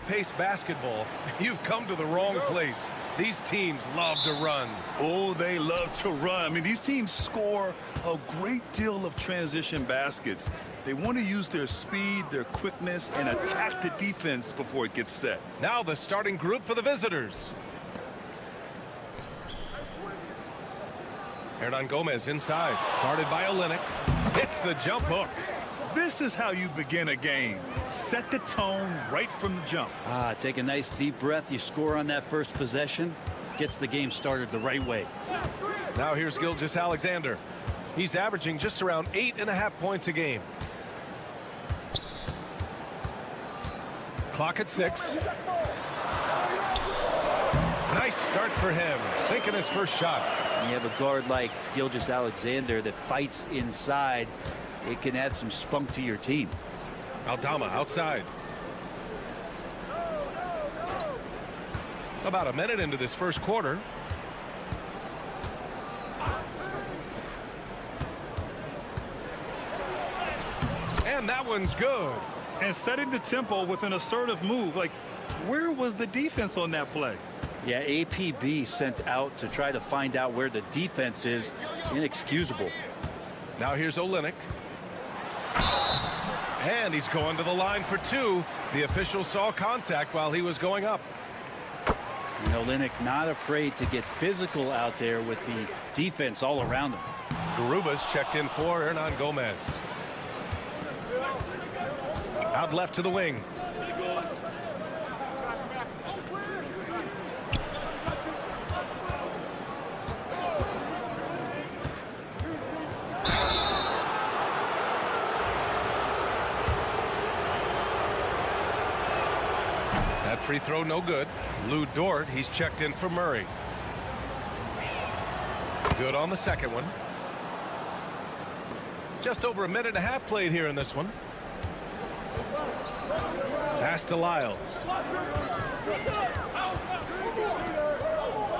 slow-paced basketball, you've come to the wrong place. These teams love to run. Oh, they love to run. I mean, these teams score a great deal of transition baskets. They want to use their speed, their quickness, and attack the defense before it gets set. Now the starting group for the visitors. Hernan Gomez inside, guarded by Olynyk. Hits the jump hook. This is how you begin a game. Set the tone right from the jump. Take a nice deep breath. You score on that first possession. Gets the game started the right way. Now here's Gilgeous-Alexander. He's averaging just around 8.5 points a game. Clock at 6. Nice start for him. Sinking his first shot. When you have a guard like Gilgeous-Alexander that fights inside, it can add some spunk to your team. Aldama outside. About a minute into this first quarter. And that one's good. And setting the tempo with an assertive move. Like, where was the defense on that play? Yeah, APB sent out to try to find out where the defense is. Inexcusable. Now here's Olynyk. And he's going to the line for 2. The official saw contact while he was going up. And Olynyk not afraid to get physical out there with the defense all around him. Garuba's checked in for Hernan Gomez. Out left to the wing. That free throw no good. Lou Dort, he's checked in for Murray. Good on the second one. Just over a minute and a half played here in this one. Pass to Lyles.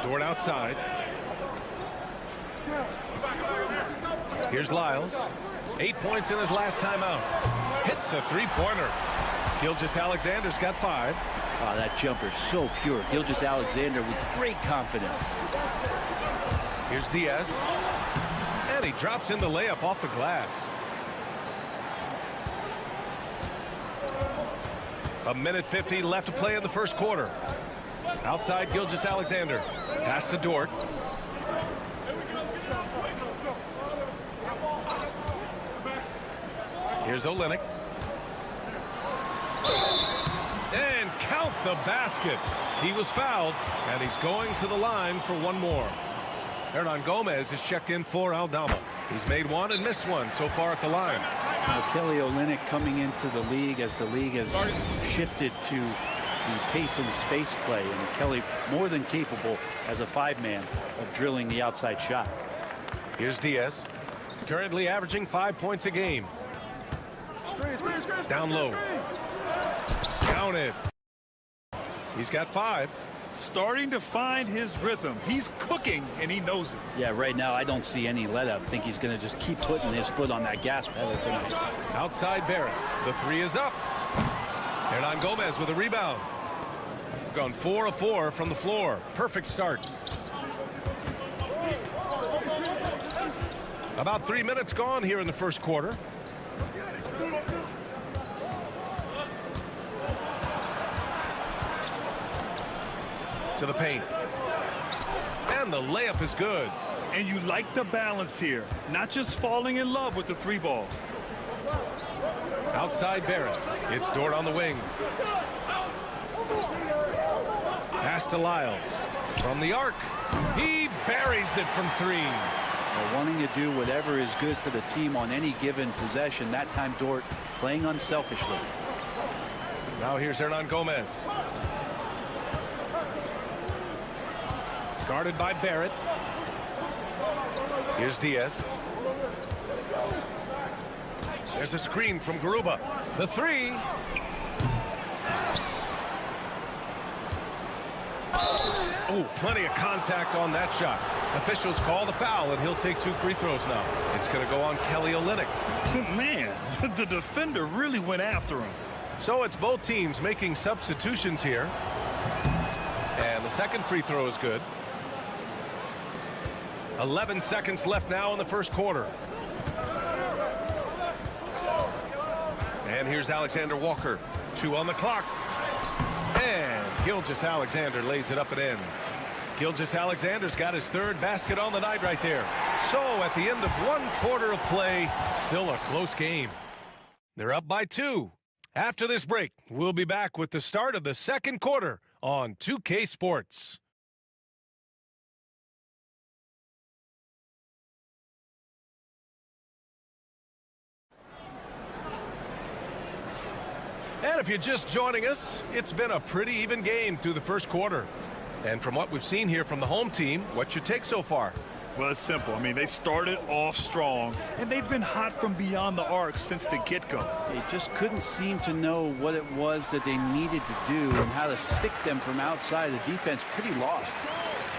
Dort outside. Here's Lyles. 8 points in his last timeout. Hits the three-pointer. Gilgeous-Alexander's got 5. Oh, that jumper so pure. Gilgeous-Alexander with great confidence. Here's Diaz. And he drops in the layup off the glass. A minute 50 left to play in the first quarter. Outside Gilgeous-Alexander. Pass to Dort. Here's Olynyk. And count the basket. He was fouled, and he's going to the line for one more. Hernan Gomez is checked in for Aldama. He's made one and missed one so far at the line. Now, Kelly Olynyk coming into the league as the league has shifted to the pace and space play, and Kelly more than capable as a 5-man of drilling the outside shot. Here's Diaz, currently averaging 5 points a game. Down low. Counted. He's got 5. Starting to find his rhythm. He's cooking, and he knows it. Yeah, right now I don't see any let up. I think he's going to just keep putting his foot on that gas pedal tonight. Outside Barrett. The 3 is up. Hernan Gomez with a rebound. Gone 4 of 4 from the floor. Perfect start. About 3 minutes gone here in the first quarter. To the paint. And the layup is good. And you like the balance here. Not just falling in love with the 3 ball. Outside Barrett. It's Dort on the wing. Pass to Lyles. From the arc. He buries it from 3. Well, wanting to do whatever is good for the team on any given possession. That time Dort playing unselfishly. Now here's Hernan Gomez. Guarded by Barrett. Here's Diaz. There's a screen from Garuba. The 3. Oh, plenty of contact on that shot. Officials call the foul, and he'll take 2 free throws now. It's going to go on Kelly Olynyk. Man, the defender really went after him. So it's both teams making substitutions here. And the second free throw is good. 11 seconds left now in the first quarter. And here's Alexander Walker. 2 on the clock. And Gilgeous-Alexander lays it up and in. Gilgeous-Alexander's got his third basket on the night right there. So at the end of 1 quarter of play, still a close game. They're up by 2. After this break, we'll be back with the start of the second quarter on 2K Sports. And if you're just joining us, it's been a pretty even game through the first quarter. And from what we've seen here from the home team, what's your take so far? Well, it's simple. I mean, they started off strong, and they've been hot from beyond the arc since the get-go. They just couldn't seem to know what it was that they needed to do and how to stick them from outside. The defense pretty lost.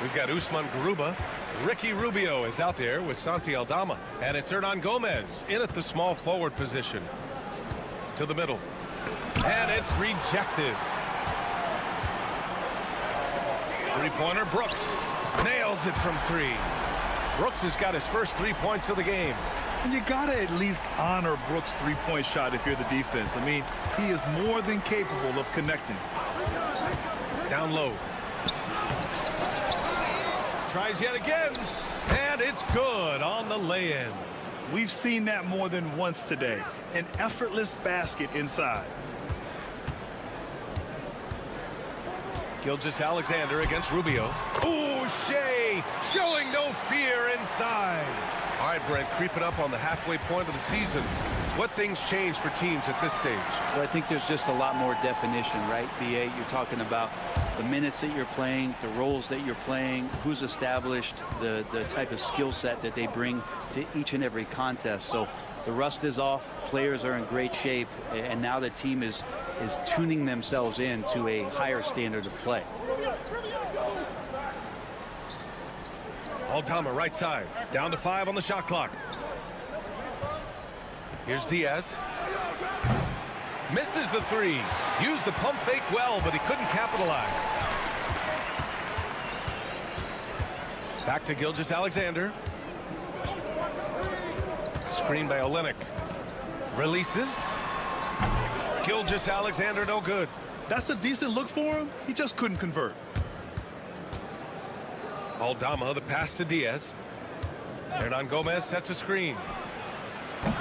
We've got Usman Garuba. Ricky Rubio is out there with Santi Aldama. And it's Hernan Gomez in at the small forward position. To the middle. And it's rejected. Three-pointer, Brooks. Nails it from 3. Brooks has got his first 3 points of the game. And you got to at least honor Brooks' three-point shot if you're the defense. I mean, he is more than capable of connecting. Down low. Tries yet again. And it's good on the lay-in. We've seen that more than once today. An effortless basket inside. Gilgeous-Alexander against Rubio. Ooh, Shea showing no fear inside. All right, Brent, creeping up on the halfway point of the season. What things change for teams at this stage? Well, I think there's just a lot more definition, right, B.A.? You're talking about the minutes that you're playing, the roles that you're playing, who's established, the type of skill set that they bring to each and every contest. So the rust is off, players are in great shape, and now the team is tuning themselves in to a higher standard of play. Aldama right side, down to 5 on the shot clock. Here's Diaz. Misses the 3. Used the pump fake well, but he couldn't capitalize. Back to Gilgeous-Alexander. Screen by Olynyk. Releases. Gilgeous-Alexander no good. That's a decent look for him. He just couldn't convert. Aldama, the pass to Diaz. Hernan Gomez sets a screen.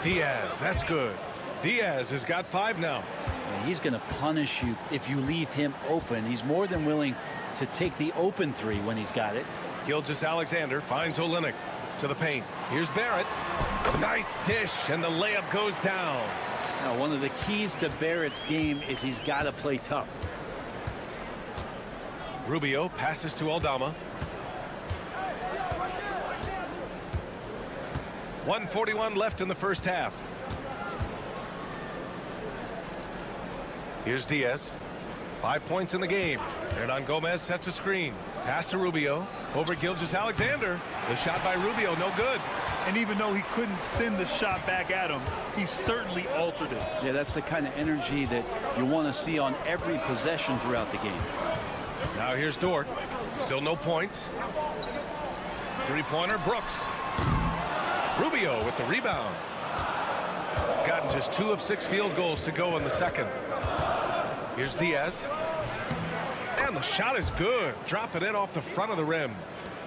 Diaz, that's good. Diaz has got 5 now. He's going to punish you if you leave him open. He's more than willing to take the open 3 when he's got it. Gilgeous-Alexander finds Olynyk to the paint. Here's Barrett. Nice dish, and the layup goes down. Now, one of the keys to Barrett's game is he's got to play tough. Rubio passes to Aldama. 1:41 left in the first half. Here's Diaz. 5 points in the game. Hernan Gomez sets a screen. Pass to Rubio. Over Gilgeous-Alexander. The shot by Rubio, no good. And even though he couldn't send the shot back at him, he certainly altered it. Yeah, that's the kind of energy that you want to see on every possession throughout the game. Now here's Dort. Still no points. Three-pointer, Brooks. Rubio with the rebound. Gotten just 2 of 6 field goals to go in the second. Here's Diaz. And the shot is good. Drop it in off the front of the rim.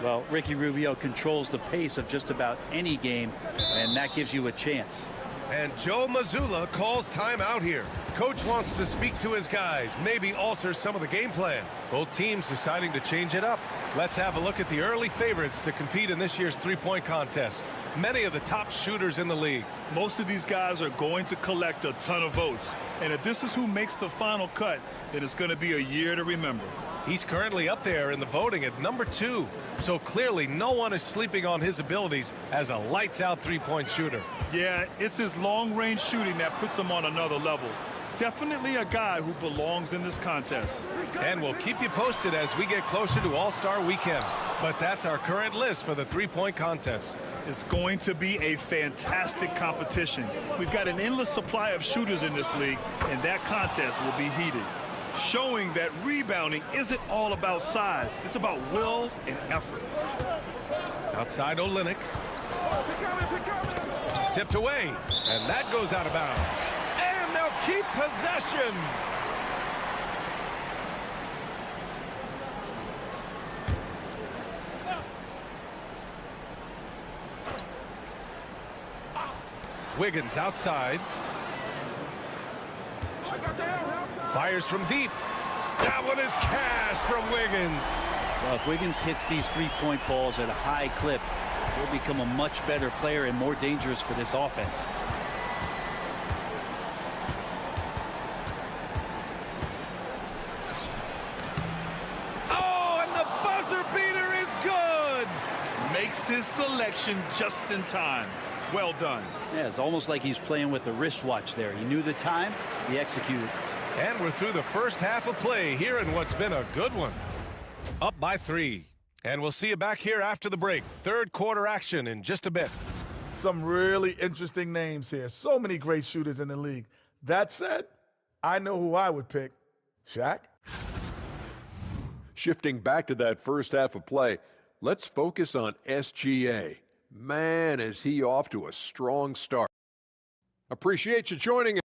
Well, Ricky Rubio controls the pace of just about any game, and that gives you a chance. And Joe Mazzulla calls timeout here. Coach wants to speak to his guys, maybe alter some of the game plan. Both teams deciding to change it up. Let's have a look at the early favorites to compete in this year's three-point contest. Many of the top shooters in the league. Most of these guys are going to collect a ton of votes. And if this is who makes the final cut, then it's going to be a year to remember. He's currently up there in the voting at number 2. So clearly no one is sleeping on his abilities as a lights-out three-point shooter. Yeah, it's his long-range shooting that puts him on another level. Definitely a guy who belongs in this contest. And we'll keep you posted as we get closer to All-Star Weekend. But that's our current list for the three-point contest. It's going to be a fantastic competition. We've got an endless supply of shooters in this league, and that contest will be heated, showing that rebounding isn't all about size. It's about will and effort. Outside Olynyk. Tipped away, and that goes out of bounds. And they'll keep possession. Wiggins outside. Fires from deep. That one is cash from Wiggins. Well, if Wiggins hits these three-point balls at a high clip, he'll become a much better player and more dangerous for this offense. Oh, and the buzzer beater is good. Makes his selection just in time. Well done. Yeah, it's almost like he's playing with a wristwatch there. He knew the time, he executed. And we're through the first half of play here in what's been a good one. Up by 3. And we'll see you back here after the break. Third quarter action in just a bit. Some really interesting names here. So many great shooters in the league. That said, I know who I would pick. Shaq? Shifting back to that first half of play, let's focus on SGA. Man, is he off to a strong start. Appreciate you joining us.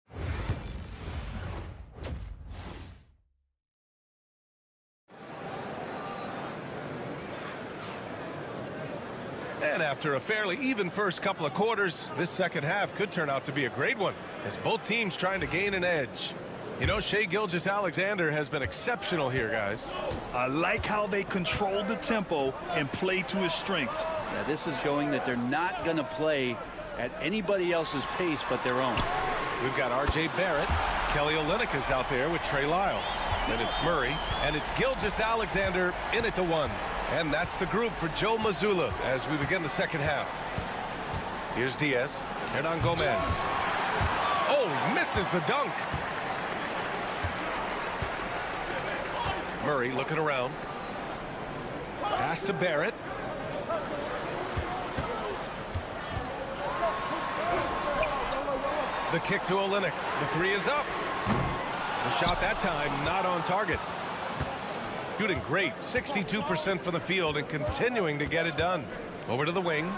And after a fairly even first couple of quarters, this second half could turn out to be a great one as both teams trying to gain an edge. You know, Shai Gilgeous-Alexander has been exceptional here, guys. I like how they control the tempo and play to his strengths. Yeah, this is showing that they're not going to play at anybody else's pace but their own. We've got R.J. Barrett. Kelly Olynyk is out there with Trey Lyles. Then it's Murray, and it's Gilgeous-Alexander in at the 1. And that's the group for Joe Mazzulla as we begin the second half. Here's Diaz. Hernan Gomez. Oh, misses the dunk. Murray looking around. Pass to Barrett. The kick to Olynyk. The 3 is up. The shot that time not on target. Shooting great. 62% from the field and continuing to get it done. Over to the wing.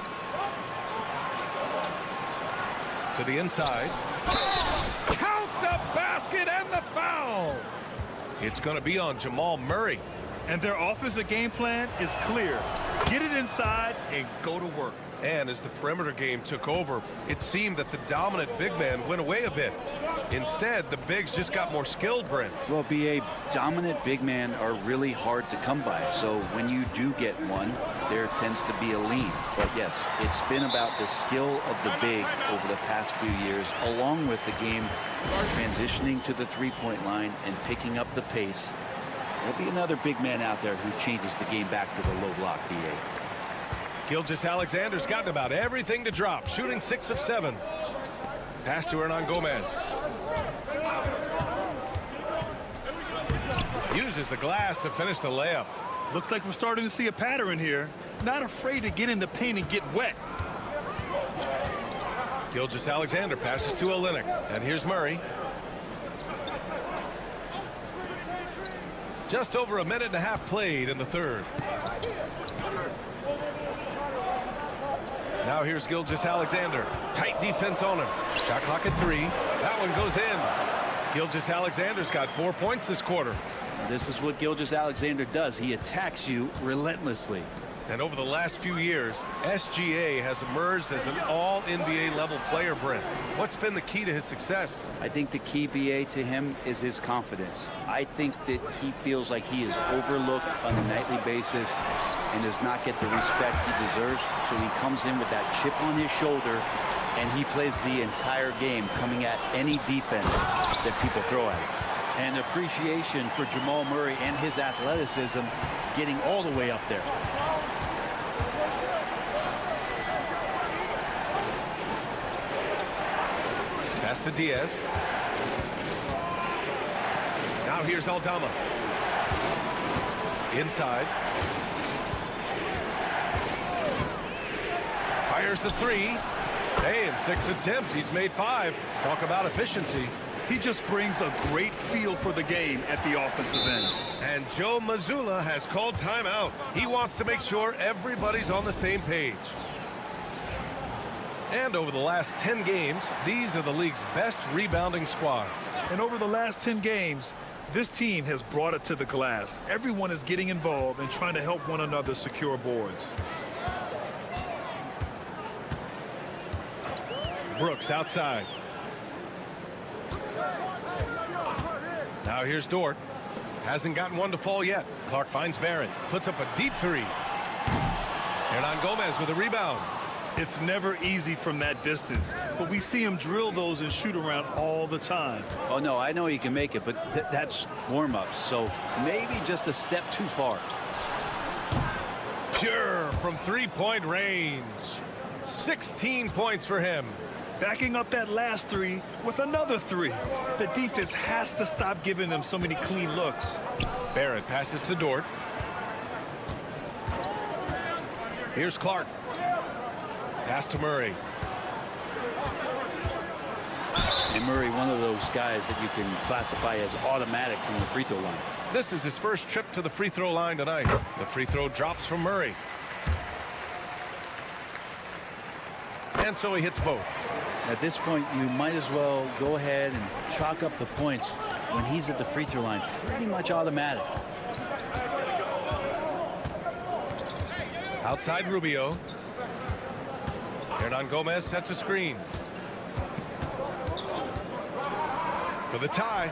To the inside. Count the basket and the foul. It's going to be on Jamal Murray. And their offensive game plan is clear. Get it inside and go to work. And as the perimeter game took over, it seemed that the dominant big man went away a bit. Instead, the bigs just got more skilled, Brent. Well, B.A., dominant big men are really hard to come by. So when you do get one, there tends to be a lean. But yes, it's been about the skill of the big over the past few years, along with the game transitioning to the three-point line and picking up the pace. There'll be another big man out there who changes the game back to the low block, B.A. Gilgeous-Alexander's gotten about everything to drop, shooting 6 of 7. Pass to Hernan Gomez. Uses the glass to finish the layup. Looks like we're starting to see a pattern here. Not afraid to get in the paint and get wet. Gilgeous-Alexander passes to Olynyk. And here's Murray. Just over a minute and a half played in the third. Now here's Gilgeous-Alexander. Tight defense on him. Shot clock at 3. That one goes in. Gilgeous-Alexander's got 4 points this quarter. This is what Gilgeous-Alexander does. He attacks you relentlessly. And over the last few years, SGA has emerged as an all-NBA level player, Brent. What's been the key to his success? I think the key, B.A., to him is his confidence. I think that he feels like he is overlooked on a nightly basis and does not get the respect he deserves. So he comes in with that chip on his shoulder, and he plays the entire game coming at any defense that people throw at him. And appreciation for Jamal Murray and his athleticism getting all the way up there. Pass to Diaz. Now here's Aldama. Inside. Fires the three. Hey, in 6 attempts, he's made 5. Talk about efficiency. He just brings a great feel for the game at the offensive end. And Joe Mazzulla has called timeout. He wants to make sure everybody's on the same page. And over the last 10 games, these are the league's best rebounding squads. And over the last 10 games, this team has brought it to the glass. Everyone is getting involved and trying to help one another secure boards. Brooks outside. Now here's Dort. Hasn't gotten one to fall yet. Clark finds Barrett. Puts up a deep 3. Hernan Gomez with a rebound. It's never easy from that distance, but we see him drill those and shoot around all the time. Oh, no, I know he can make it, but that's warm-ups, so maybe just a step too far. Pure from three-point range. 16 points for him. Backing up that last 3 with another 3. The defense has to stop giving them so many clean looks. Barrett passes to Dort. Here's Clark. Pass to Murray. And Murray, one of those guys that you can classify as automatic from the free throw line. This is his first trip to the free throw line tonight. The free throw drops from Murray. And so he hits both. At this point, you might as well go ahead and chalk up the points when he's at the free throw line. Pretty much automatic. Outside Rubio. Hernan Gomez sets a screen. For the tie.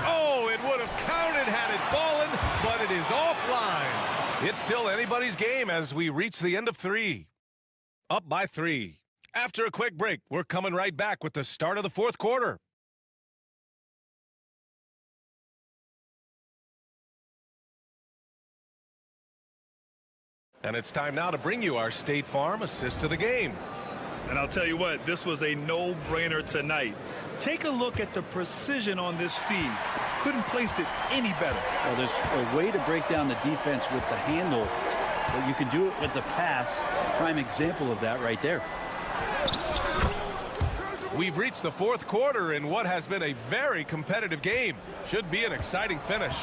Oh, it would have counted had it fallen, but it is offline. It's still anybody's game as we reach the end of 3. Up by 3. After a quick break, we're coming right back with the start of the 4th quarter. And it's time now to bring you our State Farm assist to the game. And I'll tell you what, this was a no-brainer tonight. Take a look at the precision on this feed. Couldn't place it any better. Well, there's a way to break down the defense with the handle, but you can do it with the pass. Prime example of that right there. We've reached the 4th quarter in what has been a very competitive game. Should be an exciting finish.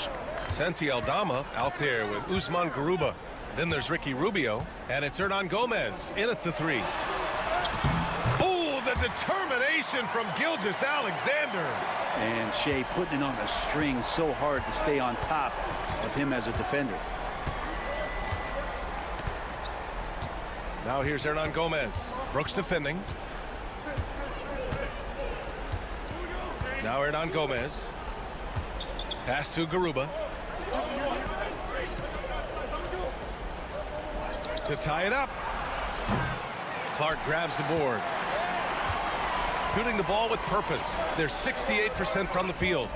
Santi Aldama out there with Usman Garuba. Then there's Ricky Rubio, and it's Hernan Gomez in at the 3. Oh, the determination from Gilgeous-Alexander. And Shea putting it on the string so hard to stay on top of him as a defender. Now here's Hernan Gomez. Brooks defending. Now Hernan Gomez. Pass to Garuba. To tie it up. Clark grabs the board. Shooting the ball with purpose. They're 68% from the field.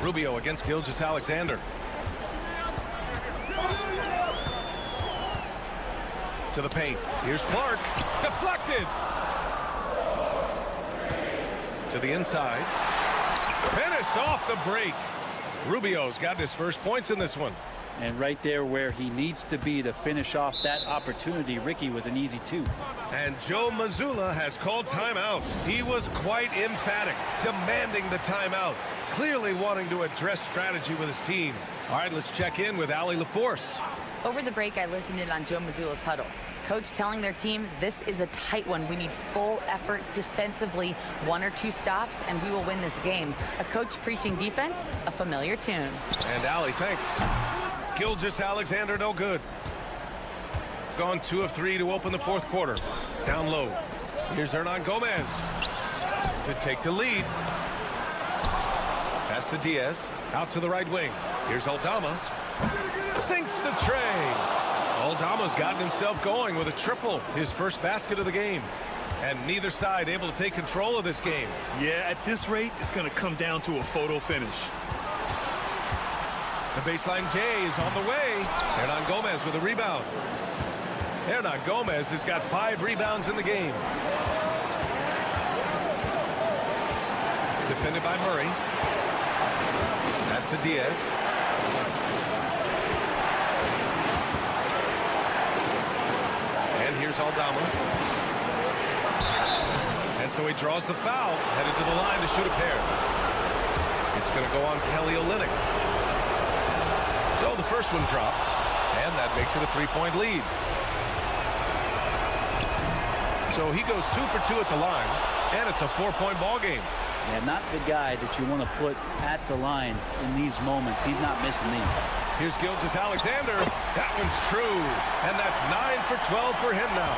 Rubio against Gilgeous-Alexander. To the paint. Here's Clark. Deflected. To the inside. Finished off the break. Rubio's got his first points in this one. And right there where he needs to be to finish off that opportunity, Ricky with an easy 2. And Joe Mazzulla has called timeout. He was quite emphatic, demanding the timeout, clearly wanting to address strategy with his team. All right, let's check in with Allie LaForce. Over the break, I listened in on Joe Mazzulla's huddle. Coach telling their team, this is a tight one. We need full effort defensively, 1 or 2 stops, and we will win this game. A coach preaching defense, a familiar tune. And Allie, thanks. Gilgeous-Alexander, no good. Gone 2 of 3 to open the 4th quarter. Down low. Here's Hernan Gomez to take the lead. Pass to Diaz. Out to the right wing. Here's Aldama. Sinks the tray. Aldama's gotten himself going with a triple. His first basket of the game. And neither side able to take control of this game. Yeah, at this rate, it's going to come down to a photo finish. The baseline J is on the way. Hernan Gomez with a rebound. Hernan Gomez has got 5 rebounds in the game. Defended by Murray. Pass to Diaz. Here's Aldama. And so he draws the foul, headed to the line to shoot a pair. It's going to go on Kelly Olynyk. So the first one drops, and that makes it a 3-point lead. So he goes 2 for 2 at the line, and it's a 4-point ball game. Yeah, not the guy that you want to put at the line in these moments. He's not missing these. Here's Gilgeous-Alexander. That one's true, and that's 9 for 12 for him now.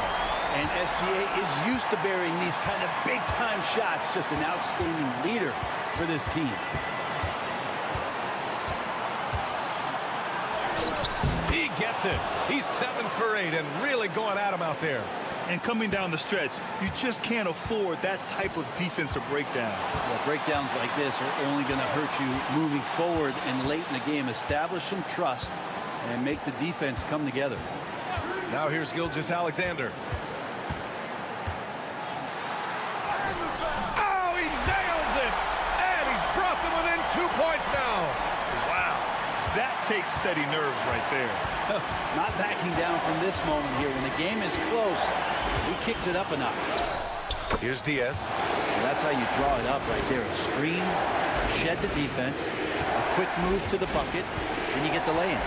And SGA is used to burying these kind of big-time shots. Just an outstanding leader for this team. He gets it. He's 7 for 8 and really going at him out there. And coming down the stretch, you just can't afford that type of defensive breakdown. Well, breakdowns like this are only going to hurt you moving forward and late in the game. Establish some trust and make the defense come together. Now here's Gilgeous-Alexander. Oh, he nails it! And he's brought them within 2 points now. Wow, that takes steady nerves right there. Not backing down from this moment here. When the game is close, he kicks it up a notch. Here's Diaz. And that's how you draw it up right there. A screen, shed the defense, a quick move to the bucket, and you get the lay-in.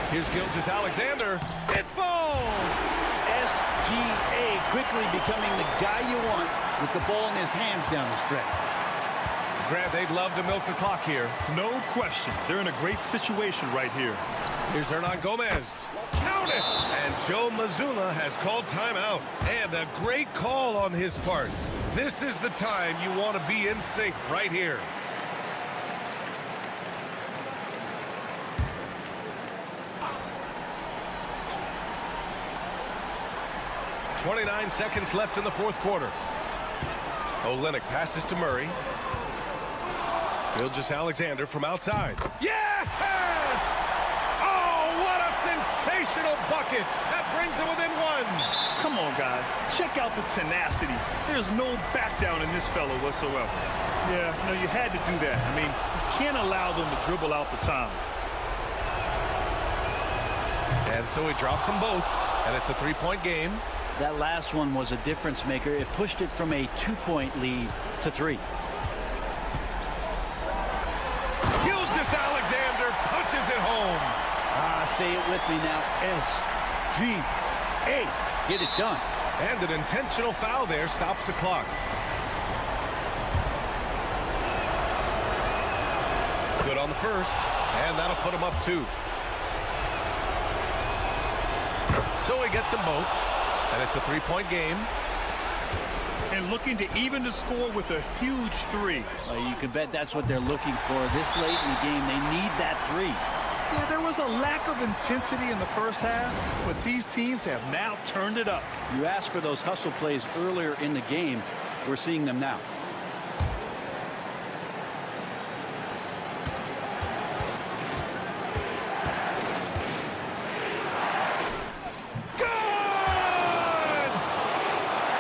Here's Gilgeous-Alexander. It falls! SGA quickly becoming the guy you want with the ball in his hands down the stretch. Grant, they'd love to milk the clock here. No question. They're in a great situation right here. Here's Hernan Gomez. Count it! And Joe Mazzulla has called timeout. And a great call on his part. This is the time you want to be in sync right here. .29 seconds left in the fourth quarter. Olynyk passes to Murray. Gilgeous-Alexander from outside. Yes! Oh, what a sensational bucket. That brings it within 1. Come on, guys. Check out the tenacity. There's no back down in this fellow whatsoever. Yeah, no, you had to do that. I mean, you can't allow them to dribble out the time. And so he drops them both, and it's a 3-point game. That last one was a difference maker. It pushed it from a 2-point lead to 3. Gilgeous-Alexander punches it home. Say it with me now. SGA. Get it done. And an intentional foul there stops the clock. Good on the first, and that'll put him up 2. So he gets them both, and it's a 3-point game. And looking to even the score with a huge 3. You can bet that's what they're looking for. This late in the game, they need that 3. Yeah, there was a lack of intensity in the first half, but these teams have now turned it up. You asked for those hustle plays earlier in the game. We're seeing them now.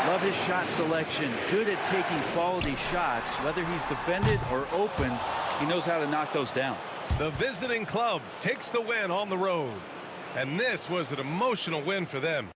Love his shot selection. Good at taking quality shots. Whether he's defended or open, he knows how to knock those down. The visiting club takes the win on the road. And this was an emotional win for them.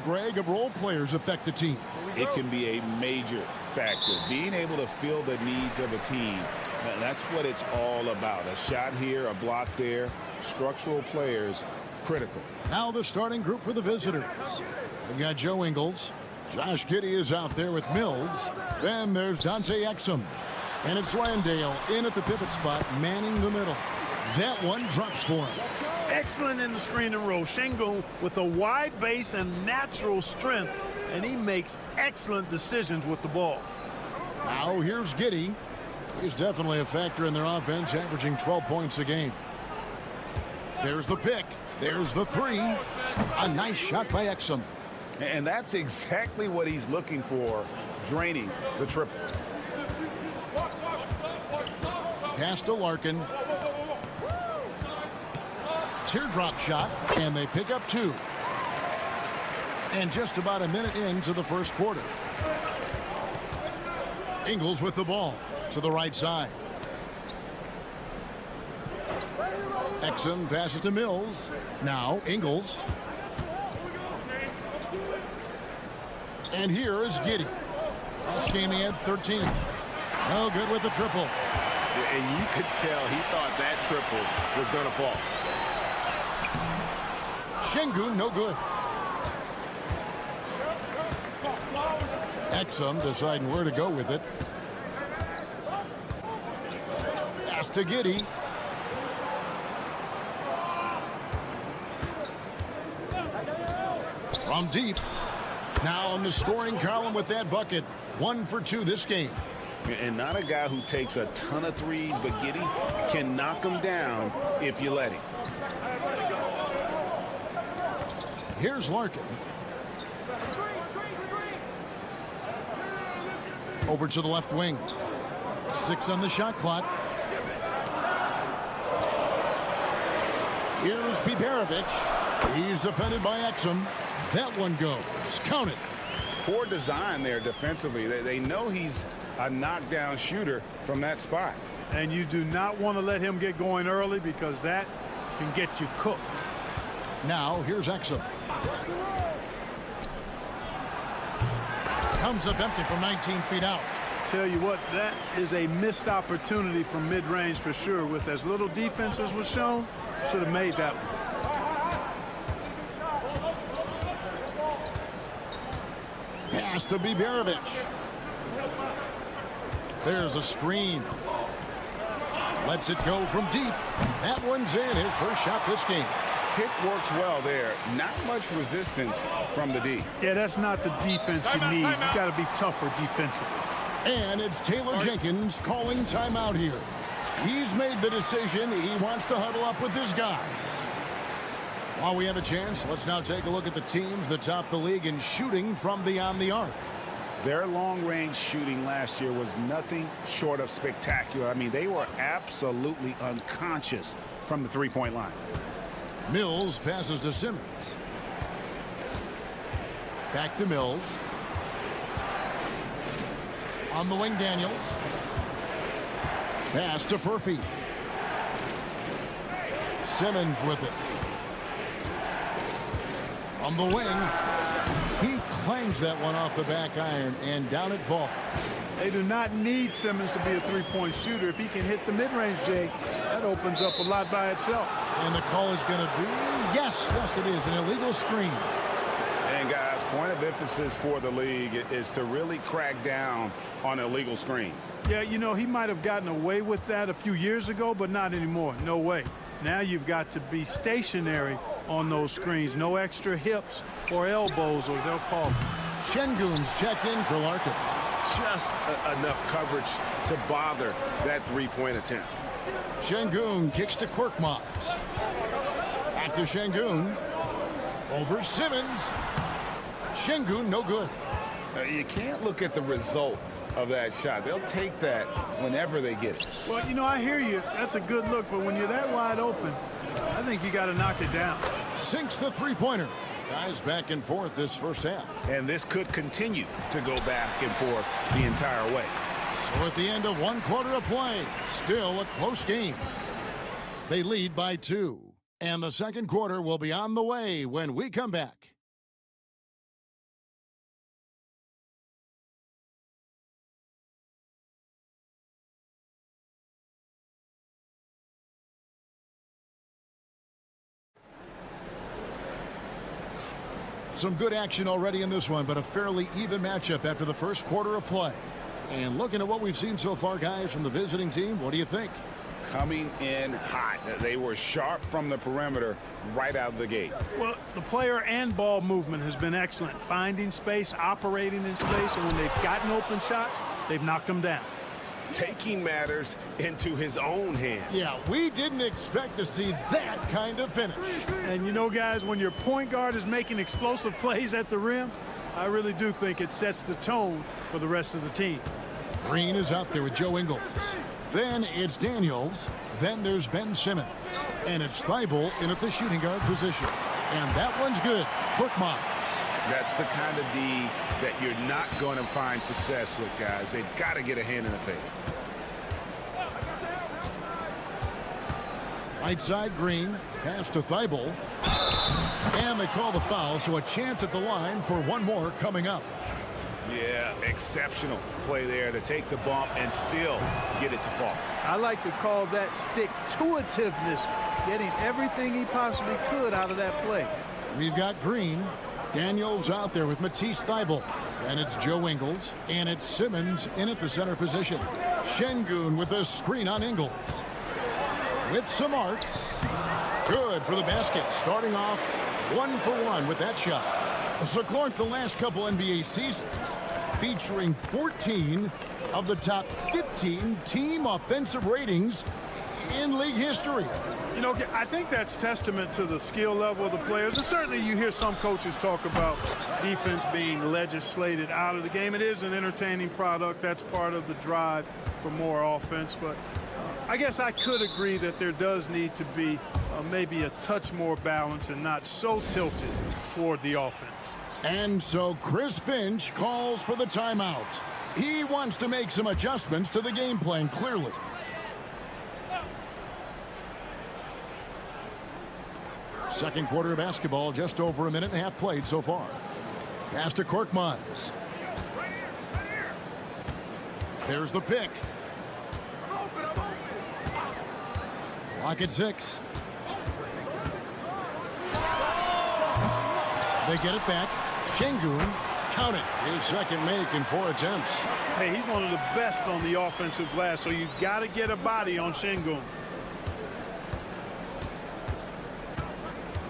Greg, of role players affect the team? It can be a major factor. Being able to fill the needs of a team, that's what it's all about. A shot here, a block there, structural players, critical. Now the starting group for the visitors. We've got Joe Ingles. Josh Giddey is out there with Mills. Then there's Dante Exum. And it's Landale in at the pivot spot, manning the middle. That one drops for him. Excellent in the screen and roll. Şengün with a wide base and natural strength, and he makes excellent decisions with the ball. Now here's Giddey. He's definitely a factor in their offense, averaging 12 points a game. There's the pick. There's the three. A nice shot by Exum. And that's exactly what he's looking for, draining the triple. Pass to Larkin. Teardrop shot, and they pick up two. And just about a minute into the first quarter. Ingles with the ball to the right side. Exum passes to Mills. Now Ingles. And here is Giddey. Last game he had 13. No good with the triple. And you could tell he thought that triple was going to fall. Şengün, no good. Exum deciding where to go with it. Pass to Giddey. From deep. Now on the scoring column with that bucket, 1 for 2 this game. And not a guy who takes a ton of threes, but Giddey can knock them down if you let him. Here's Larkin. Over to the left wing. 6 on the shot clock. Here's Biberovic. He's defended by Exum. That one goes. Count it. Poor design there defensively. They know he's a knockdown shooter from that spot. And you do not want to let him get going early because that can get you cooked. Now, here's Exum. Comes up empty from 19 feet out. Tell you what, that is a missed opportunity from mid-range for sure. With as little defense as was shown, should have made that one. Pass to Biberovic. There's a screen. Lets it go from deep. That one's in. His first shot this game. Pick works well there. Not much resistance from the D. Yeah, that's not the defense you need. You got to be tougher defensively. And it's Taylor Jenkins calling timeout here. He's made the decision. He wants to huddle up with his guys. While we have a chance, let's now take a look at the teams that top the league in shooting from beyond the arc. Their long-range shooting last year was nothing short of spectacular. I mean, they were absolutely unconscious from the three-point line. Mills passes to Simmons. Back to Mills. On the wing, Daniels. Pass to Furphy. Simmons with it. From the wing. He clangs that one off the back iron, and down it falls. They do not need Simmons to be a three-point shooter. If he can hit the mid-range, Jake, that opens up a lot by itself. And the call is going to be, yes, it is, an illegal screen. And guys, point of emphasis for the league is to really crack down on illegal screens. Yeah, you know, he might have gotten away with that a few years ago, but not anymore. No way. Now you've got to be stationary on those screens. No extra hips or elbows, or they'll call it. Şengün's checked in for Larkin. Just enough coverage to bother that three-point attempt. Şengün kicks to Korkmaz. Back to Şengün. Over Simmons. Şengün, no good. You can't look at the result of that shot. They'll take that whenever they get it. Well, you know, I hear you. That's a good look, but when you're that wide open, I think you got to knock it down. Sinks the three-pointer. Guys back and forth this first half. And this could continue to go back and forth the entire way. So at the end of one quarter of play, still a close game. They lead by 2. And the second quarter will be on the way when we come back. Some good action already in this one, but a fairly even matchup after the first quarter of play. And looking at what we've seen so far, guys, from the visiting team, what do you think? Coming in hot. They were sharp from the perimeter right out of the gate. Well, the player and ball movement has been excellent. Finding space, operating in space, and when they've gotten open shots, they've knocked them down. Taking matters into his own hands. Yeah, we didn't expect to see that kind of finish. And you know, guys, when your point guard is making explosive plays at the rim, I really do think it sets the tone for the rest of the team. Green is out there with Joe Ingles. Then it's Daniels. Then there's Ben Simmons. And it's Thibault in at the shooting guard position. And that one's good. Korkmaz. That's the kind of D that you're not going to find success with, guys. They've got to get a hand in the face. Right side, Green. Pass to Thibault. And they call the foul, so a chance at the line for one more coming up. Yeah, exceptional play there to take the bump and still get it to fall. I like to call that stick-to-itiveness, getting everything he possibly could out of that play. We've got Green. Daniels out there with Matisse Thybulle. And it's Joe Ingles. And it's Simmons in at the center position. Şengün with a screen on Ingles. With some arc. Good for the basket. Starting off 1 for 1 with that shot. So Clark, the last couple NBA seasons, featuring 14 of the top 15 team offensive ratings in league history. You know, I think that's testament to the skill level of the players. And certainly you hear some coaches talk about defense being legislated out of the game. It is an entertaining product. That's part of the drive for more offense. But I guess I could agree that there does need to be maybe a touch more balance and not so tilted toward the offense. And so Chris Finch calls for the timeout. He wants to make some adjustments to the game plan, clearly. Second quarter of basketball, just over a minute and a half played so far. Pass to Korkmaz. There's the pick. Clock at 6. They get it back. Şengün, count it. His second make in 4 attempts. Hey, he's one of the best on the offensive glass, so you've got to get a body on Şengün.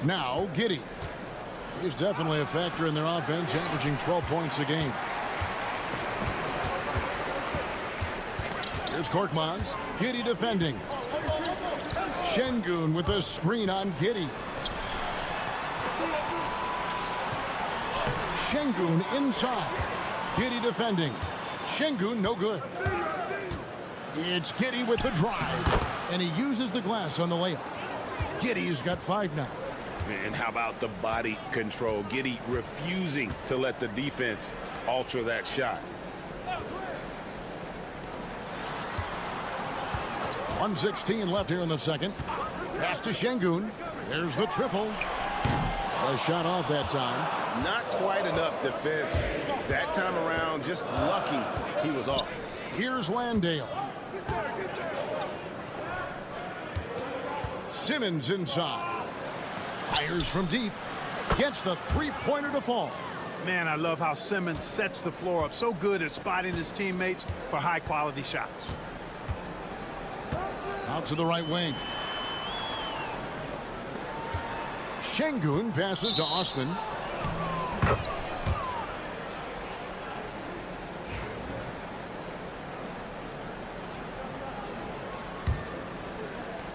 Now, Giddey. He's definitely a factor in their offense, averaging 12 points a game. Here's Korkmaz. Giddey defending. Şengün with a screen on Giddey. Şengün inside. Giddey defending. Şengün no good. It's Giddey with the drive. And he uses the glass on the layup. Giddey's got 5 now. And how about the body control? Giddey refusing to let the defense alter that shot. 1:16 left here in the second. Pass to Şengün. There's the triple. A shot off that time. Not quite enough defense that time around. Just lucky he was off. Here's Landale. Simmons inside. Fires from deep. Gets the three-pointer to fall. Man, I love how Simmons sets the floor up. So good at spotting his teammates for high-quality shots. Out to the right wing. Şengün passes to Osman.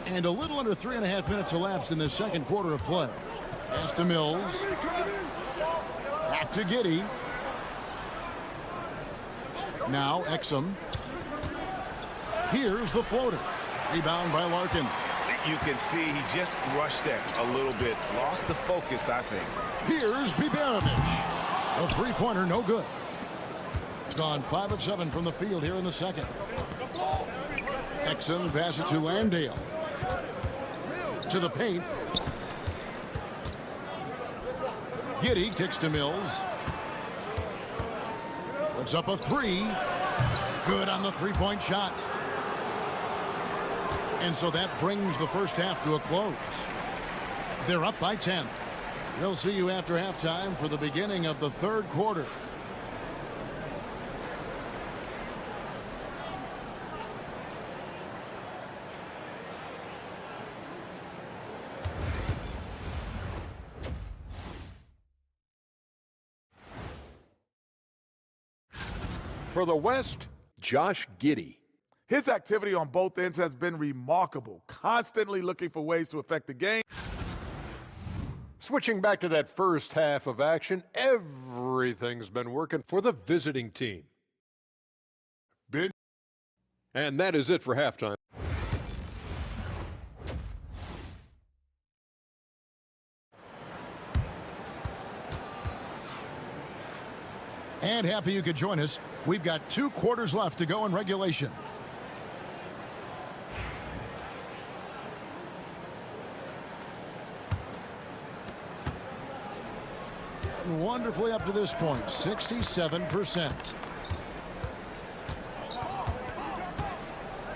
And a little under 3.5 minutes elapsed in the second quarter of play. Pass to Mills. Back to Giddey. Now Exum. Here's the floater. Rebound by Larkin. You can see he just rushed that a little bit. Lost the focus, I think. Here's Biberovic. A three-pointer, no good. He's gone 5 of 7 from the field here in the second. Exum passes to Landale. To the paint. Giddey kicks to Mills. Puts up a 3. Good on the three-point shot. And so that brings the first half to a close. They're up by 10. We'll see you after halftime for the beginning of the third quarter. For the West, Josh Giddey. His activity on both ends has been remarkable, constantly looking for ways to affect the game. Switching back to that first half of action, everything's been working for the visiting team. And that is it for halftime. And happy you could join us. We've got 2 quarters left to go in regulation. Wonderfully up to this point, 67%.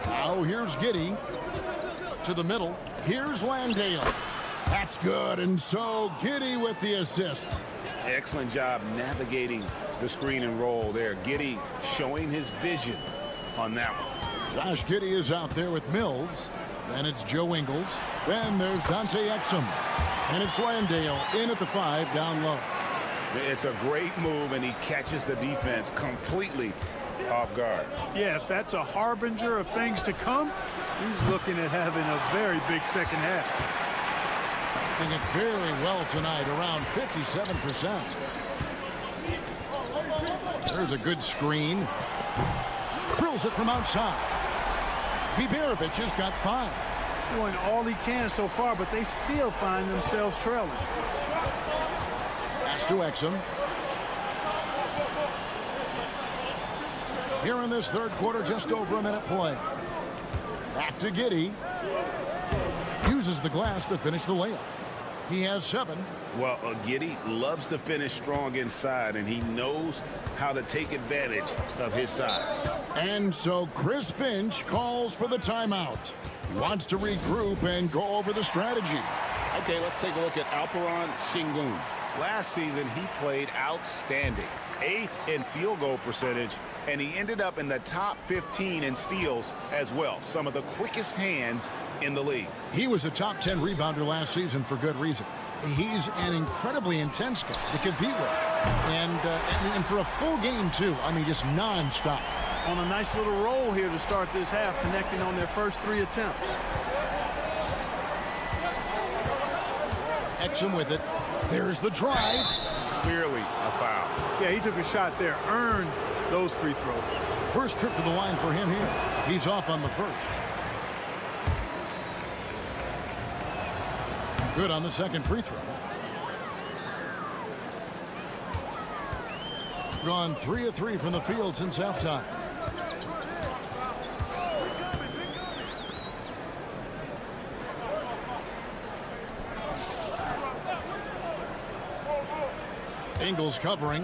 Now here's Giddey to the middle. Here's Landale. That's good, and so Giddey with the assist. Excellent job navigating the screen and roll there. Giddey showing his vision on that one. Josh Giddey is out there with Mills. Then it's Joe Ingles. Then there's Dante Exum. And it's Landale in at the 5 down low. It's a great move, and he catches the defense completely off guard. Yeah, if that's a harbinger of things to come, he's looking at having a very big second half. Doing it very well tonight, around 57%. There's a good screen. Drills it from outside. Biberovic has got 5. Doing all he can so far, but they still find themselves trailing. Pass to Exum. Here in this third quarter, just over a minute play. Back to Giddey. Uses the glass to finish the layup. He has 7. Well, Giddey loves to finish strong inside, and he knows how to take advantage of his size. And so Chris Finch calls for the timeout. He wants to regroup and go over the strategy. Okay, let's take a look at Alperon Sengun. Last season, he played outstanding. 8th in field goal percentage, and he ended up in the top 15 in steals as well. Some of the quickest hands in the league. He was a top 10 rebounder last season for good reason. He's an incredibly intense guy to compete with. And for a full game, too. I mean, just nonstop. On a nice little roll here to start this half, connecting on their first 3 attempts. Exum with it. There's the drive. Clearly a foul. Yeah, he took a shot there, earned those free throws. First trip to the line for him here. He's off on the first. Good on the second free throw. Gone 3 of 3 from the field since halftime. Ingles covering.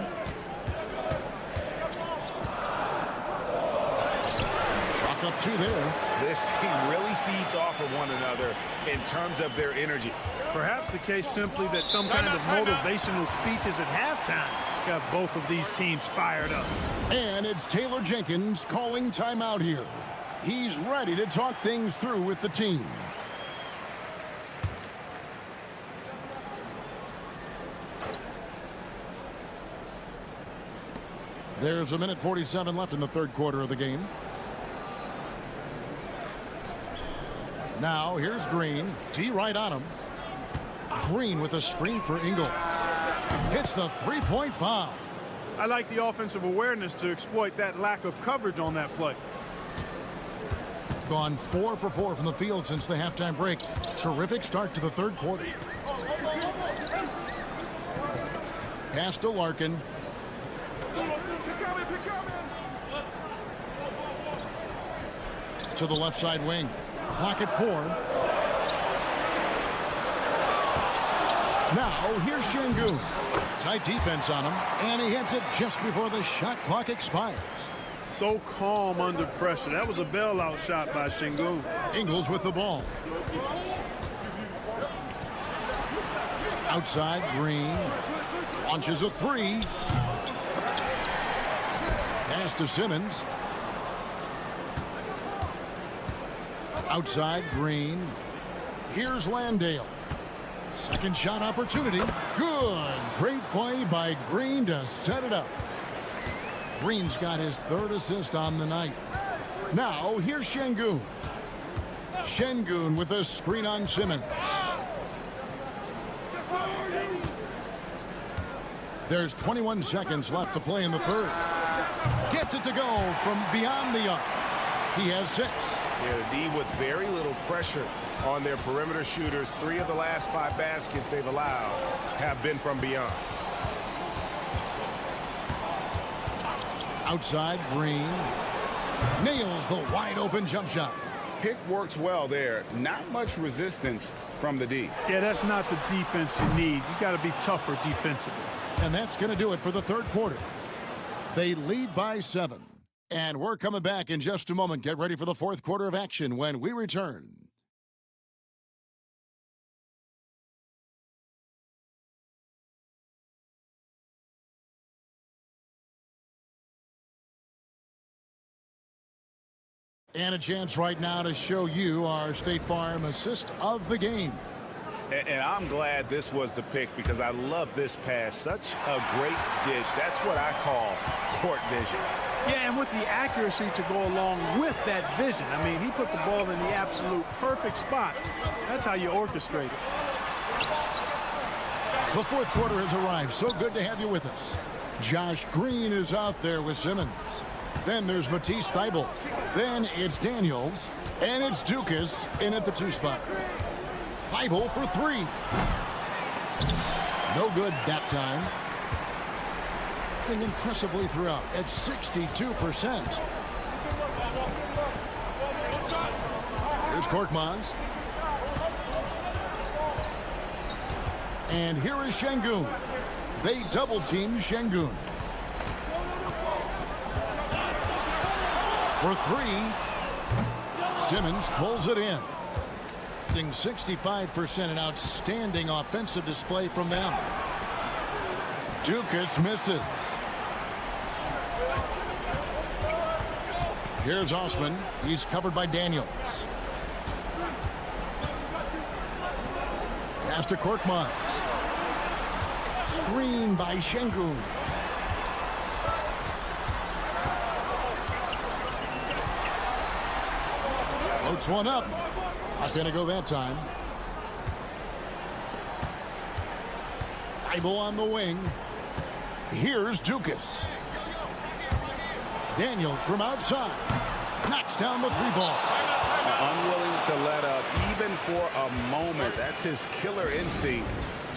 Chalk up 2 there. This team really feeds off of one another in terms of their energy. Perhaps the case simply that some kind of motivational speeches at halftime got both of these teams fired up. And it's Taylor Jenkins calling timeout here. He's ready to talk things through with the team. There's a minute 47 left in the third quarter of the game. Now here's Green. T right on him. Green with a screen for Ingles. Hits the three-point bomb. I like the offensive awareness to exploit that lack of coverage on that play. Gone 4 for 4 from the field since the halftime break. Terrific start to the third quarter. Pass to Larkin. To the left side wing. Clock at 4. Now here's Sengun. Tight defense on him, and he hits it just before the shot clock expires. So calm under pressure. That was a bailout shot by Sengun. Ingles with the ball. Outside, Green. Launches a 3. Pass to Simmons. Outside, Green. Here's Landale. Second shot opportunity. Good. Great play by Green to set it up. Green's got his 3rd assist on the night. Now, here's Sengun. Sengun with a screen on Simmons. There's 21 seconds left to play in the third. Gets it to go from beyond the arc. He has 6. Yeah, the D with very little pressure on their perimeter shooters. 3 of the last 5 baskets they've allowed have been from beyond. Outside, Green. Nails the wide open jump shot. Pick works well there. Not much resistance from the D. Yeah, that's not the defense you need. You got to be tougher defensively. And that's going to do it for the third quarter. They lead by 7. And we're coming back in just a moment. Get ready for the fourth quarter of action when we return. And a chance right now to show you our State Farm assist of the game. And I'm glad this was the pick because I love this pass. Such a great dish. That's what I call court vision. Yeah, and with the accuracy to go along with that vision. I mean, he put the ball in the absolute perfect spot. That's how you orchestrate it. The fourth quarter has arrived. So good to have you with us. Josh Green is out there with Simmons. Then there's Matisse Thybulle. Then it's Daniels. And it's Dukas in at the 2 spot. Thybulle for 3. No good that time. And impressively throughout at 62%. Here's Korkmaz. And here is Şengün. They double-team Şengün. For 3. Simmons pulls it in. 65%, an outstanding offensive display from them. Dukas misses. Here's Osman. He's covered by Daniels. Pass to Korkmaz. Screen by Şengün. Floats one up. Not going to go that time. Thybulle on the wing. Here's Dukas. Daniel from outside. Knocks down the 3 ball. Unwilling to let up even for a moment. That's his killer instinct,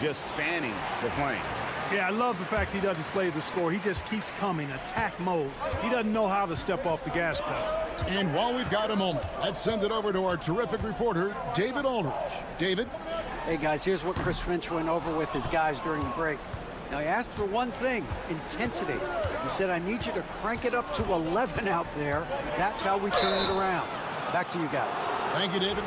just fanning the flame. Yeah, I love the fact he doesn't play the score. He just keeps coming, attack mode. He doesn't know how to step off the gas pedal. And while we've got a moment, let's send it over to our terrific reporter, David Aldridge. David? Hey, guys, here's what Chris Finch went over with his guys during the break. Now, he asked for one thing, intensity. He said, I need you to crank it up to 11 out there. That's how we turn it around. Back to you guys. Thank you, David.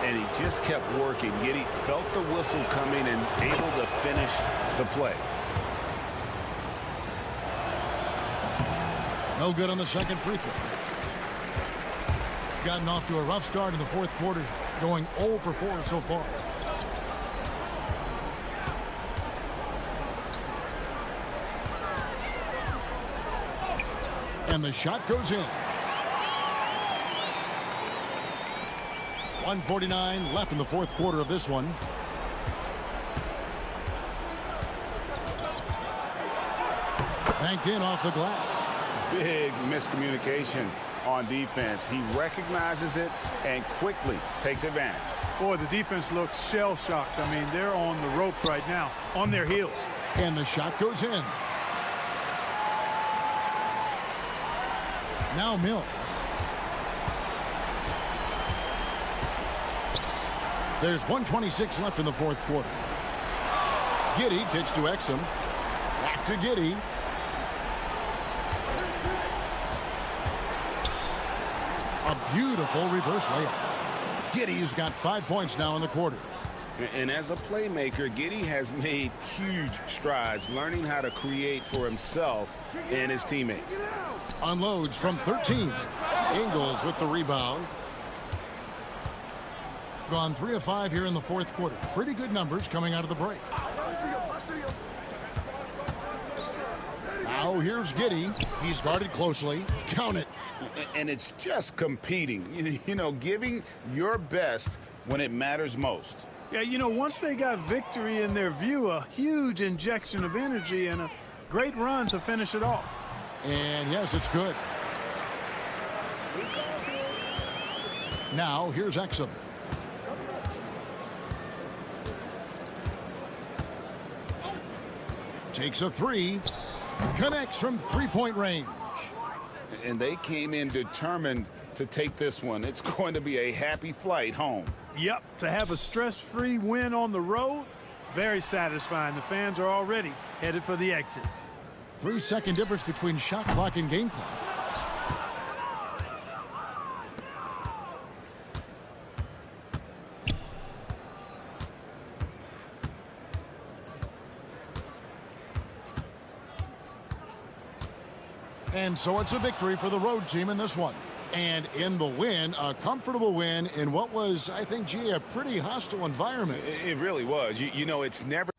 And he just kept working. Giddey felt the whistle coming and able to finish the play. No good on the second free throw. Gotten off to a rough start in the fourth quarter, going 0 for 4 so far. And the shot goes in. 1:49 left in the fourth quarter of this one. Banked in off the glass. Big miscommunication on defense. He recognizes it and quickly takes advantage. Boy, the defense looks shell-shocked. I mean, they're on the ropes right now, on their heels. And the shot goes in. Now Mills. There's 1:26 left in the fourth quarter. Giddey kicks to Exum. Back to Giddey. A beautiful reverse layup. Giddey's got 5 points now in the quarter. And as a playmaker, Giddey has made huge strides learning how to create for himself and his teammates. Unloads from 13. Ingles with the rebound. Gone 3 of 5 here in the fourth quarter. Pretty good numbers coming out of the break. Now here's Giddey. He's guarded closely. Count it. And it's just competing, you know, giving your best when it matters most. Yeah, you know, once they got victory in their view, a huge injection of energy and a great run to finish it off. And yes, it's good. Now here's Exum. Takes a 3. Connects from 3-point range. And they came in determined to take this one. It's going to be a happy flight home. Yep, to have a stress-free win on the road, very satisfying. The fans are already headed for the exits. 3-second difference between shot clock and game clock. And so it's a victory for the road team in this one. And in the win, a comfortable win in what was, I think, G, a pretty hostile environment. It really was. You know, it's never...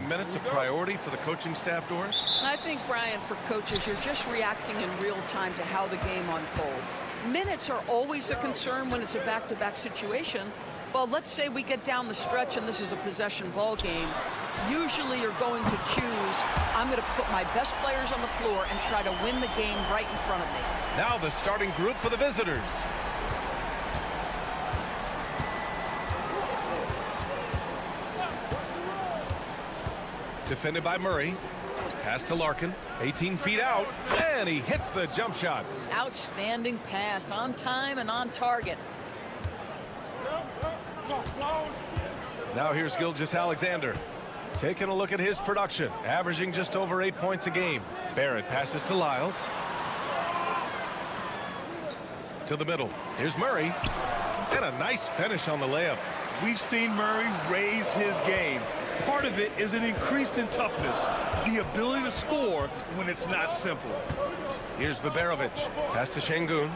Minutes a priority for the coaching staff, Doris? I think, Brian, for coaches, you're just reacting in real time to how the game unfolds. Minutes are always a concern when it's a back-to-back situation. Well, let's say we get down the stretch and this is a possession ball game. Usually you're going to choose, I'm going to put my best players on the floor and try to win the game right in front of me. Now the starting group for the visitors. Defended by Murray. Pass to Larkin. 18 feet out. And he hits the jump shot. Outstanding pass, on time and on target. Now here's Gilgeous-Alexander. Taking a look at his production. Averaging just over 8 points a game. Barrett passes to Lyles. To the middle. Here's Murray. And a nice finish on the layup. We've seen Murray raise his game. Part of it is an increase in toughness, the ability to score when it's not simple. Here's Baberovic. Pass to Şengün.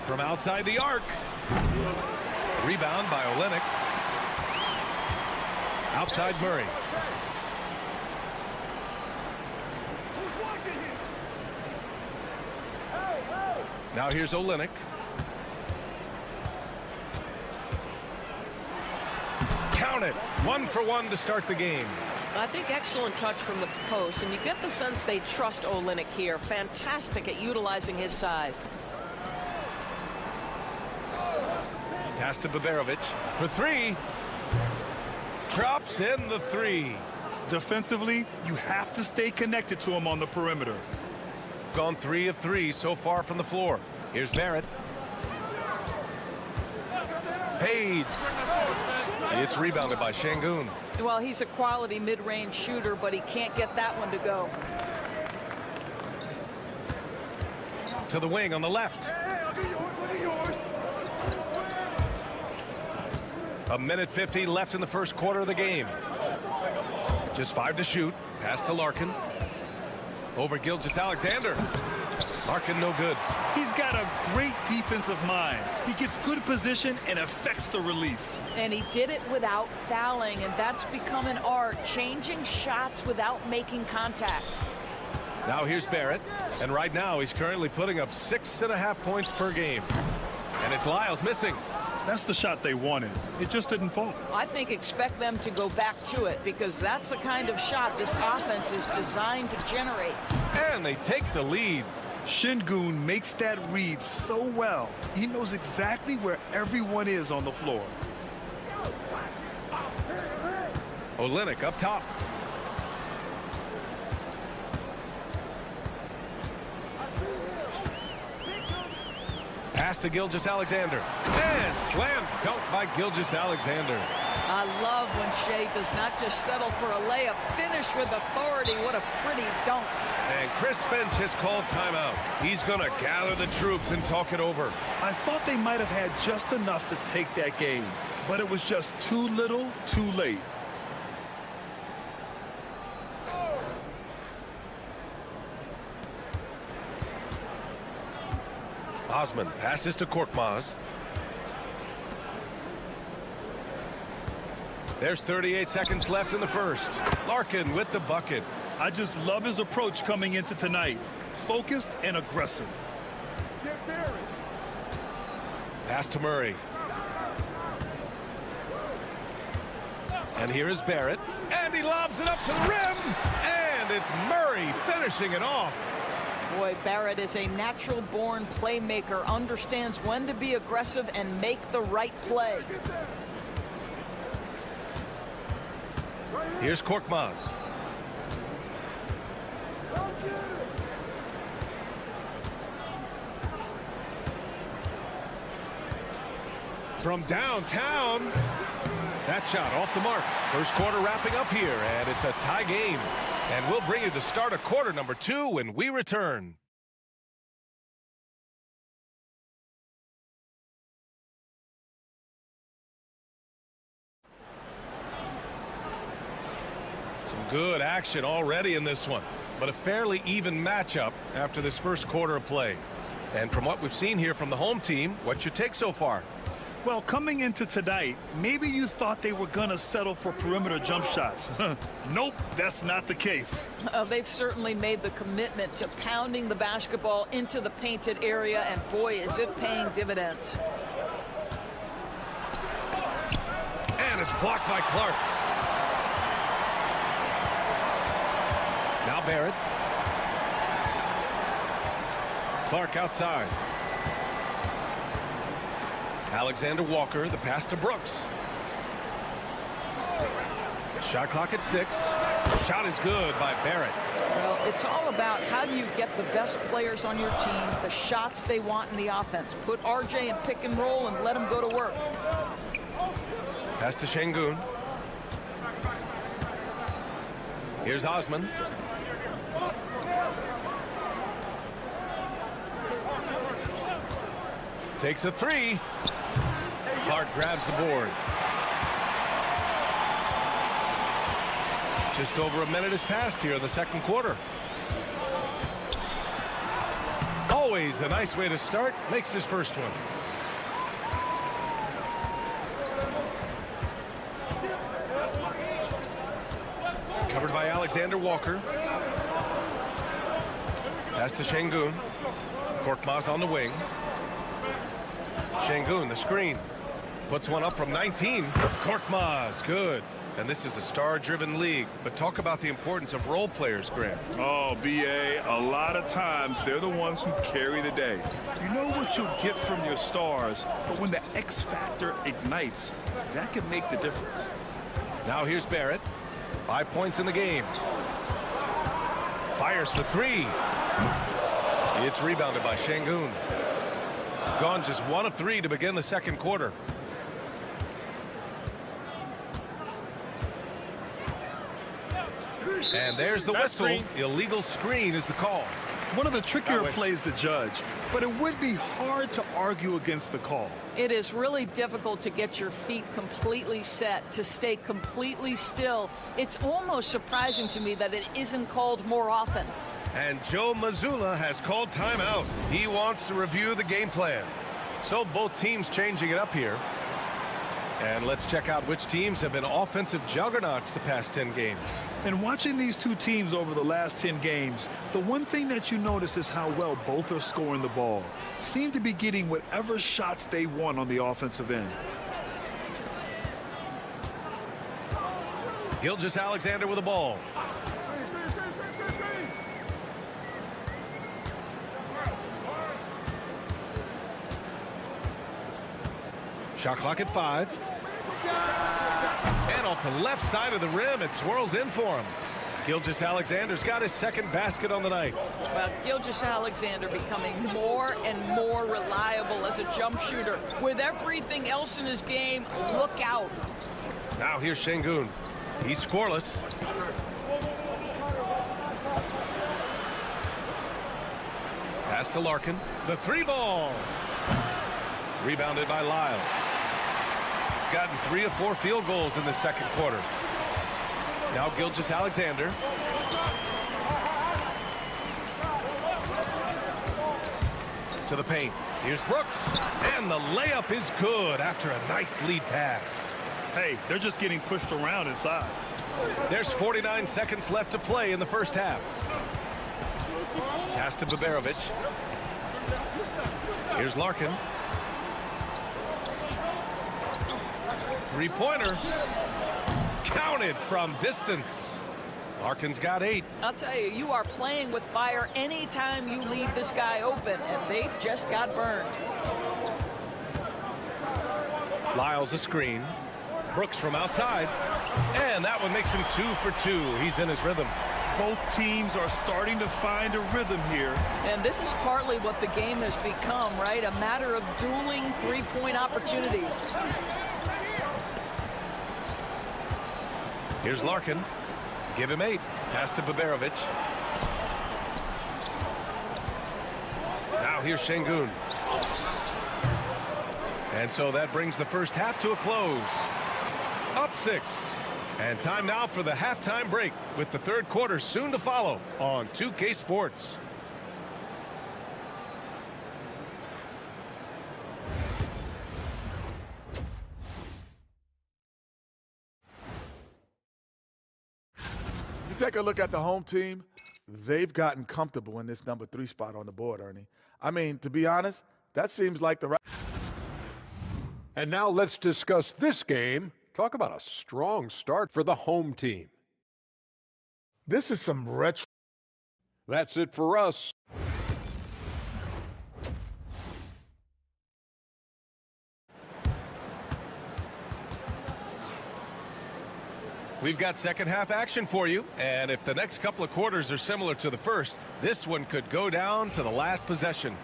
From outside the arc. Rebound by Olynyk. Outside Murray. Now here's Olynyk. Count it. 1 for 1 to start the game. I think excellent touch from the post, and you get the sense they trust Olynyk here. Fantastic at utilizing his size. Pass to Baberovic for 3. Drops in the 3. Defensively, you have to stay connected to him on the perimeter. Gone 3 of 3 so far from the floor. Here's Barrett. Fades. It's rebounded by Şengün. Well, he's a quality mid-range shooter, but he can't get that one to go. To the wing on the left. A minute 50 left in the first quarter of the game. Just 5 to shoot. Pass to Larkin. Over Gilgeous-Alexander. Larkin no good. He's got a great defensive mind. He gets good position and affects the release. And he did it without fouling, and that's become an art, changing shots without making contact. Now here's Barrett. And right now he's currently putting up 6.5 points per game. And it's Lyles missing. That's the shot they wanted. It just didn't fall. I think expect them to go back to it because that's the kind of shot this offense is designed to generate. And they take the lead. Şengün makes that read so well. He knows exactly where everyone is on the floor. Olynyk up top. Pass to Gilgeous-Alexander. And slam dunk by Gilgeous-Alexander. I love when Shea does not just settle for a layup. Finish with authority. What a pretty dunk. And Chris Finch has called timeout. He's going to gather the troops and talk it over. I thought they might have had just enough to take that game, but it was just too little, too late. Osman passes to Korkmaz. There's 38 seconds left in the first. Larkin with the bucket. I just love his approach coming into tonight. Focused and aggressive. Pass to Murray. And here is Barrett. And he lobs it up to the rim. And it's Murray finishing it off. Boy, Barrett is a natural-born playmaker, understands when to be aggressive and make the right play. Here's Korkmaz. From downtown. That shot off the mark. First quarter wrapping up here, and it's a tie game. And we'll bring you the start of quarter number 2 when we return. Some good action already in this one, but a fairly even matchup after this first quarter of play. And from what we've seen here from the home team, what's your take so far? Well, coming into tonight, maybe you thought they were going to settle for perimeter jump shots. Nope, that's not the case. They've certainly made the commitment to pounding the basketball into the painted area, and boy, is it paying dividends. And it's blocked by Clark. Now Barrett. Clark outside. Alexander Walker, the pass to Brooks. Shot clock at 6. Shot is good by Barrett. Well, it's all about how do you get the best players on your team, the shots they want in the offense. Put RJ in pick and roll and let him go to work. Pass to Şengün. Here's Osman. Takes a 3. Clark grabs the board. Just over a minute has passed here in the second quarter. Always a nice way to start. Makes his first one. Covered by Alexander Walker. Pass to Şengün. Korkmaz on the wing. Şengün, the screen. Puts one up from 19. Korkmaz, good. And this is a star-driven league. But talk about the importance of role players, Grant. Oh, B.A., a lot of times they're the ones who carry the day. You know what you'll get from your stars, but when the X factor ignites, that can make the difference. Now here's Barrett. 5 points in the game. Fires for 3. It's rebounded by Şengün. Gone just 1 of 3 to begin the second quarter. And there's the whistle. Illegal screen is the call. One of the trickier plays to judge, but it would be hard to argue against the call. It is really difficult to get your feet completely set, to stay completely still. It's almost surprising to me that it isn't called more often. And Joe Mazzulla has called timeout. He wants to review the game plan. So both teams changing it up here. And let's check out which teams have been offensive juggernauts the past 10 games. And watching these two teams over the last 10 games, the one thing that you notice is how well both are scoring the ball. Seem to be getting whatever shots they want on the offensive end. Gilgeous-Alexander with the ball. Shot clock at 5. And off the left side of the rim, it swirls in for him. Gilgeous-Alexander's got his second basket on the night. Well, Gilgeous-Alexander becoming more and more reliable as a jump shooter. With everything else in his game, look out. Now here's Şengün. He's scoreless. Pass to Larkin. The 3-ball. Rebounded by Lyles. Gotten 3 of 4 field goals in the second quarter. Now Gilgeous-Alexander. To the paint. Here's Brooks. And the layup is good after a nice lead pass. Hey, they're just getting pushed around inside. There's 49 seconds left to play in the first half. Pass to Baberovic. Here's Larkin. Three-pointer. Counted from distance. Larkin's got 8. I'll tell you, you are playing with fire anytime you leave this guy open, and they just got burned. Lyles a screen. Brooks from outside. And that one makes him 2 for 2. He's in his rhythm. Both teams are starting to find a rhythm here. And this is partly what the game has become, right? A matter of dueling three-point opportunities. Here's Larkin. Give him 8. Pass to Baberovic. Now here's Şengün. And so that brings the first half to a close. Up 6. And time now for the halftime break with the third quarter soon to follow on 2K Sports. You take a look at the home team, they've gotten comfortable in this number 3 spot on the board, Ernie. I mean, to be honest, that seems like the right. And now let's discuss this game. Talk about a strong start for the home team. This is some retro. That's it for us. We've got second half action for you, and if the next couple of quarters are similar to the first, this one could go down to the last possession.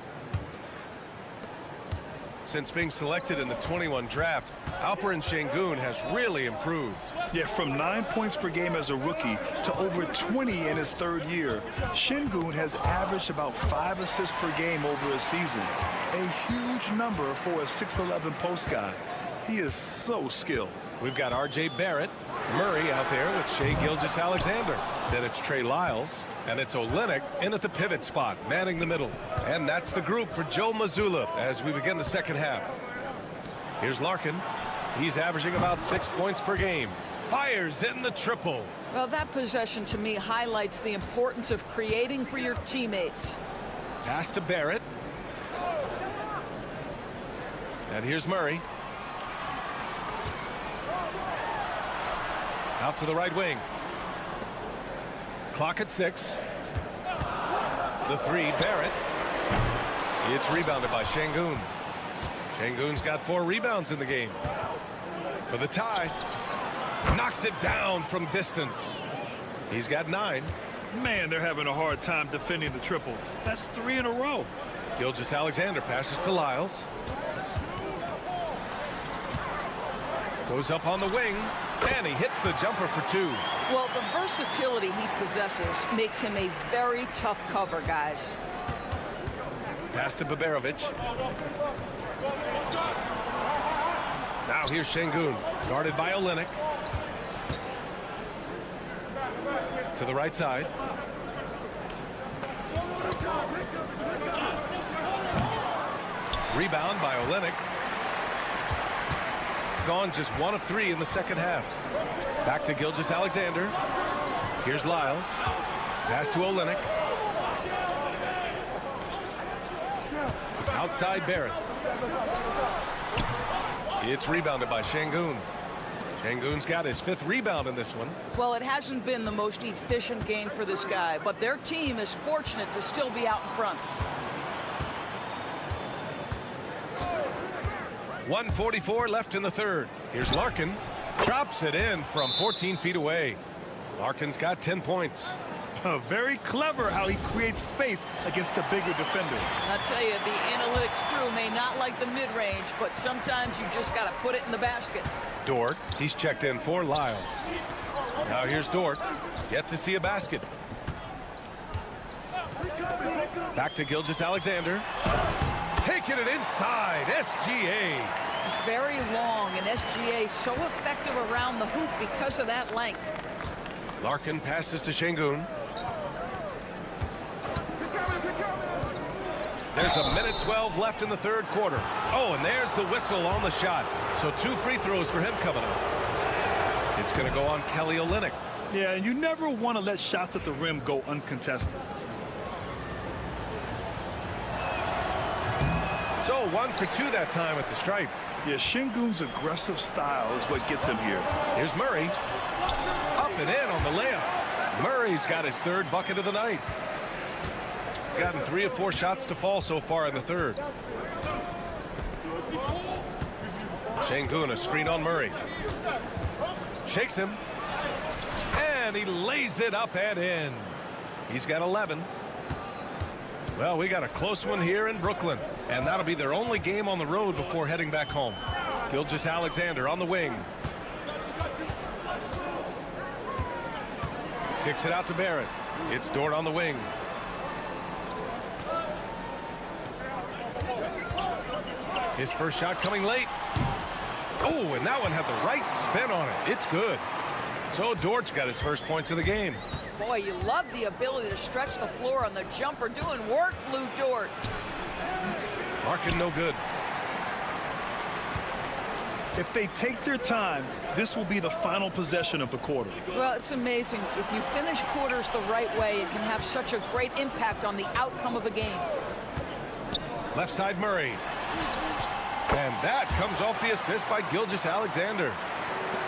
Since being selected in the 21 draft, Alperen Şengün has really improved. Yeah, from 9 points per game as a rookie to over 20 in his third year, Şengün has averaged about 5 assists per game over a season. A huge number for a 6'11 post guy. He is so skilled. We've got R.J. Barrett, Murray out there with Shai Gilgeous-Alexander. Then it's Trey Lyles, and it's Olynyk in at the pivot spot, manning the middle. And that's the group for Joe Mazzulla as we begin the second half. Here's Larkin. He's averaging about 6 points per game. Fires in the triple. Well, that possession to me highlights the importance of creating for your teammates. Pass to Barrett. And here's Murray. Out to the right wing. Clock at 6. The 3, Barrett. It's rebounded by Şengün. Şengün's got 4 rebounds in the game. For the tie. Knocks it down from distance. He's got 9. Man, they're having a hard time defending the triple. That's 3 in a row. Gilgeous-Alexander passes to Lyles. Goes up on the wing. And he hits the jumper for 2. Well, the versatility he possesses makes him a very tough cover, guys. Pass to Baberovic. Now here's Şengün, guarded by Olynyk. To the right side. Rebound by Olynyk. gone just 1 of 3 in the second half. Back to Gilgeous-Alexander. Here's Lyles. Pass to Olynyk. Outside Barrett. It's rebounded by Şengün. Şengün's got his 5th rebound in this one. Well, it hasn't been the most efficient game for this guy, but their team is fortunate to still be out in front. 1:44 left in the third. Here's Larkin. Drops it in from 14 feet away. Larkin's got 10 points. Very clever how he creates space against the bigger defender. I'll tell you, the analytics crew may not like the mid-range, but sometimes you just got to put it in the basket. Dort, he's checked in for Lyles. Now here's Dort. Yet to see a basket. Back to Gilgeous-Alexander. Taking it inside. SGA. It's very long, and SGA so effective around the hoop because of that length. Larkin passes to Şengün. There's a minute 12 left in the third quarter. Oh, and there's the whistle on the shot. So 2 free throws for him coming up. It's going to go on Kelly Olynyk. Yeah, and you never want to let shots at the rim go uncontested. So 1 for 2 that time at the stripe. Yeah, Şengün's aggressive style is what gets him here. Here's Murray. Up and in on the layup. Murray's got his 3rd bucket of the night. Gotten 3 of 4 shots to fall so far in the third. Şengün, a screen on Murray. Shakes him. And he lays it up and in. He's got 11. Well, we got a close one here in Brooklyn. And that'll be their only game on the road before heading back home. Gilgeous-Alexander on the wing. Kicks it out to Barrett. It's Dort on the wing. His first shot coming late. Oh, and that one had the right spin on it. It's good. So Dort's got his first points of the game. Boy, you love the ability to stretch the floor on the jumper. Doing work, Lou Dort. Larkin no good. If they take their time, this will be the final possession of the quarter. Well, it's amazing. If you finish quarters the right way, it can have such a great impact on the outcome of a game. Left side Murray. And that comes off the assist by Gilgeous-Alexander.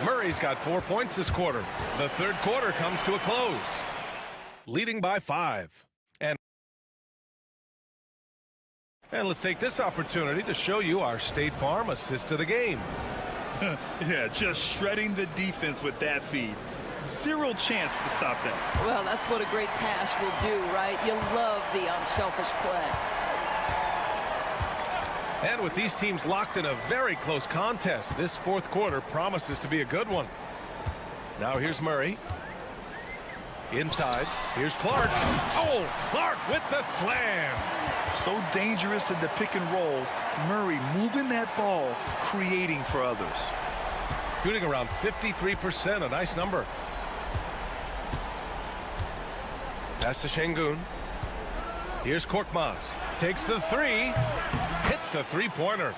Murray's got 4 points this quarter. The third quarter comes to a close. Leading by 5. And let's take this opportunity to show you our State Farm assist to the game. Yeah, just shredding the defense with that feed. 0 chance to stop that. Well, that's what a great pass will do, right? You love the unselfish play. And with these teams locked in a very close contest, this fourth quarter promises to be a good one. Now here's Murray. Inside. Here's Clark. Oh, Clark with the slam. So dangerous in the pick and roll. Murray moving that ball, creating for others. Shooting around 53%, a nice number. Pass to Şengün. Here's Korkmaz. Takes the 3. Hits a 3-pointer.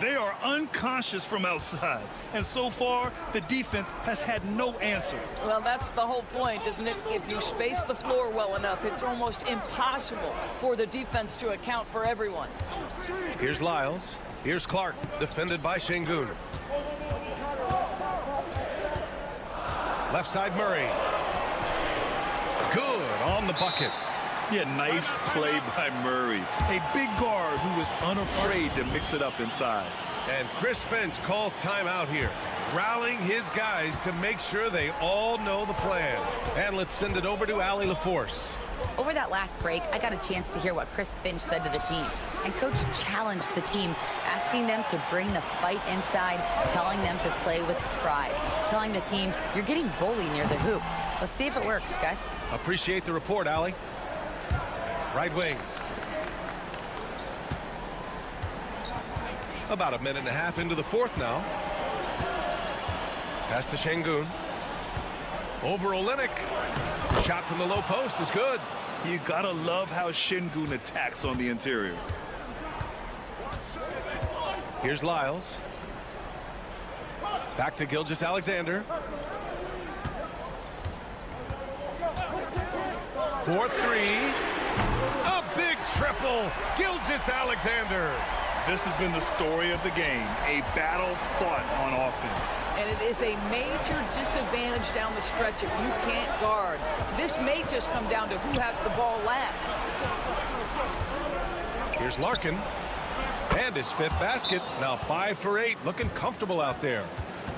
They are unconscious from outside, and so far the defense has had no answer. Well, that's the whole point, isn't it? If you space the floor well enough, it's almost impossible for the defense to account for everyone. Here's Lyles. Here's Clark, defended by Şengün. Left side Murray. Good on the bucket. Yeah, nice play by Murray. A big guard who was unafraid to mix it up inside. And Chris Finch calls timeout here, rallying his guys to make sure they all know the plan. And let's send it over to Allie LaForce. Over that last break, I got a chance to hear what Chris Finch said to the team. And Coach challenged the team, asking them to bring the fight inside, telling them to play with pride, telling the team, you're getting bullied near the hoop. Let's see if it works, guys. Appreciate the report, Allie. Right wing. About a minute and a half into the fourth now. Pass to Şengün. Over Olynyk. Shot from the low post is good. You gotta love how Şengün attacks on the interior. Here's Lyles. Back to Gilgeous-Alexander. 4-3. A big triple. Gilgeous-Alexander. This has been the story of the game, a battle fought on offense. And it is a major disadvantage down the stretch if you can't guard. This may just come down to who has the ball last. Here's Larkin. And his 5th basket. Now 5 for 8. Looking comfortable out there.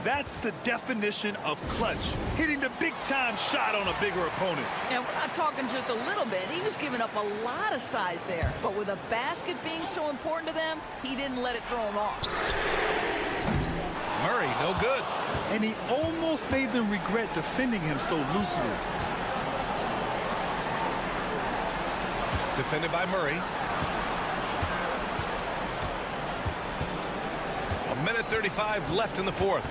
That's the definition of clutch. Hitting the big-time shot on a bigger opponent. And we're not talking just a little bit. He was giving up a lot of size there. But with a basket being so important to them, he didn't let it throw him off. Murray, no good. And he almost made them regret defending him so loosely. Defended by Murray. 1:35 left in the 4th.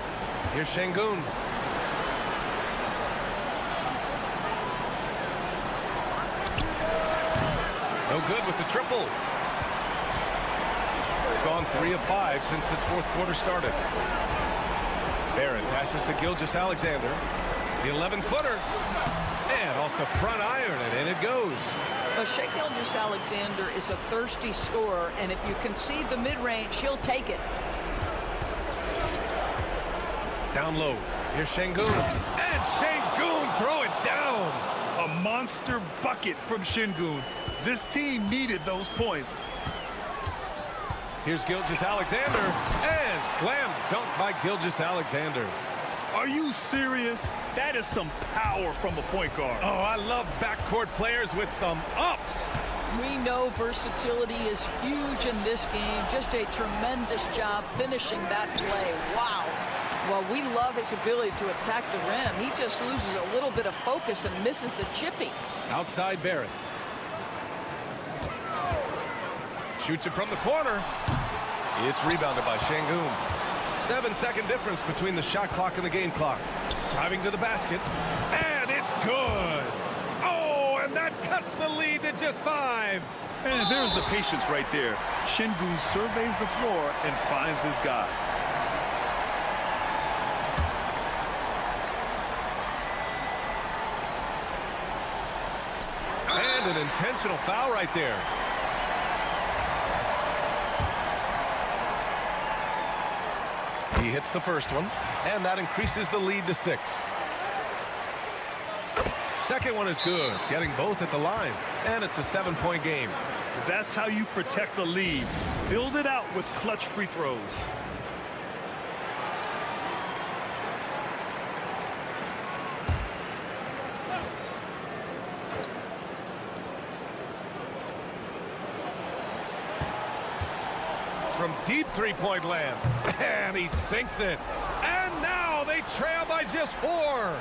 Here's Şengün. No good with the triple. Gone 3 of 5 since this 4th quarter started. Barrett passes to Gilgeous-Alexander. The 11-footer. And off the front iron, and in it goes. Well, Shai Gilgeous-Alexander is a thirsty scorer, and if you concede the mid-range, he'll take it. Down low. Here's Şengün. And Şengün throw it down. A monster bucket from Şengün. This team needed those points. Here's Gilgeous-Alexander. And slam dunk by Gilgeous-Alexander. Are you serious? That is some power from a point guard. Oh, I love backcourt players with some ups. We know versatility is huge in this game. Just a tremendous job finishing that play. Wow. Well, we love his ability to attack the rim. He just loses a little bit of focus and misses the chippy. Outside Barrett. Shoots it from the corner. It's rebounded by Şengün. 7-second difference between the shot clock and the game clock. Driving to the basket. And it's good. Oh, and that cuts the lead to just 5. And there's the patience right there. Şengün surveys the floor and finds his guy. And an intentional foul right there. He hits the first one, and that increases the lead to 6. Second one is good, getting both at the line, and it's a 7-point game. That's how you protect the lead. Build it out with clutch free throws. From deep three-point land, and he sinks it. And now they trail by just 4.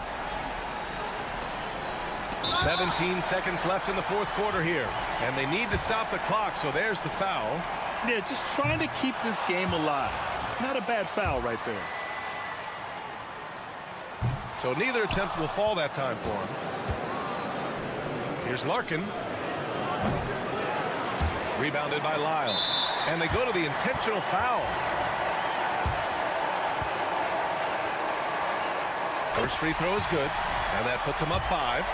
17 seconds left in the 4th quarter here, and they need to stop the clock, so there's the foul. Yeah, just trying to keep this game alive. Not a bad foul right there. So neither attempt will fall that time for him. Here's Larkin. Rebounded by Lyles. And they go to the intentional foul. First free throw is good, and that puts him up 5.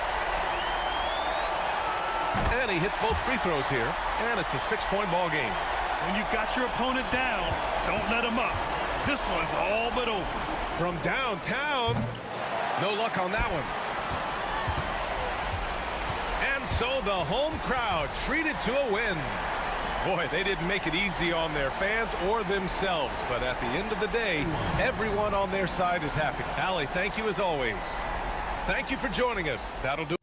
And he hits both free throws here, and it's a 6-point ball game. When you've got your opponent down, don't let him up. This one's all but over. From downtown, no luck on that one. And so the home crowd treated to a win. Boy, they didn't make it easy on their fans or themselves, but at the end of the day, everyone on their side is happy. Allie, thank you as always. Thank you for joining us. That'll do.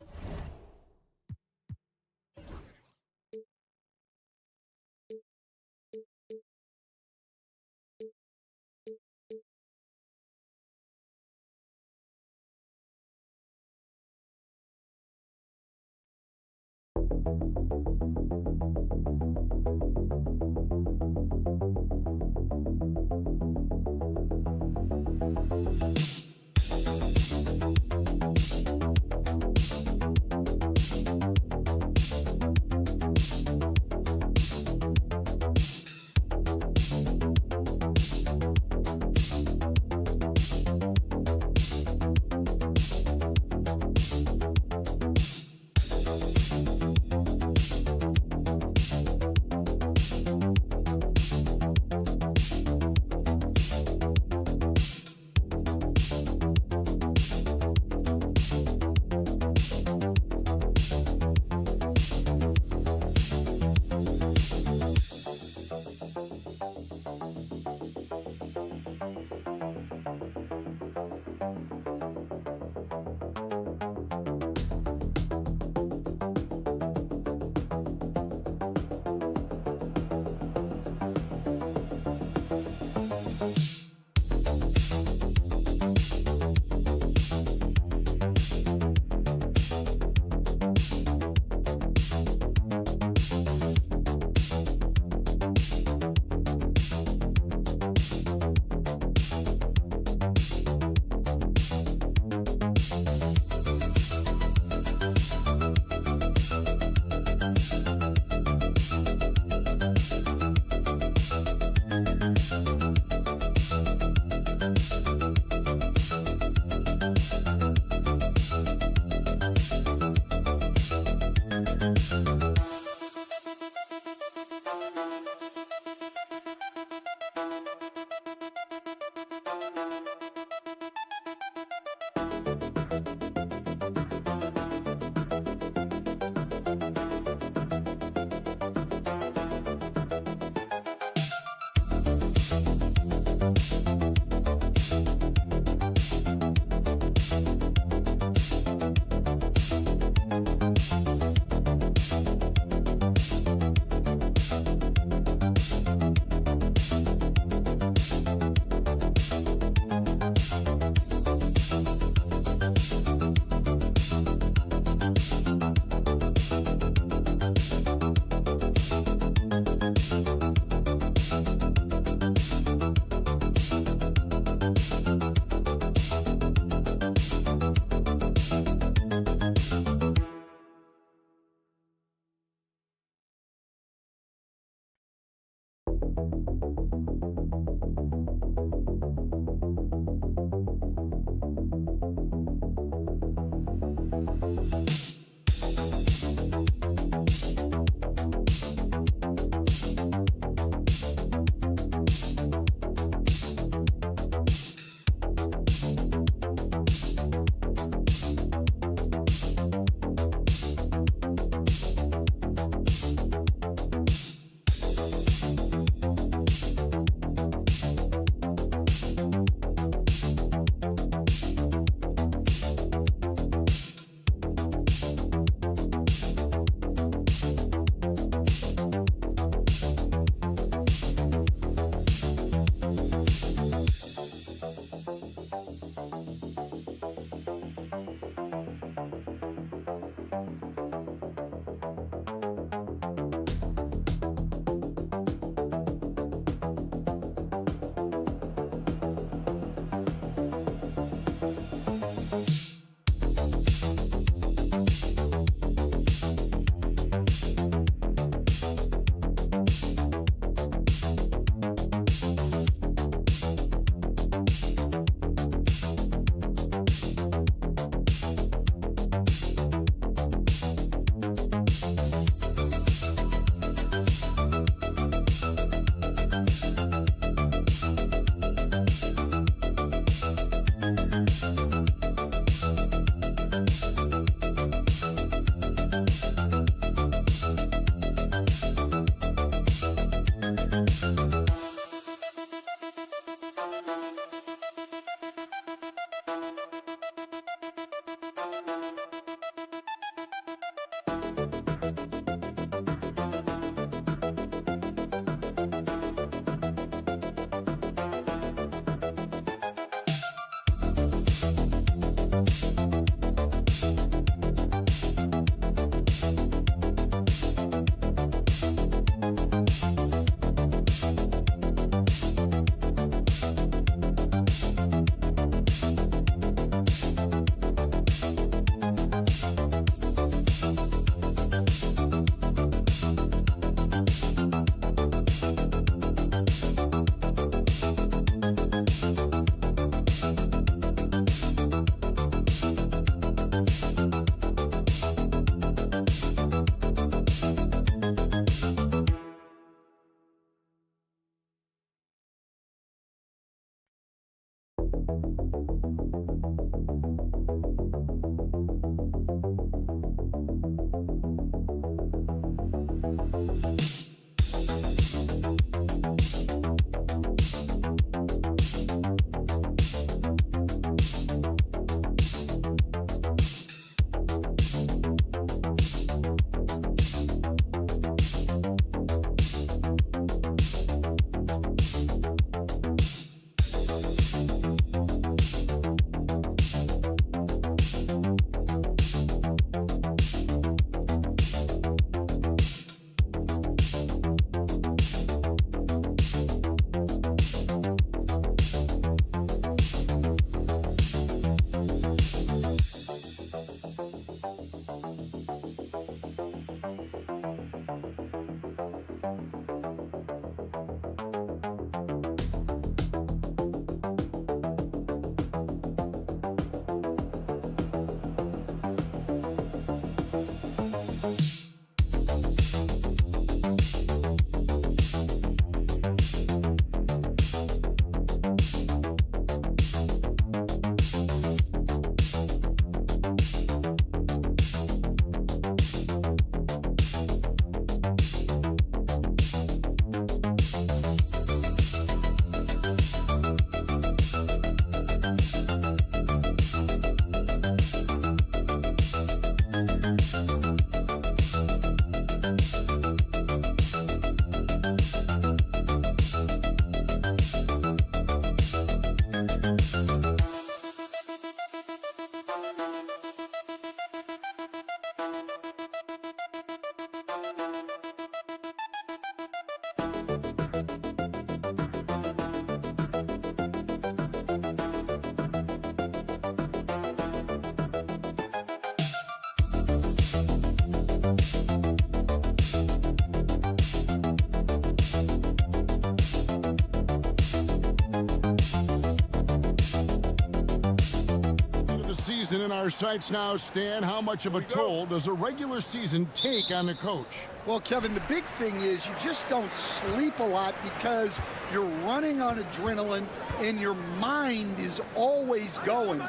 season in our sights now, Stan. How much of a toll does a regular season take on the coach? Well, Kevin, the big thing is you just don't sleep a lot because you're running on adrenaline and your mind is always going,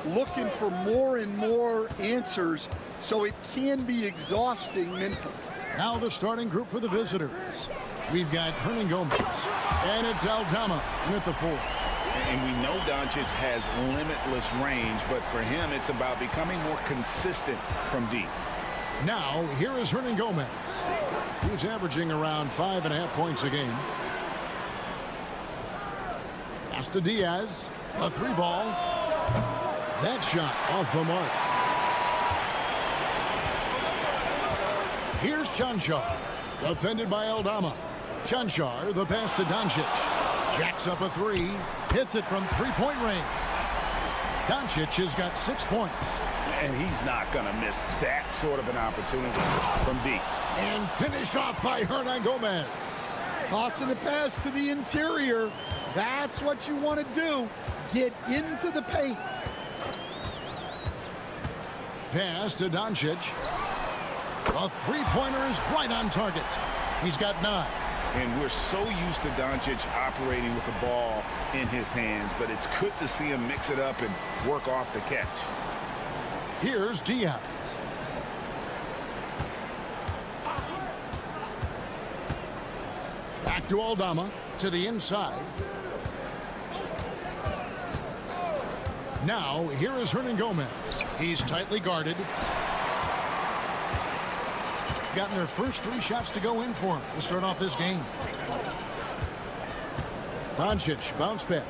looking for more and more answers, so it can be exhausting mentally. Now the starting group for the visitors. We've got Hernan Gomez, and it's Aldama in at the 4. And we know Doncic has limitless range, but for him, it's about becoming more consistent from deep. Now, here is Hernan Gomez. He's averaging around 5.5 points a game. Pass to Diaz. A 3-ball. That shot off the mark. Here's Chanchar. Defended by Aldama. Chanchar, the pass to Doncic. Jacks up a 3. Hits it from 3-point range. Doncic has got 6 points. And he's not going to miss that sort of an opportunity from deep. And finished off by Hernan Gomez. Tossing the pass to the interior. That's what you want to do. Get into the paint. Pass to Doncic. A 3-pointer is right on target. He's got 9. And we're so used to Doncic operating with the ball in his hands, but it's good to see him mix it up and work off the catch. Here's Diaz. Back to Aldama, to the inside. Now, here is Hernan Gomez. He's tightly guarded. Gotten their first 3 shots to go in for him to start off this game. Doncic, bounce pass.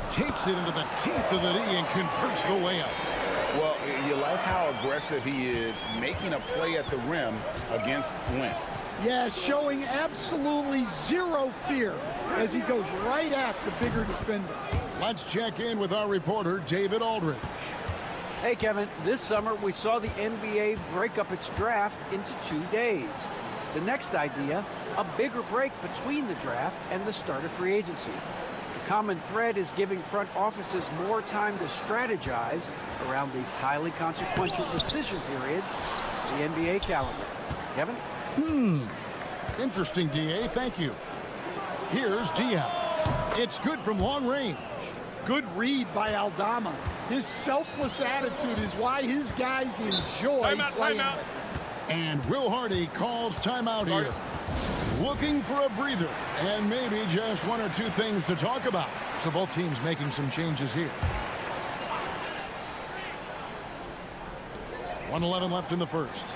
Takes it into the teeth of the knee and converts the layup. Well, you like how aggressive he is, making a play at the rim against length. Yeah, showing absolutely zero fear as he goes right at the bigger defender. Let's check in with our reporter, David Aldridge. Hey, Kevin, this summer we saw the NBA break up its draft into 2 days. The next idea, a bigger break between the draft and the start of free agency. The common thread is giving front offices more time to strategize around these highly consequential decision periods, the NBA calendar. Kevin? Interesting, DA. Thank you. Here's Diaz. It's good from long range. Good read by Aldama. His selfless attitude is why his guys enjoy playing. Timeout. And Will Hardy calls timeout here. Looking for a breather and maybe just 1 or 2 things to talk about. So both teams making some changes here. 1:11 left in the first.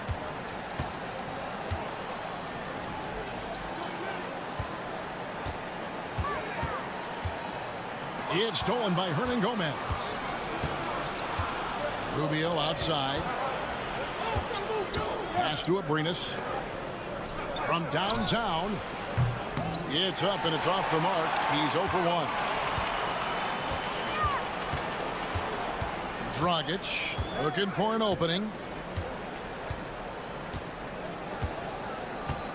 It's stolen by Hernan Gomez. Rubio outside. Pass to Abrinas. From downtown. It's up and it's off the mark. He's 0 for 1. Dragic looking for an opening.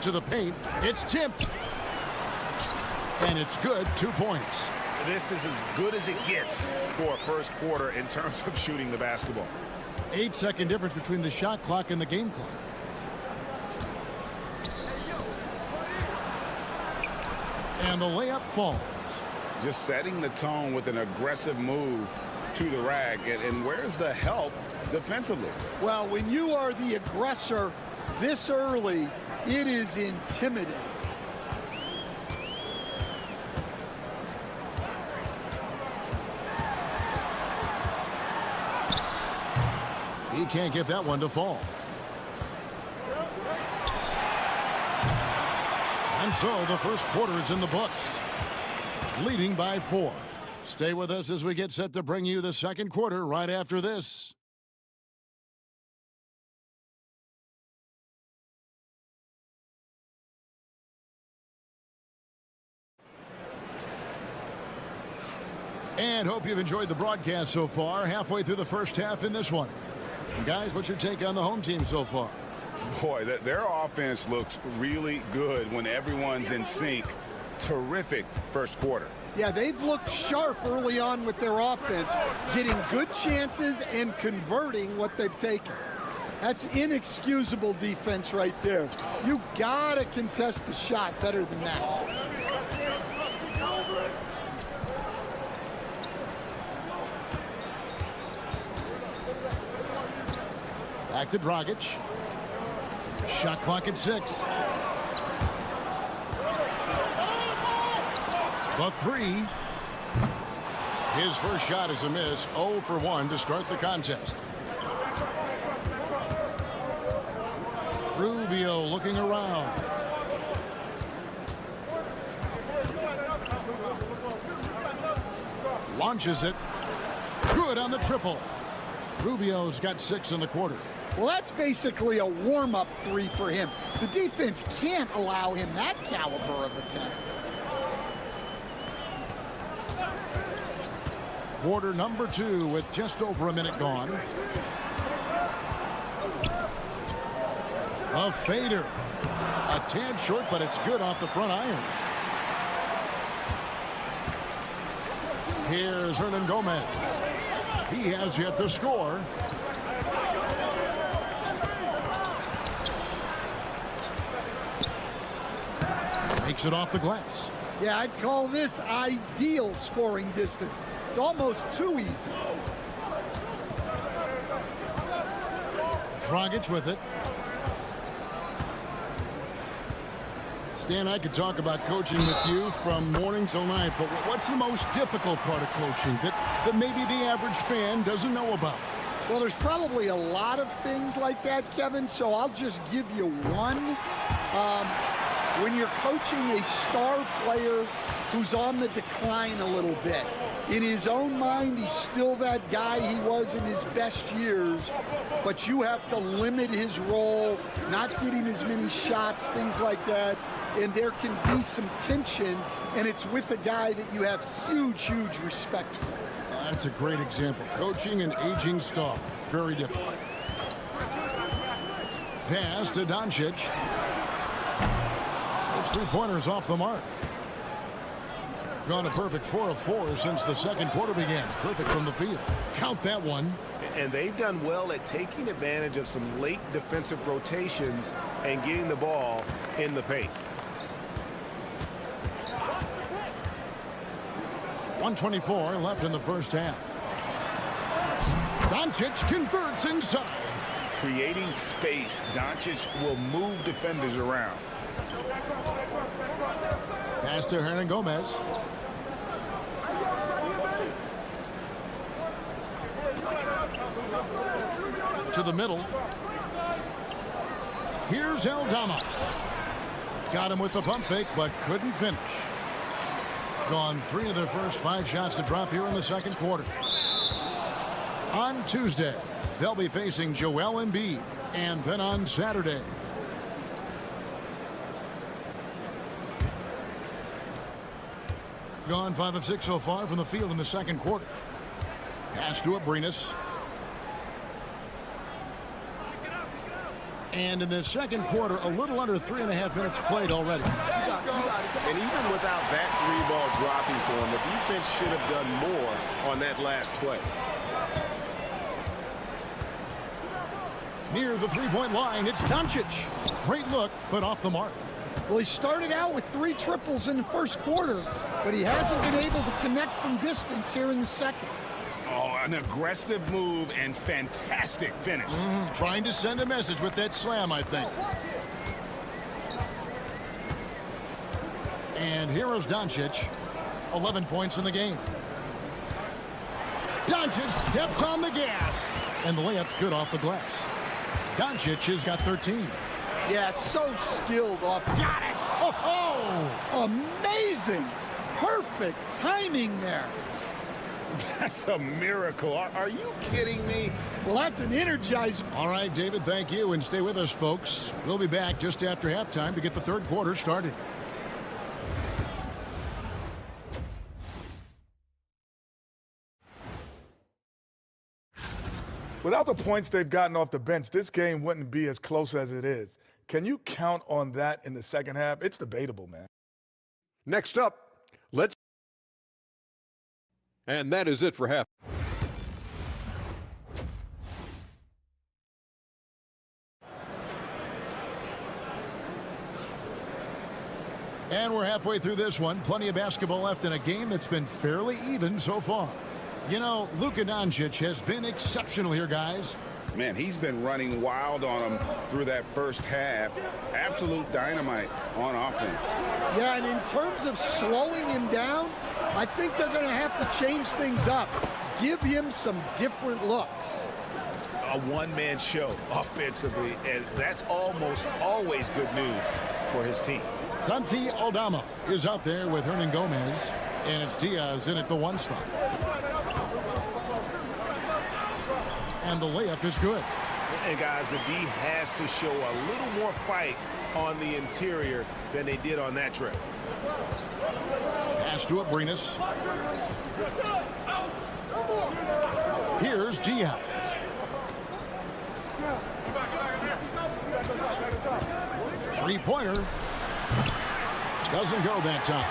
To the paint. It's tipped. And it's good. 2 points. This is as good as it gets for a first quarter in terms of shooting the basketball. 8-second difference between the shot clock and the game clock. And the layup falls. Just setting the tone with an aggressive move to the rack. And where's the help defensively? Well, when you are the aggressor this early, it is intimidating. He can't get that one to fall. And so the first quarter is in the books. Leading by 4. Stay with us as we get set to bring you the second quarter right after this. And hope you've enjoyed the broadcast so far. Halfway through the first half in this one. And guys, what's your take on the home team so far? Boy, their offense looks really good when everyone's in sync. Terrific first quarter. Yeah, they've looked sharp early on with their offense, getting good chances and converting what they've taken. That's inexcusable defense right there. You gotta contest the shot better than that. Back to Dragic. Shot clock at 6. The 3. His first shot is a miss. 0 for 1 to start the contest. Rubio looking around. Launches it. Good on the triple. Rubio's got 6 in the quarter. Well, that's basically a warm-up 3 for him. The defense can't allow him that caliber of attempt. Quarter number 2 with just over a minute gone. A fader. A tad short, but it's good off the front iron. Here's Hernan Gomez. He has yet to score. Makes it off the glass. Yeah, I'd call this ideal scoring distance. It's almost too easy. Dragic with it. Stan, I could talk about coaching with you from morning till night, but what's the most difficult part of coaching that maybe the average fan doesn't know about? Well, there's probably a lot of things like that, Kevin, so I'll just give you one. When you're coaching a star player who's on the decline a little bit, in his own mind, he's still that guy he was in his best years, but you have to limit his role, not get him as many shots, things like that, and there can be some tension, and it's with a guy that you have huge, huge respect for. That's a great example. Coaching an aging star. Very difficult. Pass to Doncic. Those 3-pointers off the mark. Gone a perfect 4 of 4 since the second quarter began. Perfect from the field. Count that one. And they've done well at taking advantage of some late defensive rotations and getting the ball in the paint. 1:24 left in the first half. Doncic converts inside. Creating space, Doncic will move defenders around. Pass to Hernan Gomez. To the middle. Here's Aldama. Got him with the pump fake, but couldn't finish. Gone 3 of their first 5 shots to drop here in the second quarter. On Tuesday, they'll be facing Joel Embiid, and then on Saturday. Gone 5 of 6 so far from the field in the second quarter. Pass to Abrinas. And in the second quarter, a little under 3.5 minutes played already. And even without that 3-ball dropping for him, the defense should have done more on that last play. Near the 3-point line, it's Doncic. Great look, but off the mark. Well, he started out with 3 triples in the first quarter, but he hasn't been able to connect from distance here in the second. Oh, an aggressive move and fantastic finish. Trying to send a message with that slam, I think. And here's Doncic. 11 points in the game. Doncic steps on the gas. And the layup's good off the glass. Doncic has got 13. Yeah, so skilled off. Got it! Oh, amazing! Perfect timing there. That's a miracle. Are you kidding me? Well, that's an energizer. All right, David, thank you. And stay with us, folks. We'll be back just after halftime to get the third quarter started. Without the points they've gotten off the bench, this game wouldn't be as close as it is. Can you count on that in the second half? It's debatable, man. Next up, and that is it for half. And we're halfway through this one. Plenty of basketball left in a game that's been fairly even so far. You know, Luka Doncic has been exceptional here, guys. Man, he's been running wild on him through that first half. Absolute dynamite on offense. Yeah, and in terms of slowing him down, I think they're going to have to change things up. Give him some different looks. A one-man show offensively, and that's almost always good news for his team. Santi Aldama is out there with Hernan Gomez, and it's Diaz in at the 1 spot. And the layup is good. And guys, the D has to show a little more fight on the interior than they did on that trip. Pass to Abrinas. Here's Diaz. Three-pointer. Doesn't go that time.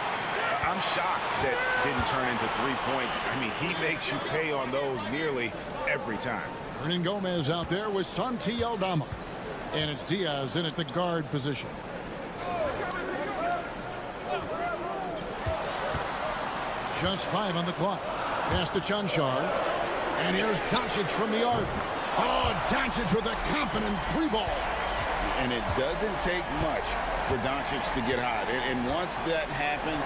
I'm shocked that didn't turn into 3 points. I mean, he makes you pay on those nearly every time. Hernan Gomez out there with Santi Aldama. And it's Diaz in at the guard position. Just 5 on the clock. Pass to Chanchar. And here's Doncic from the arc. Oh, Doncic with a confident 3-ball. And it doesn't take much for Doncic to get hot. And once that happens,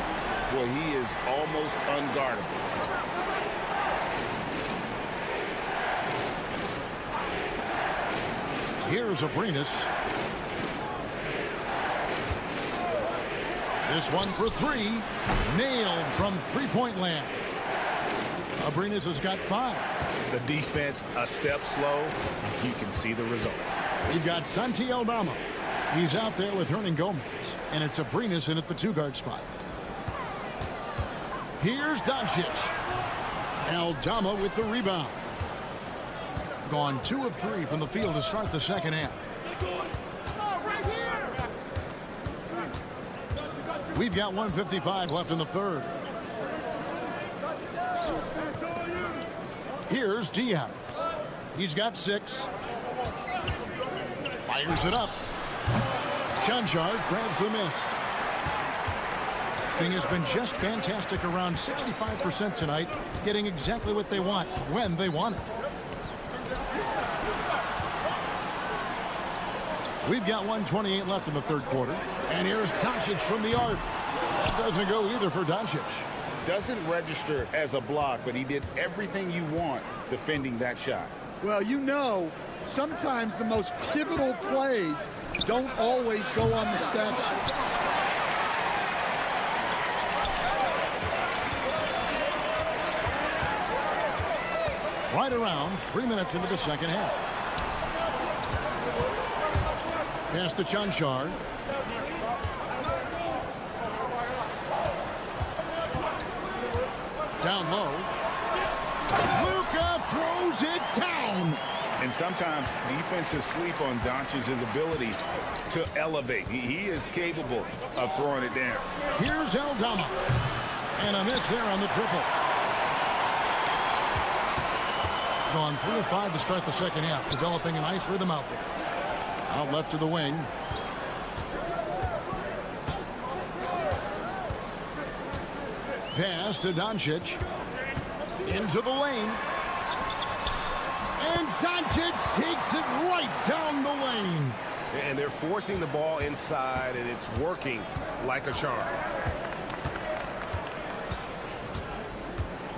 well, he is almost unguardable. Here's Abrinas. This one for 3. Nailed from three-point land. Abrinas has got 5. The defense a step slow, and you can see the results. We've got Santi Aldama. He's out there with Hernan Gomez, and it's Abrinas in at the 2-guard spot. Here's Doncic. Aldama with the rebound. Gone 2 of 3 from the field to start the second half. We've got 1:55 left in the third. Here's Diaz. He's got 6. Fires it up. Chanchar grabs the miss. Thing has been just fantastic, around 65% tonight, getting exactly what they want when they want it. We've got 1:28 left in the third quarter. And here's Doncic from the arc. That doesn't go either for Doncic. Doesn't register as a block, but he did everything you want defending that shot. Well, you know, sometimes the most pivotal plays don't always go on the stat sheet. Right around 3 minutes into the second half. Pass to Chanchar. Down low. Luka throws it down. And sometimes defenses sleep on Doncic's ability to elevate. He is capable of throwing it down. Here's Aldama. And a miss there on the triple. Gone 3 of 5 to start the second half, developing a nice rhythm out there. Out left to the wing. Pass to Doncic. Into the lane. And Doncic takes it right down the lane. And they're forcing the ball inside, and it's working like a charm.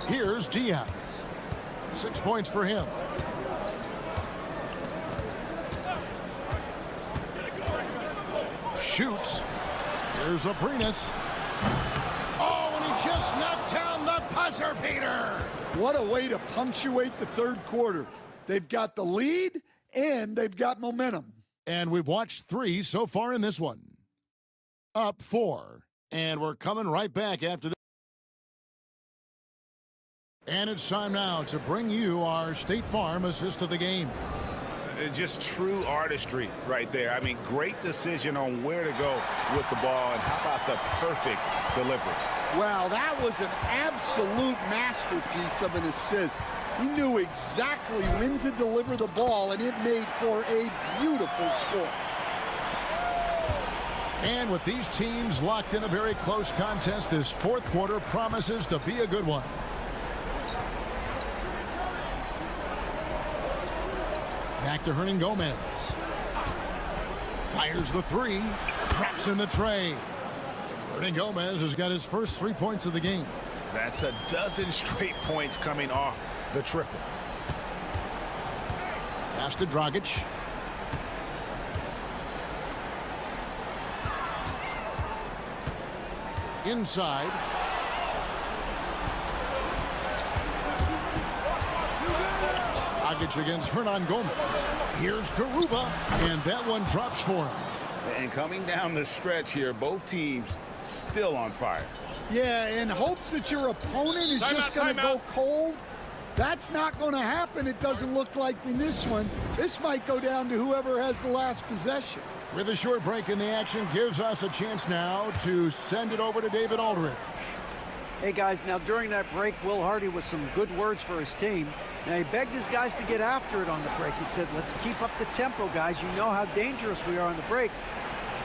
Here's Diaz. 6 points for him. Shoots. Here's Abrinas. Oh, and he just knocked down the buzzer beater. What a way to punctuate the third quarter. They've got the lead, and they've got momentum. And we've watched 3 so far in this one. Up 4. And we're coming right back after this. And it's time now to bring you our State Farm assist of the game. Just true artistry right there. I mean, great decision on where to go with the ball, and how about the perfect delivery? Well, that was an absolute masterpiece of an assist. He knew exactly when to deliver the ball, and it made for a beautiful score. And with these teams locked in a very close contest, this fourth quarter promises to be a good one. Back to Hernan Gomez. Fires the three. Drops in the tray. Hernan Gomez has got his first 3 points of the game. That's a dozen straight points coming off the triple. Pass to Dragic. Inside. Dragic against Hernan Gomez. Here's Garuba, and that one drops for him. And coming down the stretch here, both teams still on fire. Yeah, in hopes that your opponent is just going to go cold. That's not going to happen, it doesn't look like in this one. This might go down to whoever has the last possession. With a short break in the action, gives us a chance now to send it over to David Aldridge. Hey, guys, now during that break, Will Hardy with some good words for his team. Now, he begged his guys to get after it on the break. He said, let's keep up the tempo, guys. You know how dangerous we are on the break.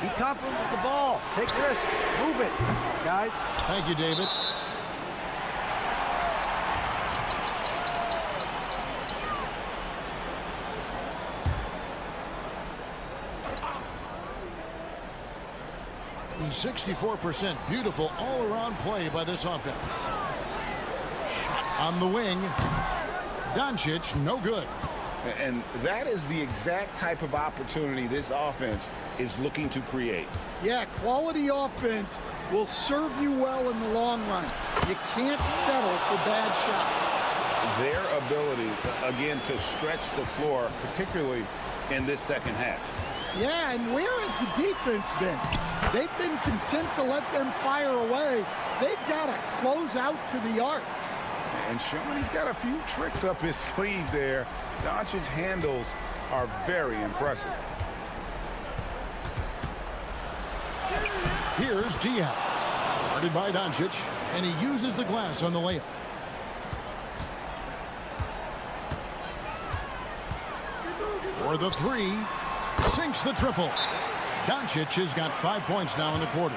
Be confident with the ball. Take risks. Move it, guys. Thank you, David. And 64% beautiful all-around play by this offense. Shot on the wing. Doncic, no good. And that is the exact type of opportunity this offense is looking to create. Yeah, quality offense will serve you well in the long run. You can't settle for bad shots. Their ability, again, to stretch the floor, particularly in this second half. Yeah, and where has the defense been? They've been content to let them fire away. They've got to close out to the arc. And showing he's got a few tricks up his sleeve there. Doncic's handles are very impressive. Here's Diaz. Guarded by Doncic, and he uses the glass on the layup. For the three, sinks the triple. Doncic has got 5 points now in the quarter.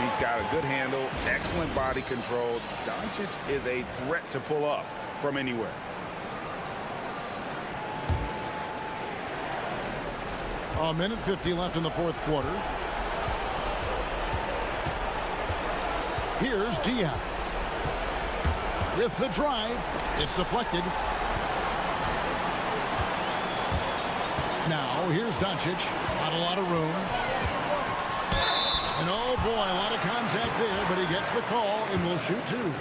He's got a good handle, excellent body control. Doncic is a threat to pull up from anywhere. A minute 50 left in the fourth quarter. Here's Diaz. With the drive, it's deflected. Now, here's Doncic. Not a lot of room. And oh boy, a lot of contact there, but he gets the call and will shoot two.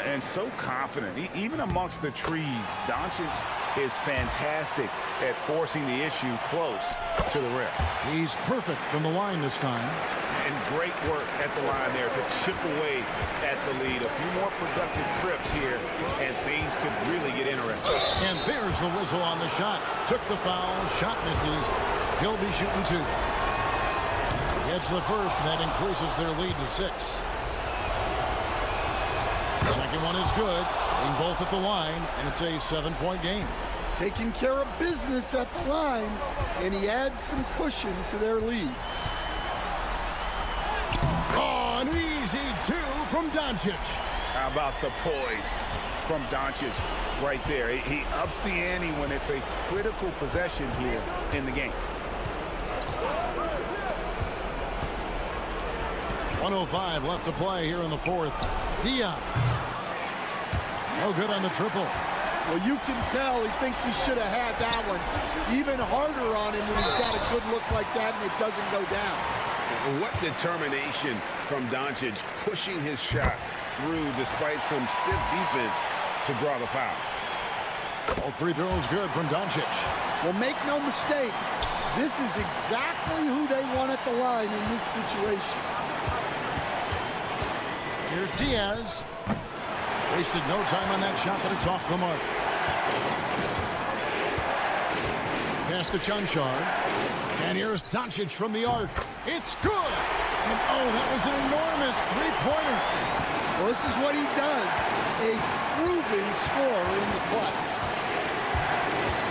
And so confident. Even amongst the trees, Doncic is fantastic at forcing the issue close to the rim. He's perfect from the line this time. And great work at the line there to chip away at the lead. A few more productive trips here, and things could really get interesting. And there's the whistle on the shot. Took the foul, shot misses. He'll be shooting two. Gets the first, and that increases their lead to 6. Second one is good. Getting both at the line, and it's a 7-point game. Taking care of business at the line, and he adds some cushion to their lead. Oh, an easy two from Doncic. How about the poise from Doncic right there? He ups the ante when it's a critical possession here in the game. 1:05 left to play here in the fourth. Diaz. No good on the triple. Well, you can tell he thinks he should have had that one. Even harder on him when he's got a good look like that and it doesn't go down. What determination from Doncic, pushing his shot through despite some stiff defense to draw the foul. All free throws good from Doncic. Well, make no mistake, this is exactly who they want at the line in this situation. Here's Diaz. Wasted no time on that shot, but it's off the mark. Pass to Chanchar. And here's Doncic from the arc. It's good! And oh, that was an enormous three-pointer. Well, this is what he does. A proven scorer in the clutch.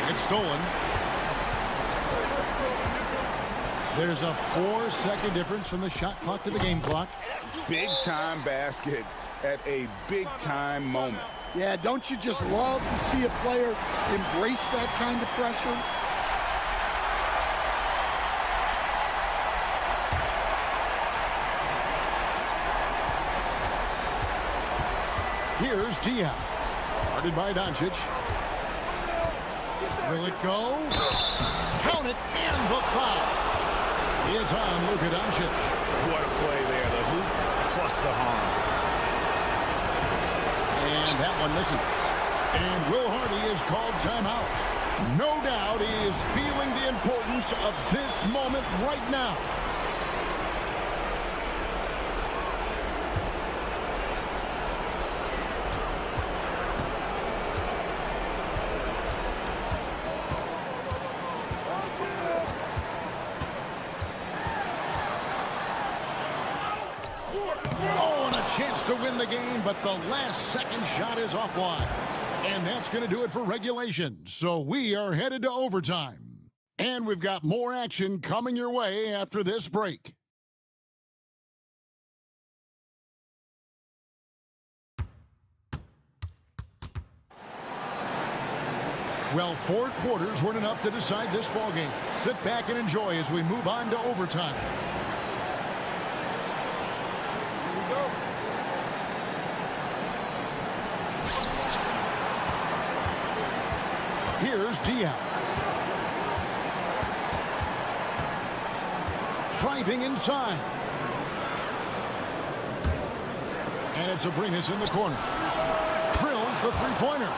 It's stolen. There's a 4-second difference from the shot clock to the game clock. Big-time basket at a big-time moment. Yeah, don't you just love to see a player embrace that kind of pressure? Here's Diaz. Guarded by Doncic. Will it go? Count it, and the foul. It's on Luka Doncic. What a play there. The hoop plus the harm. And that one misses. And Will Hardy is called timeout. No doubt he is feeling the importance of this moment right now. Chance to win the game, but the last second shot is offline. And that's going to do it for regulation. So we are headed to overtime. And we've got more action coming your way after this break. Well, 4 quarters weren't enough to decide this ballgame. Sit back and enjoy as we move on to overtime. Here's Diaz. Driving inside. And it's Abrines in the corner. Drills the three-pointer.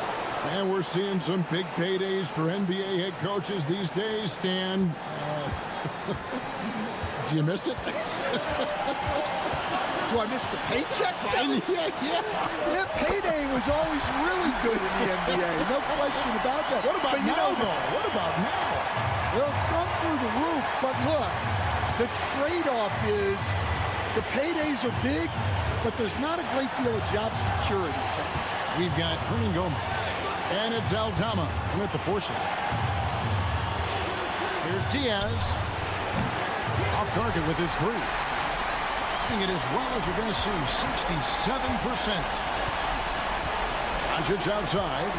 And we're seeing some big paydays for NBA head coaches these days, Stan. Do you miss it? Do I miss the paychecks? Yeah. Payday was always really good in the NBA. No question about that. What about now, though? What about now? Well, it's gone through the roof, but look, the trade-off is the paydays are big, but there's not a great deal of job security. We've got Hernan Gomez, and it's Aldama with the forcing. Here's Diaz. Off target with his three. It as well as you're going to see, 67%. Doncic outside.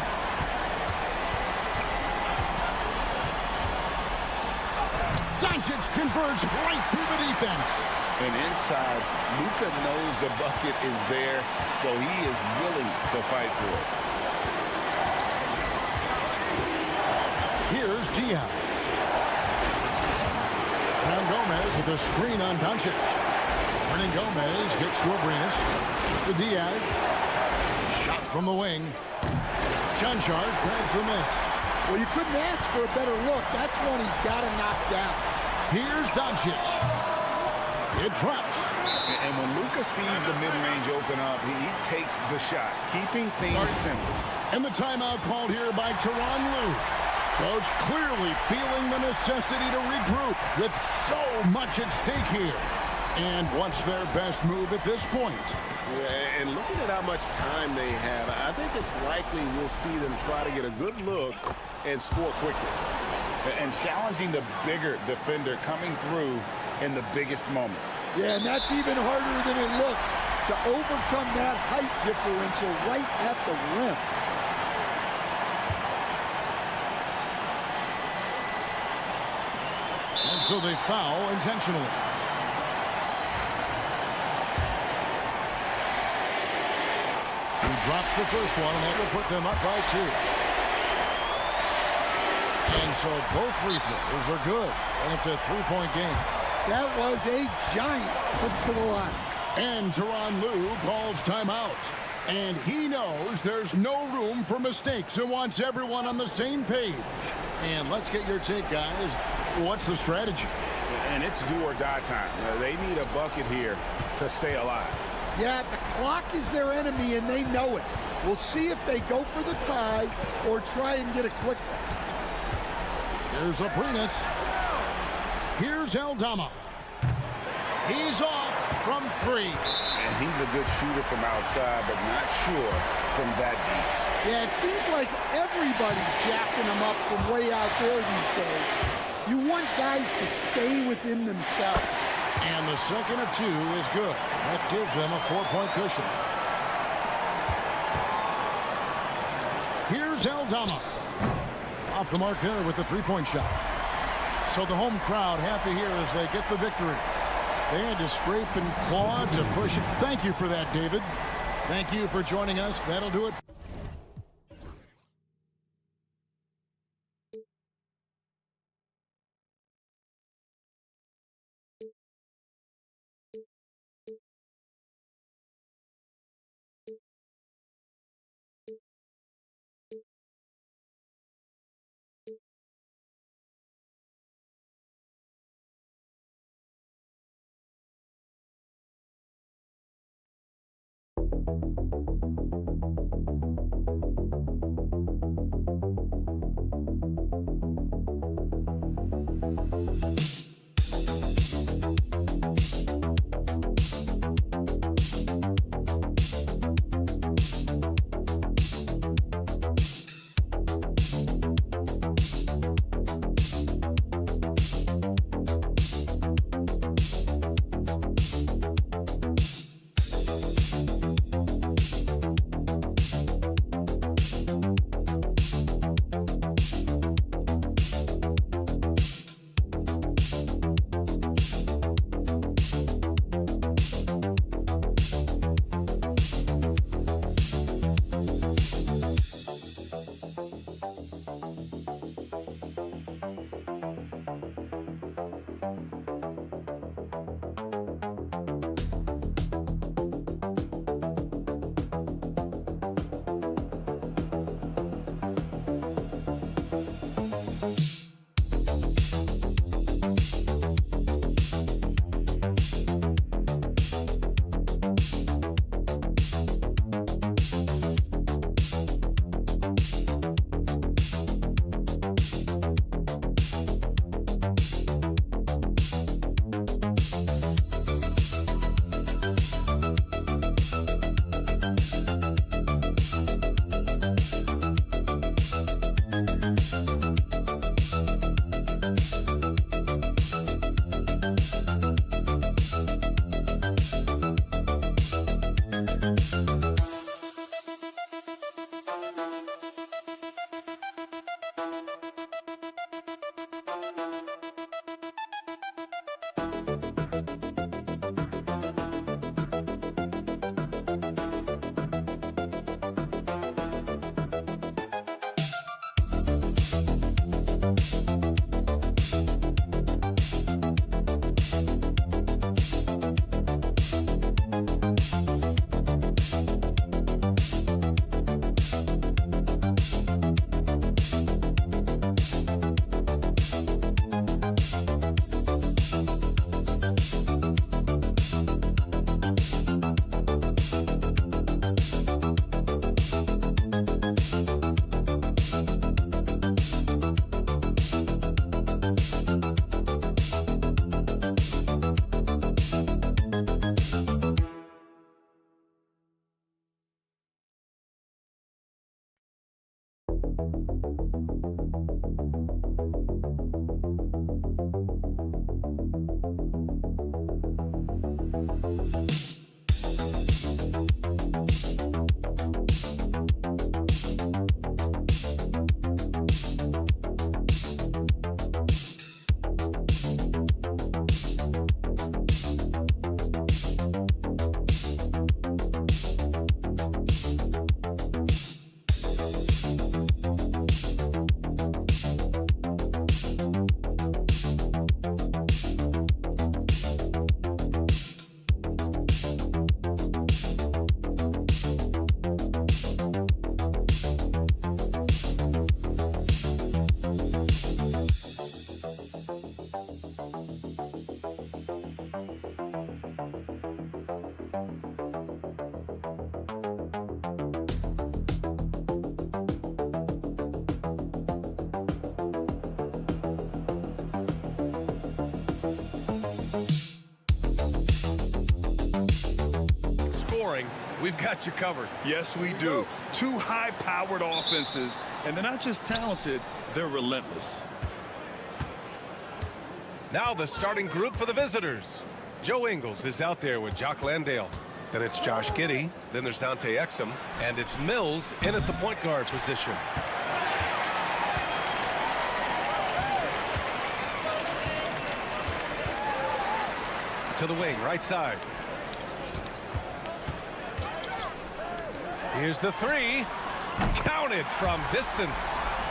Doncic converts right through the defense. And inside, Luka knows the bucket is there, so he is willing to fight for it. Here's Diaz. Now Gomez with a screen on Doncic. Hernan Gomez gets to Abrines. It's to Diaz. Shot from the wing. Chanchar grabs the miss. Well, you couldn't ask for a better look. That's one he's got to knock down. Here's Doncic. It drops. And when Luka sees the mid-range open up, he takes the shot, keeping things simple. And the timeout called here by Tyronn Lue. Coach clearly feeling the necessity to regroup with so much at stake here. And what's their best move at this point? Yeah, and looking at how much time they have, I think it's likely we'll see them try to get a good look and score quickly. And challenging the bigger defender coming through in the biggest moment. Yeah, and that's even harder than it looks to overcome that height differential right at the rim. And so they foul intentionally. He drops the first one, and that will put them up by 2. And so both free throws are good, and it's a 3-point game. That was a giant hook to the line. And Tyronn Lue calls timeout. And he knows there's no room for mistakes and wants everyone on the same page. And let's get your take, guys. What's the strategy? And it's do or die time. They need a bucket here to stay alive. Yeah, the clock is their enemy, and they know it. We'll see if they go for the tie or try and get a quick. Here's Abrinas. Here's Aldama. He's off from 3. And he's a good shooter from outside, but not sure from that deep. Yeah, it seems like everybody's jacking them up from way out there these days. You want guys to stay within themselves. And the second of 2 is good. That gives them a 4-point cushion. Here's Aldama. Off the mark there with the 3-point shot. So the home crowd happy here as they get the victory. They had to scrape and claw to push it. Thank you for that, David. Thank you for joining us. That'll do it. scoring, we've got you covered. Yes, we do. Two high-powered offenses, and they're not just talented, they're relentless. Now the starting group for the visitors. Joe Ingles is out there with Jock Landale. Then it's Josh Giddey. Then there's Dante Exum. And it's Mills in at the point guard position. To the wing, right side. Here's the three. Counted from distance.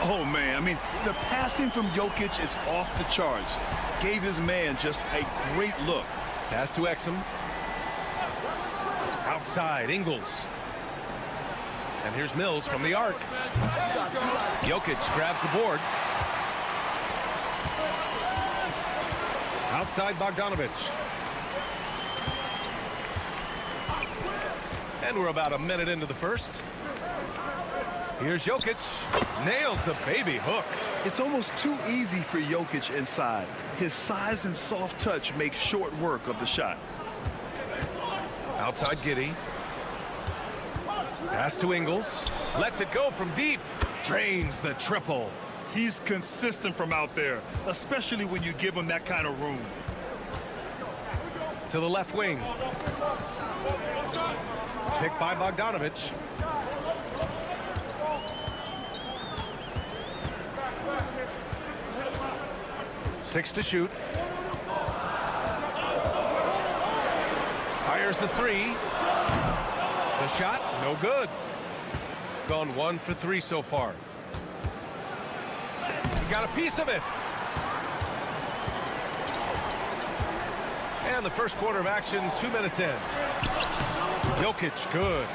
Oh, man, I mean, the passing from Jokic is off the charts. Gave his man just a great look. Pass to Exum. Outside, Ingles. And here's Mills from the arc. Jokic grabs the board. Outside, Bogdanovic. And we're about a minute into the first. Here's Jokic. Nails the baby hook. It's almost too easy for Jokic inside. His size and soft touch make short work of the shot. Outside Giddey. Pass to Ingles. Lets it go from deep. Drains the triple. He's consistent from out there, especially when you give him that kind of room. To the left wing. Picked by Bogdanovic. Six to shoot. Fires the three. The shot, no good. Gone 1 for 3 so far. He got a piece of it. And the first quarter of action, 2 minutes in. Jokic, good.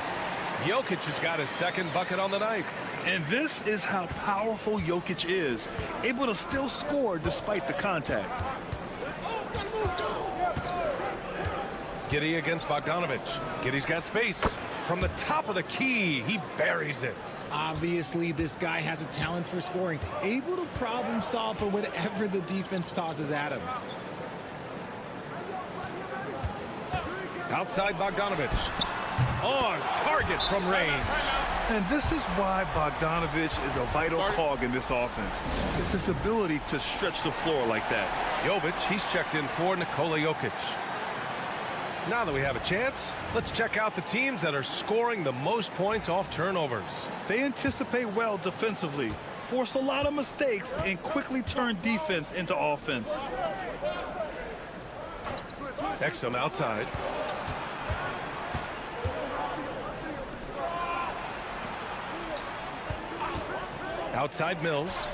Jokic has got his second bucket on the night. And this is how powerful Jokic is, able to still score despite the contact. Giddey against Bogdanovic. Giddey's got space. From the top of the key, he buries it. Obviously, this guy has a talent for scoring, able to problem solve for whatever the defense tosses at him. Outside Bogdanovic. On target from range. And this is why Bogdanovic is a vital cog in this offense. It's his ability to stretch the floor like that. Jovic, he's checked in for Nikola Jokic. Now that we have a chance, let's check out the teams that are scoring the most points off turnovers. They anticipate well defensively, force a lot of mistakes, and quickly turn defense into offense. Exum outside. Outside Mills.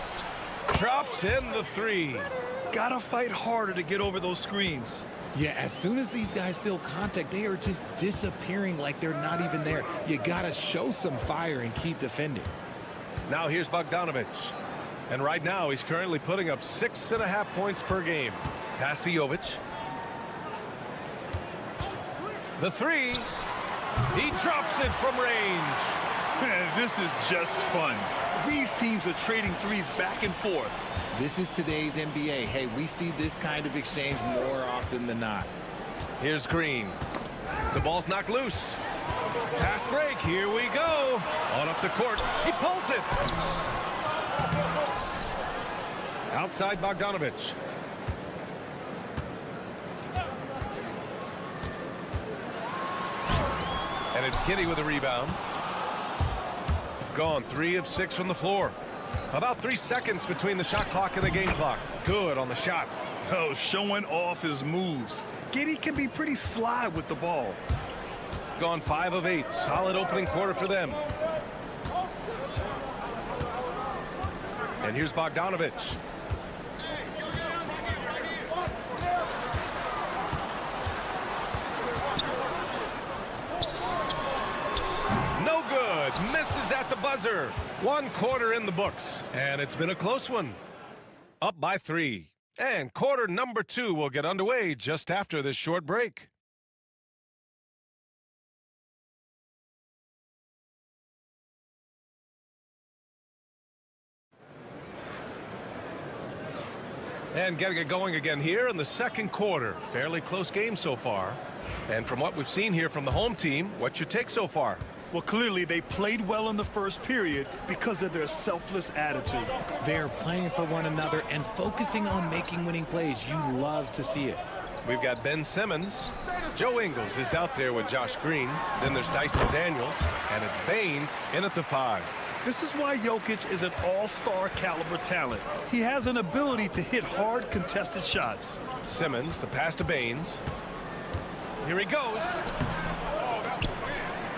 Drops in the three. Gotta fight harder to get over those screens. Yeah, as soon as these guys feel contact, they are just disappearing like they're not even there. You gotta show some fire and keep defending. Now here's Bogdanovic. And right now he's currently putting up 6.5 points per game. Pass to Jovic. The three. He drops it from range. Man, this is just fun. These teams are trading threes back and forth. This is today's NBA. Hey, we see this kind of exchange more often than not. Here's Green. The ball's knocked loose. Fast break. Here we go. On up the court. He pulls it. Outside Bogdanovic. And it's Giddey with a rebound. Gone 3 of 6 from the floor. About 3 seconds between the shot clock and the game clock. Good on the shot. Oh, showing off his moves. Giddey can be pretty sly with the ball. Gone 5 of 8. Solid opening quarter for them. And here's Bogdanovic. No good. Misses at the buzzer. 1 quarter in the books. And it's been a close one. Up by 3. And quarter number 2 will get underway just after this short break. And getting it going again here in the second quarter. Fairly close game so far. And from what we've seen here from the home team, what's your take so far? Well, clearly they played well in the first period because of their selfless attitude. They're playing for one another and focusing on making winning plays. You love to see it. We've got Ben Simmons. Joe Ingles is out there with Josh Green. Then there's Dyson Daniels, and it's Baines in at the 5. This is why Jokic is an all-star caliber talent. He has an ability to hit hard contested shots. Simmons, the pass to Baines. Here he goes.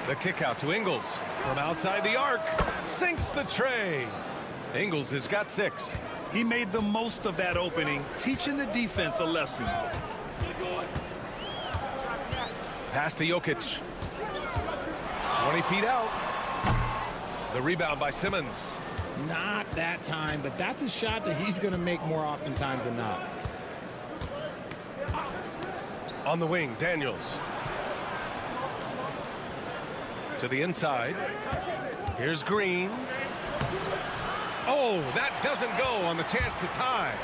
The kick out to Ingles from outside the arc. Sinks the tray. Ingles has got 6. He made the most of that opening, teaching the defense a lesson. Pass to Jokic. 20 feet out. The rebound by Simmons. Not that time, but that's a shot that he's going to make more oftentimes than not. On the wing, Daniels. To the inside. Here's Green. Oh, that doesn't go on the chance to tie.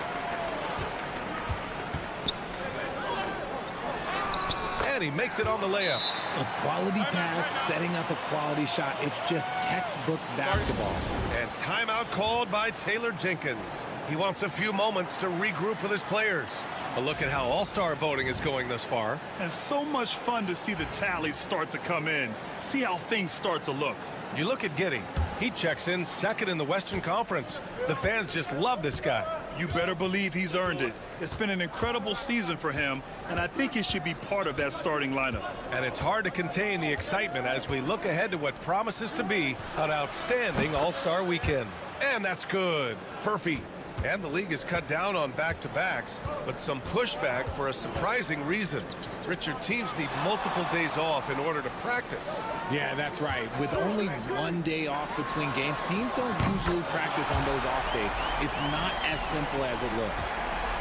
And he makes it on the layup. A quality pass, setting up a quality shot. It's just textbook basketball. And timeout called by Taylor Jenkins. He wants a few moments to regroup with his players. A look at how all-star voting is going thus far. And so much fun to see the tallies start to come in. See how things start to look. You look at Giddey. He checks in second in the Western Conference. The fans just love this guy. You better believe he's earned it. It's been an incredible season for him, and I think he should be part of that starting lineup. And it's hard to contain the excitement as we look ahead to what promises to be an outstanding All-Star weekend. And that's good. Furphy. And the league has cut down on back-to-backs, but some pushback for a surprising reason. Richard, teams need multiple days off in order to practice. Yeah, that's right. With only one day off between games, teams don't usually practice on those off days. It's not as simple as it looks.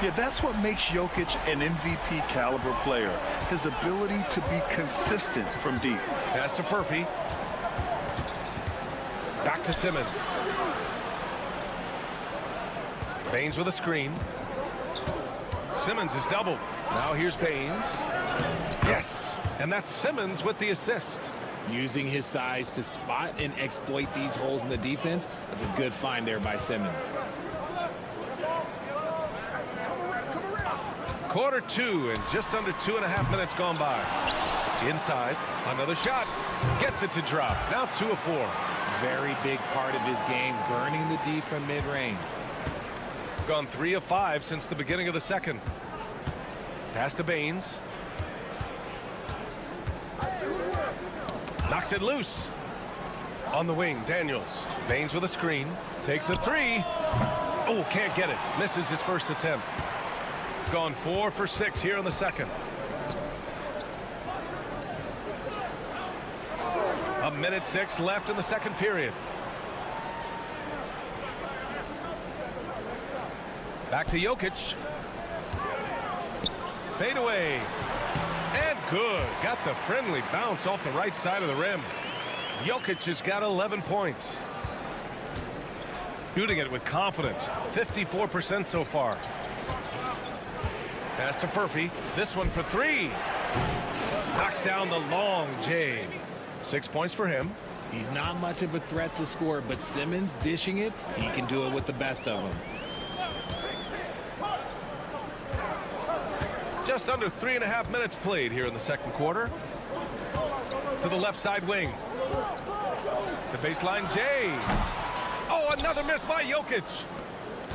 Yeah, that's what makes Jokic an MVP caliber player. His ability to be consistent from deep. Pass to Furphy. Back to Simmons. Baines with a screen. Simmons is doubled. Now here's Baines. Yes, and that's Simmons with the assist. Using his size to spot and exploit these holes in the defense. That's a good find there by Simmons. Quarter 2 and just under 2.5 minutes gone by. Inside, another shot. Gets it to drop. Now 2 of 4. Very big part of his game, burning the D from mid-range. Gone 3 of 5 since the beginning of the second. Pass to Baines. Knocks it loose. On the wing, Daniels. Baines with a screen. Takes a 3. Oh, can't get it. Misses his first attempt. Gone 4 for 6 here in the second. A minute 6 left in the second period. Back to Jokic. Fade away. And good. Got the friendly bounce off the right side of the rim. Jokic has got 11 points. Shooting it with confidence. 54% so far. Pass to Furphy. This one for 3. Knocks down the long J. 6 points for him. He's not much of a threat to score, but Simmons dishing it, he can do it with the best of them. Just under 3.5 minutes played here in the second quarter. To the left side wing. The baseline J. Oh, another miss by Jokic.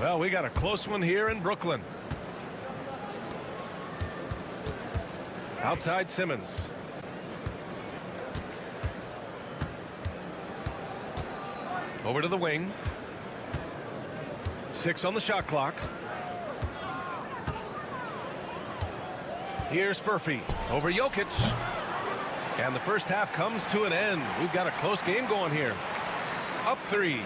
Well, we got a close one here in Brooklyn. Outside Simmons. Over to the wing. 6 on the shot clock. Here's Furphy over Jokic. And the first half comes to an end. We've got a close game going here. Up 3.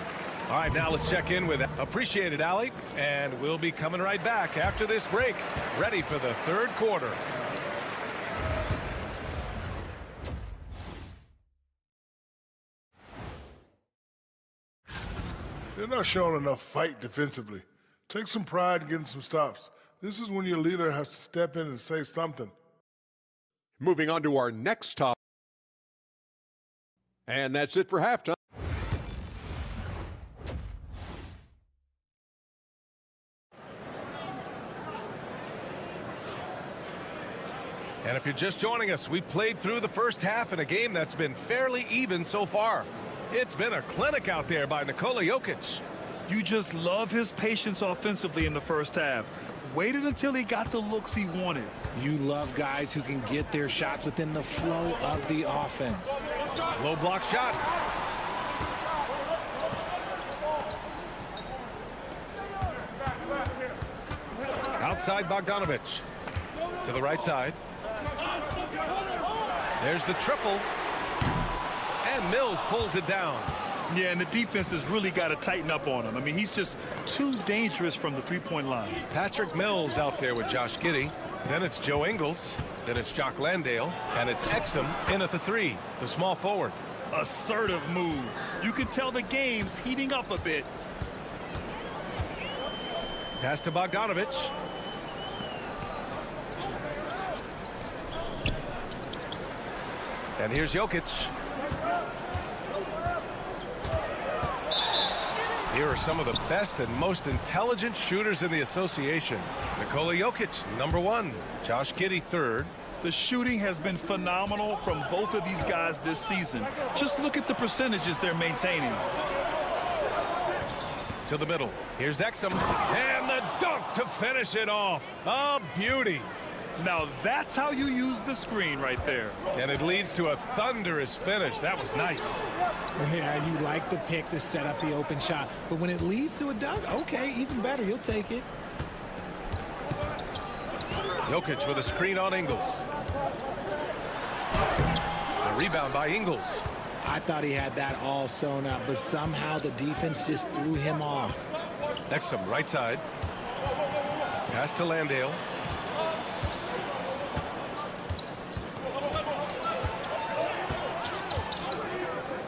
All right, now let's check in with Appreciate it, Allie. And we'll be coming right back after this break. Ready for the third quarter. They're not showing enough fight defensively. Take some pride in getting some stops. This is when your leader has to step in and say something. Moving on to our next topic. And that's it for halftime. And if you're just joining us, we played through the first half in a game that's been fairly even so far. It's been a clinic out there by Nikola Jokic. You just love his patience offensively in the first half. Waited until he got the looks he wanted. You love guys who can get their shots within the flow of the offense. Low block shot. Outside Bogdanovic. To the right side. There's the triple. And Mills pulls it down. Yeah, and the defense has really got to tighten up on him. I mean, he's just too dangerous from the three-point line. Patrick Mills out there with Josh Giddey. Then it's Joe Ingles. Then it's Jock Landale. And it's Exum in at the three, the small forward. Assertive move. You can tell the game's heating up a bit. Pass to Bogdanovic. And here's Jokic. Here are some of the best and most intelligent shooters in the association. Nikola Jokic, number 1. Josh Giddey, 3rd. The shooting has been phenomenal from both of these guys this season. Just look at the percentages they're maintaining. To the middle. Here's Exum. And the dunk to finish it off. A beauty. Now that's how you use the screen right there. And it leads to a thunderous finish. That was nice. Yeah, you like the pick to set up the open shot. But when it leads to a dunk, okay, even better. You'll take it. Jokic with a screen on Ingles. The rebound by Ingles. I thought he had that all sewn up, but somehow the defense just threw him off. Exum, right side. Pass to Landale.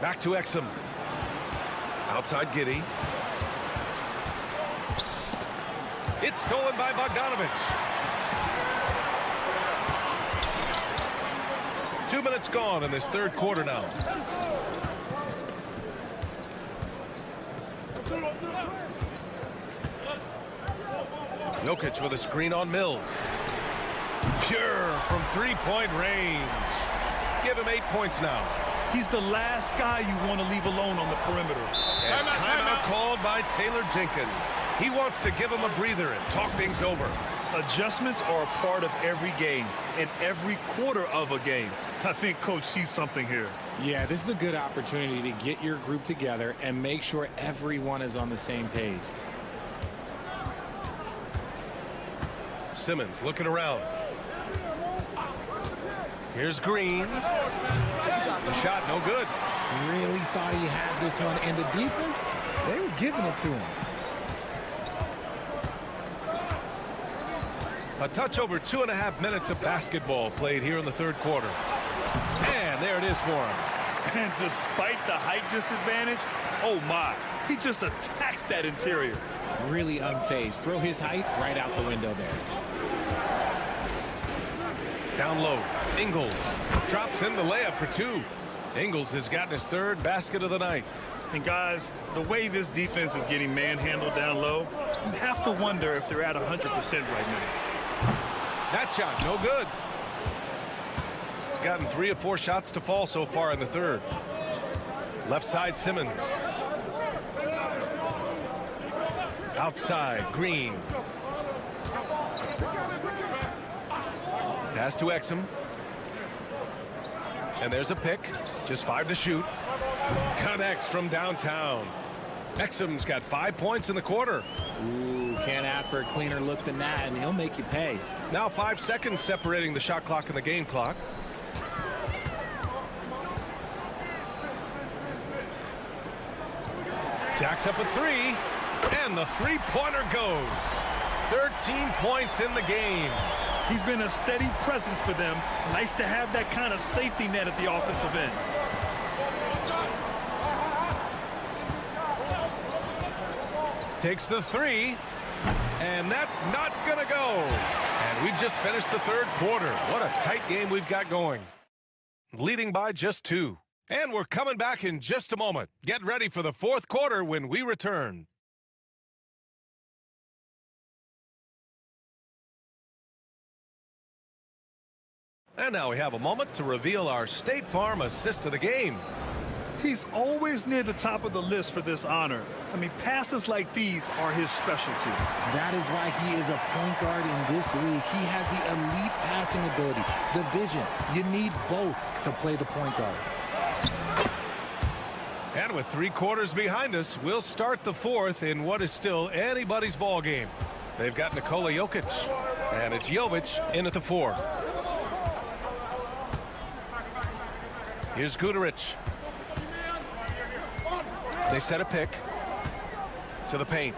Back to Exum. Outside Giddey. It's stolen by Bogdanovic. 2 minutes gone in this third quarter now. Jokic with a screen on Mills. Pure from three-point range. Give him 8 points now. He's the last guy you want to leave alone on the perimeter. And timeout called by Taylor Jenkins. He wants to give him a breather and talk things over. Adjustments are a part of every game and every quarter of a game. I think Coach sees something here. Yeah, this is a good opportunity to get your group together and make sure everyone is on the same page. Simmons looking around. Here's Green. The shot no good. Really thought he had this one, and the defense, they were giving it to him. A touch over 2.5 minutes of basketball played here in the third quarter. And there it is for him. And despite the height disadvantage, oh my, he just attacks that interior. Really unfazed. Throw his height right out the window there. Down low, Ingles drops in the layup for 2. Ingles has gotten his 3rd basket of the night. And guys, the way this defense is getting manhandled down low, you have to wonder if they're at 100% right now. That shot, no good. Gotten 3 of 4 shots to fall so far in the third. Left side, Simmons. Outside, Green. Pass to Exum. And there's a pick. Just 5 to shoot. Connects from downtown. Exum's got 5 points in the quarter. Ooh, can't ask for a cleaner look than that, and he'll make you pay. Now 5 seconds separating the shot clock and the game clock. Jacks up a 3, and the three-pointer goes. 13 points in the game. He's been a steady presence for them. Nice to have that kind of safety net at the offensive end. Takes the 3, And that's not going to go. And we've just finished the third quarter. What a tight game we've got going. Leading by just 2. And we're coming back in just a moment. Get ready for the fourth quarter when we return. And now we have a moment to reveal our State Farm assist of the game. He's always near the top of the list for this honor. I mean, passes like these are his specialty. That is why he is a point guard in this league. He has the elite passing ability, the vision. You need both to play the point guard. And with 3 quarters behind us, we'll start the fourth in what is still anybody's ball game. They've got Nikola Jokic, and it's Jovic in at the 4. Here's Guduric. They set a pick to the paint.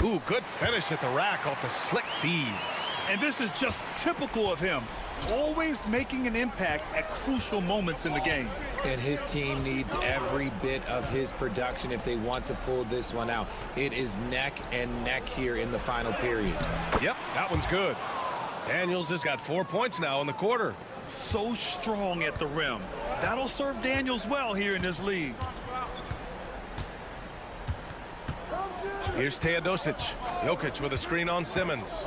Ooh, good finish at the rack off the slick feed. And this is just typical of him. Always making an impact at crucial moments in the game. And his team needs every bit of his production if they want to pull this one out. It is neck and neck here in the final period. Yep, that one's good. Daniels has got 4 points now in the quarter. So strong at the rim. That'll serve Daniels well here in this league. Here's Teodosic. Jokic with a screen on Simmons.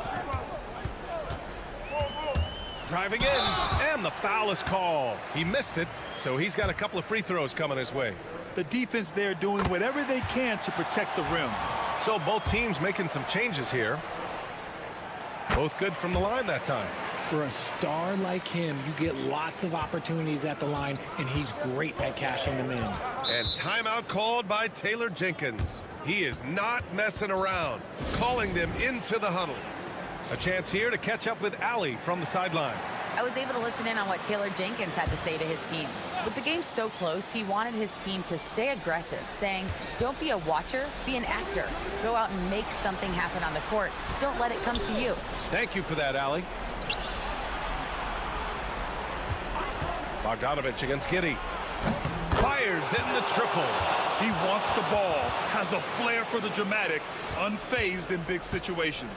Driving in, and the foul is called. He missed it, so he's got a couple of free throws coming his way. The defense there doing whatever they can to protect the rim. So both teams making some changes here. Both good from the line that time. For a star like him, you get lots of opportunities at the line, and he's great at cashing them in. And timeout called by Taylor Jenkins. He is not messing around, calling them into the huddle. A chance here to catch up with Allie from the sideline. I was able to listen in on what Taylor Jenkins had to say to his team. With the game so close, he wanted his team to stay aggressive, saying, don't be a watcher, be an actor. Go out and make something happen on the court. Don't let it come to you. Thank you for that, Allie. Bogdanovich against Giddey. Fires in the triple. He wants the ball, has a flair for the dramatic, unfazed in big situations.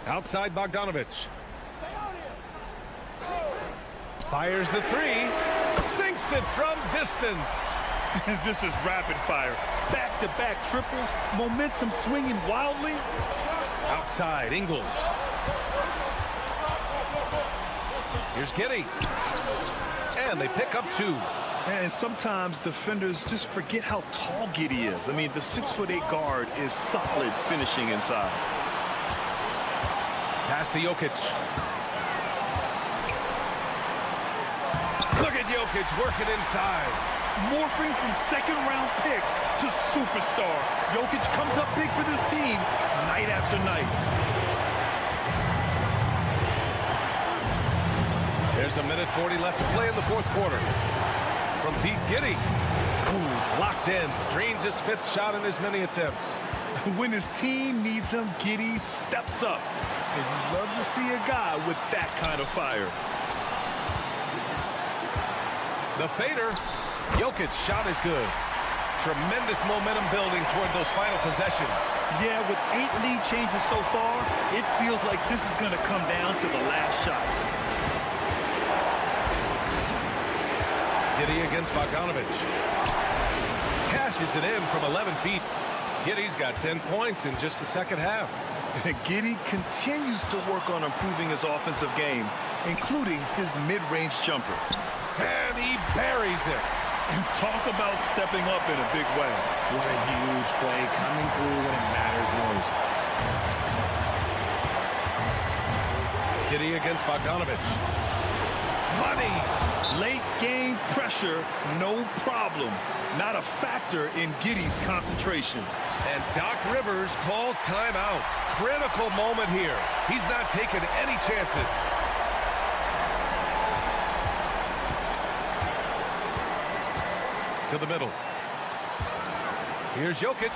Outside Bogdanovich. Fires the 3. Sinks it from distance. This is rapid fire. Back-to-back triples. Momentum swinging wildly. Outside Ingles. Here's Giddey. And they pick up 2. And sometimes defenders just forget how tall Giddey is. I mean, the 6'8" guard is solid finishing inside. Pass to Jokic. Look at Jokic working inside. Morphing from second-round pick to superstar. Jokic comes up big for this team night after night. There's a minute 40 left to play in the fourth quarter. From Pete Giddey, who's locked in, drains his 5th shot in as many attempts. When his team needs him, Giddey steps up. And you love to see a guy with that kind of fire. The fader. Jokic's shot is good. Tremendous momentum building toward those final possessions. Yeah, with 8 lead changes so far, it feels like this is going to come down to the last shot. Giddey against Bogdanovich. Cashes it in from 11 feet. Giddey's got 10 points in just the second half. Giddey continues to work on improving his offensive game, including his mid-range jumper. And he buries it. And talk about stepping up in a big way. What a huge play coming through when it matters most. Giddey against Bogdanovich. Money. Late game pressure, no problem. Not a factor in Giddey's concentration. And Doc Rivers calls timeout. Critical moment here. He's not taking any chances. To the middle. Here's Jokic.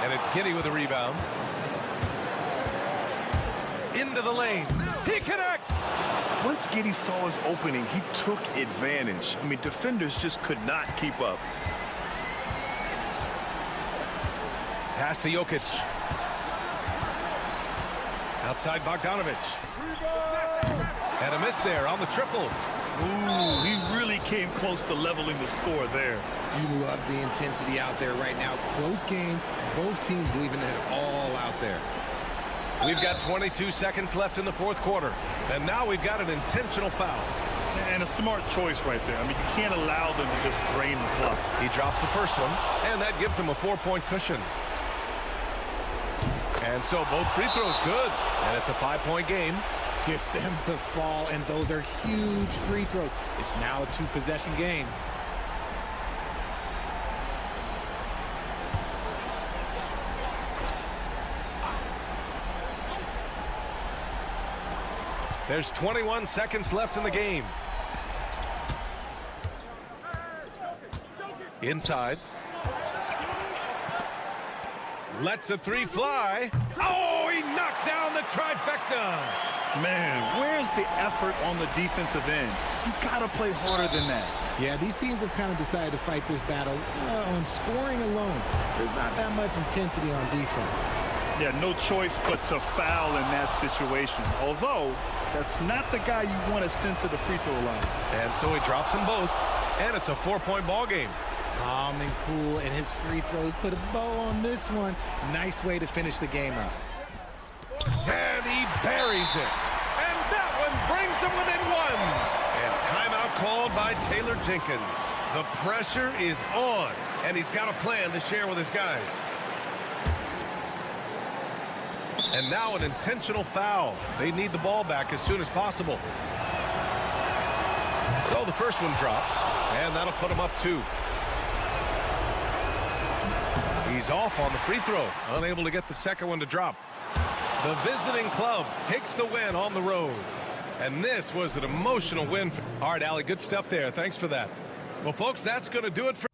And it's Giddey with a rebound. Into the lane. He connects. Once Giddey saw his opening, he took advantage. I mean, defenders just could not keep up. Pass to Jokic. Outside Bogdanovic. And a miss there on the triple. Ooh, he really came close to leveling the score there. You love the intensity out there right now. Close game. Both teams leaving it all out there. We've got 22 seconds left in the fourth quarter. And now we've got an intentional foul. And a smart choice right there. I mean, you can't allow them to just drain the clock. He drops the first one, and that gives him a 4-point cushion. And so both free throws good, and it's a 5-point game. Gets them to fall, and those are huge free throws. It's now a 2-possession game. There's 21 seconds left in the game. Inside. Lets the three fly. Oh, he knocked down the trifecta. Man, where's the effort on the defensive end? You gotta play harder than that. Yeah, these teams have kind of decided to fight this battle on scoring alone. There's not that much intensity on defense. Yeah, no choice but to foul in that situation. Although, that's not the guy you want to send to the free throw line. And so he drops them both, and it's a 4-point ball game. Calm and cool, and his free throws put a bow on this one. Nice way to finish the game out. And he buries it. And that one brings him within one. And timeout called by Taylor Jenkins. The pressure is on, and he's got a plan to share with his guys. And now an intentional foul. They need the ball back as soon as possible. So the first one drops, and that'll put him up 2. He's off on the free throw, unable to get the second one to drop. The visiting club takes the win on the road. And this was an emotional win. All right, Allie, good stuff there. Thanks for that. Well, folks, that's going to do it for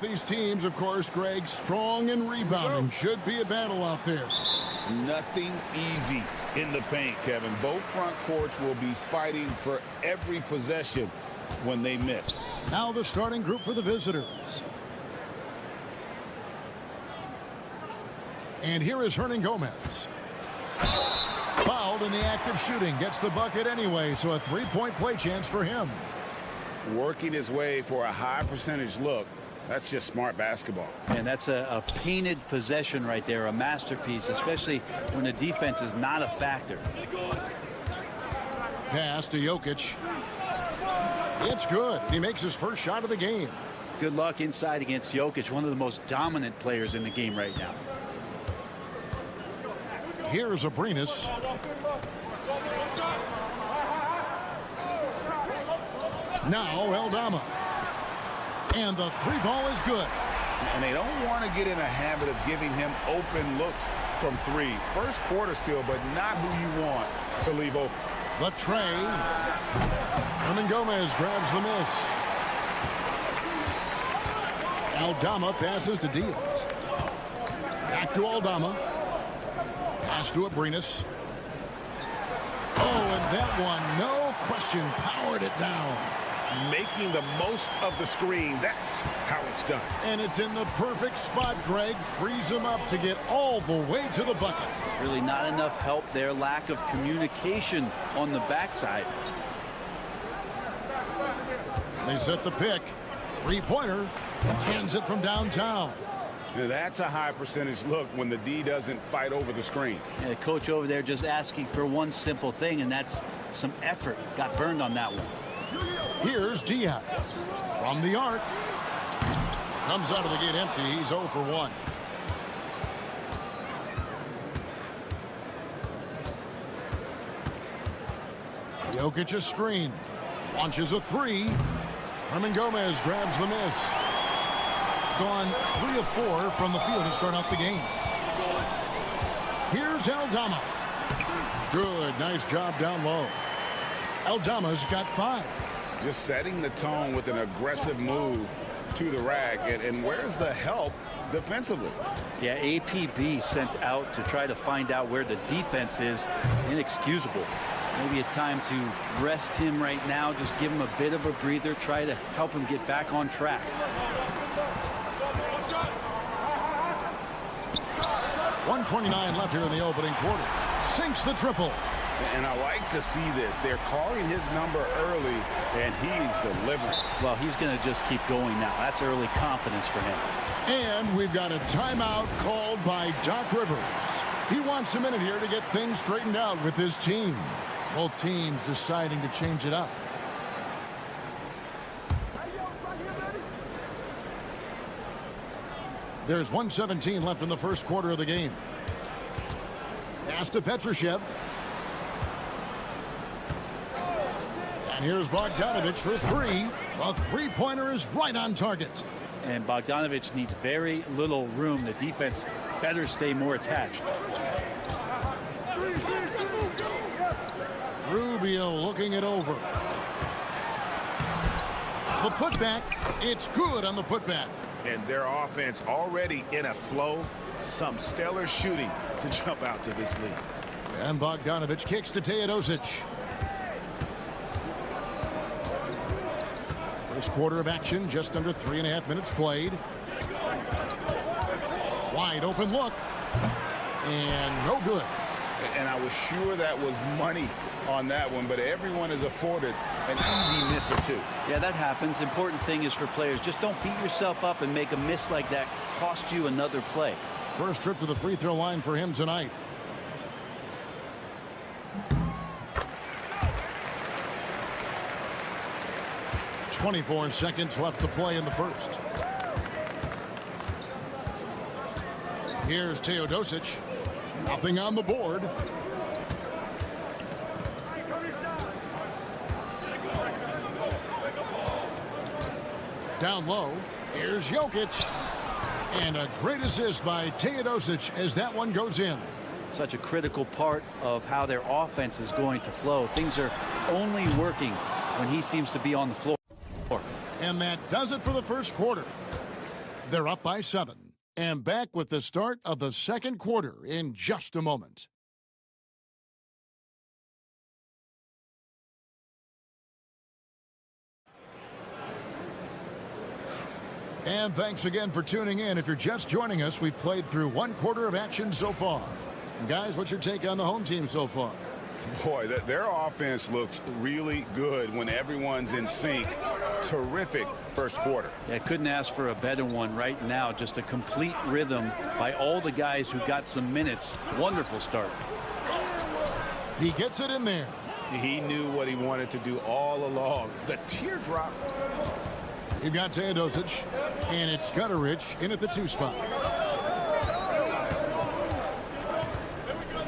both these teams, of course, Greg, strong and rebounding. Should be a battle out there. Nothing easy in the paint, Kevin. Both front courts will be fighting for every possession when they miss. Now the starting group for the visitors. And here is Hernan Gomez. Fouled in the act of shooting. Gets the bucket anyway, so a three-point play chance for him. Working his way for a high percentage look. That's just smart basketball. And that's a painted possession right there, a masterpiece, especially when the defense is not a factor. Pass to Jokic. It's good. He makes his first shot of the game. Good luck inside against Jokic, one of the most dominant players in the game right now. Here's Abrinas. Now Aldama. And the three ball is good. And they don't want to get in a habit of giving him open looks from three. First quarter still, but not who you want to leave open. The tray. Hernan Gomez grabs the miss. Aldama passes to Diaz. Back to Aldama. Pass to Abrinas. Oh, and that one, no question, powered it down. Making the most of the screen. That's how it's done. And it's in the perfect spot, Greg. Frees him up to get all the way to the bucket. Really not enough help there. Lack of communication on the backside. They set the pick. Three-pointer. Cans it from downtown. Now that's a high percentage look when the D doesn't fight over the screen. Yeah, the coach over there just asking for one simple thing, and that's some effort. Got burned on that one. Here's Diaz from the arc. Comes out of the gate empty. He's 0 for 1. Jokic a screen. Launches a three. Hernan Gomez grabs the miss. Gone 3 of 4 from the field to start out the game. Here's Aldama. Good. Nice job down low. Aldama's got 5. Just setting the tone with an aggressive move to the rack. And where's the help defensively? Yeah, APB sent out to try to find out where the defense is. Inexcusable. Maybe a time to rest him right now. Just give him a bit of a breather. Try to help him get back on track. 1:29 left here in the opening quarter. Sinks the triple. And I like to see this. They're calling his number early, and he's delivering. Well, he's going to just keep going now. That's early confidence for him. And we've got a timeout called by Doc Rivers. He wants a minute here to get things straightened out with his team. Both teams deciding to change it up. There's 1:17 left in the first quarter of the game. Pass to Petrushev. And here's Bogdanovic for 3. A three-pointer is right on target. And Bogdanovic needs very little room. The defense better stay more attached. Rubio looking it over. The putback. It's good on the putback. And their offense already in a flow. Some stellar shooting to jump out to this lead. And Bogdanovic kicks to Teodosic. First quarter of action, just under 3.5 minutes played. Wide open look. And no good. And I was sure that was money on that one, but everyone is afforded an easy miss or two. Yeah, that happens. Important thing is for players, just don't beat yourself up and make a miss like that cost you another play. First trip to the free throw line for him tonight. .24 seconds left to play in the first. Here's Teodosic. Nothing on the board. Down low. Here's Jokic. And a great assist by Teodosic as that one goes in. Such a critical part of how their offense is going to flow. Things are only working when he seems to be on the floor. And that does it for the first quarter. They're up by 7. And back with the start of the second quarter in just a moment. And thanks again for tuning in. If you're just joining us, we've played through one quarter of action so far. And guys, what's your take on the home team so far? Boy, their offense looks really good when everyone's in sync. Terrific first quarter. Yeah, couldn't ask for a better one right now. Just a complete rhythm by all the guys who got some minutes. Wonderful start. He gets it in there. He knew what he wanted to do all along. The teardrop. You've got Teodosic, and it's Gutterich in at the 2 spot.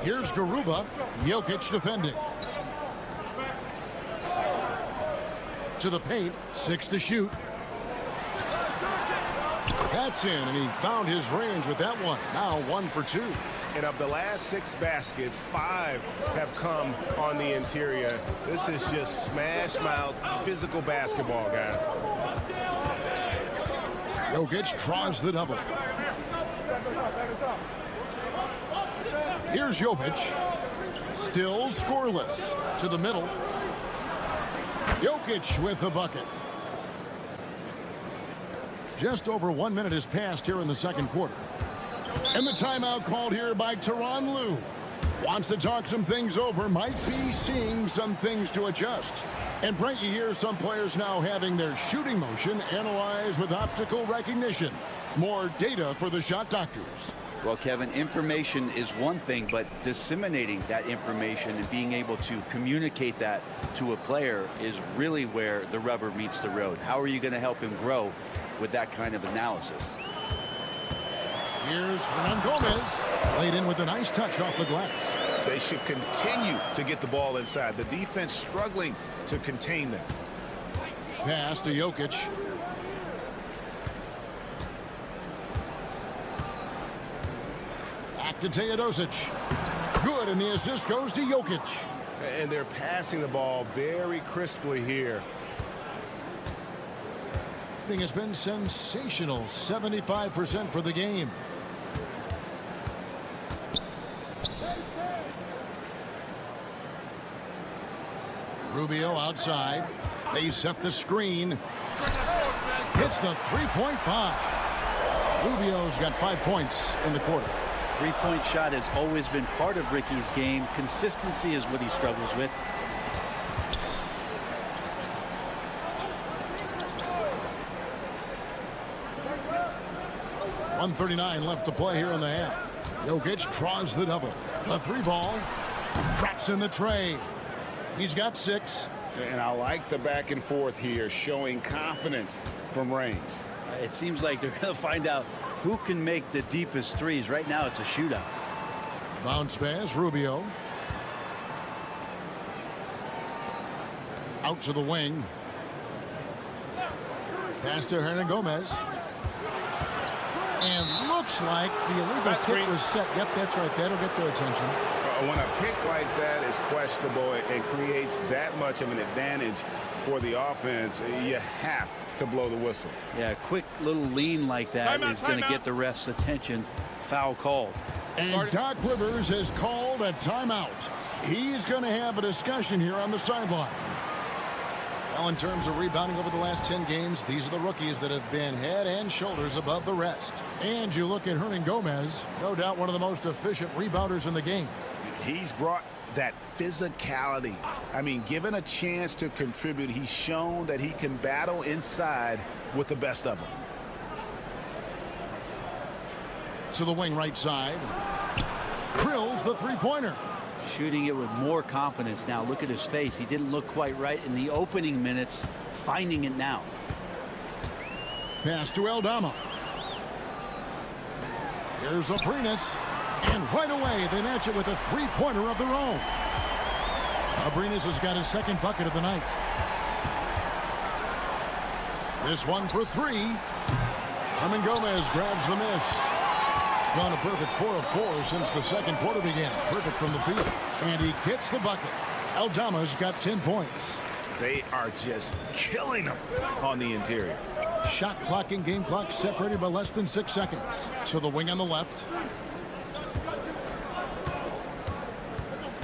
Here's Garuba, Jokic defending. To the paint, 6 to shoot. That's in, and he found his range with that one. Now 1 for 2. And of the last 6 baskets, 5 have come on the interior. This is just smash mouth physical basketball, guys. Jokic draws the double. Here's Jovic. Still scoreless. To the middle. Jokic with the bucket. Just over 1 minute has passed here in the second quarter. And the timeout called here by Tyronn Lue. Wants to talk some things over. Might be seeing some things to adjust. And Brent, you hear some players now having their shooting motion analyzed with optical recognition. More data for the shot doctors. Well, Kevin, information is one thing, but disseminating that information and being able to communicate that to a player is really where the rubber meets the road. How are you going to help him grow with that kind of analysis? Here's Hernan Gomez. Laid in with a nice touch off the glass. They should continue to get the ball inside. The defense struggling to contain them. Pass to Jokic. Back to Teodosic. Good, and the assist goes to Jokic. And they're passing the ball very crisply here. It has been sensational. 75% for the game. Rubio outside. They set the screen. Hits the three-point bomb. Rubio's got 5 points in the quarter. Three-point shot has always been part of Ricky's game. Consistency is what he struggles with. .139 left to play here in the half. Jokic draws the double. The 3-ball. Drops in the tray. He's got 6. And I like the back and forth here, showing confidence from range. It seems like they're going to find out who can make the deepest threes. Right now, it's a shootout. Bounce pass, Rubio. Out to the wing. Pass to Hernan Gomez. And looks like the illegal kick was set. Yep, that's right. That'll get their attention. When a pick like that is questionable and creates that much of an advantage for the offense, you have to blow the whistle. Yeah, a quick little lean like that is going to get the ref's attention. Foul called. And Doc Rivers has called a timeout. He's going to have a discussion here on the sideline. Well, in terms of rebounding over the last 10 games, these are the rookies that have been head and shoulders above the rest. And you look at Hernan Gomez, no doubt one of the most efficient rebounders in the game. He's brought that physicality. I mean, given a chance to contribute, he's shown that he can battle inside with the best of them. To the wing right side. Drills the three-pointer. Shooting it with more confidence now. Look at his face. He didn't look quite right in the opening minutes. Finding it now. Pass to Aldama. Here's Abrinas. And right away, they match it with a three-pointer of their own. Abrinas has got his second bucket of the night. This one for 3. Hernan Gomez grabs the miss. Gone a perfect 4 of 4 since the second quarter began. Perfect from the field. And he gets the bucket. Aldama's got 10 points. They are just killing them on the interior. Shot clock and game clock separated by less than 6 seconds. So the wing on the left.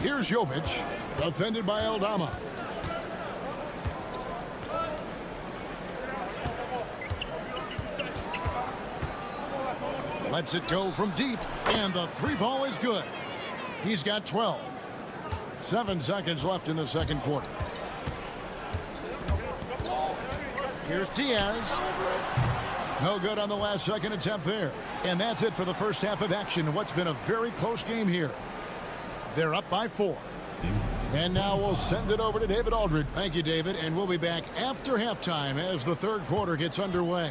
Here's Jovic, defended by Aldama. Lets it go from deep, and the three ball is good. He's got 12. 7 seconds left in the second quarter. Here's Diaz. No good on the last second attempt there. And that's it for the first half of action. What's been a very close game here. They're up by 4. And now we'll send it over to David Aldridge. Thank you, David. And we'll be back after halftime as the third quarter gets underway.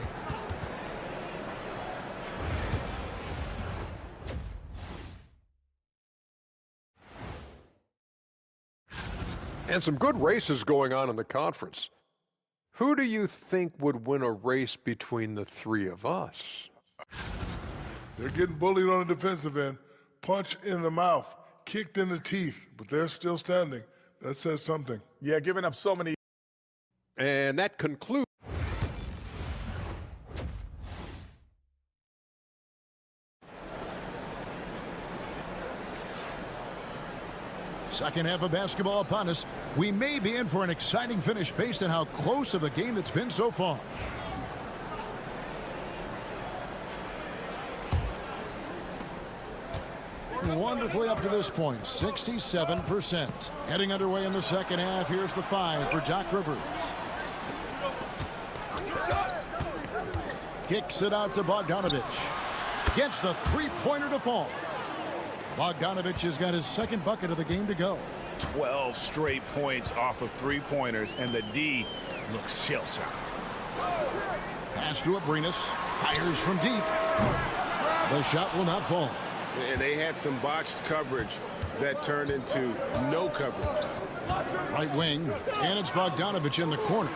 And some good races going on in the conference. Who do you think would win a race between the three of us? They're getting bullied on the defensive end. Punch in the mouth, kicked in the teeth, but they're still standing. That says something. Yeah, giving up so many. And that concludes. Second half of basketball upon us. We may be in for an exciting finish based on how close of a game that's been so far. Wonderfully up to this point, 67%. Heading underway in the second half. Here's the 5 for Doc Rivers. Kicks it out to Bogdanovich. Gets the three-pointer to fall. Bogdanovich has got his second bucket of the game to go. 12 straight points off of three-pointers, and the D looks shell-shocked. Pass to Abrinas. Fires from deep. The shot will not fall. And they had some botched coverage that turned into no coverage. Right wing, and it's Bogdanovich in the corner.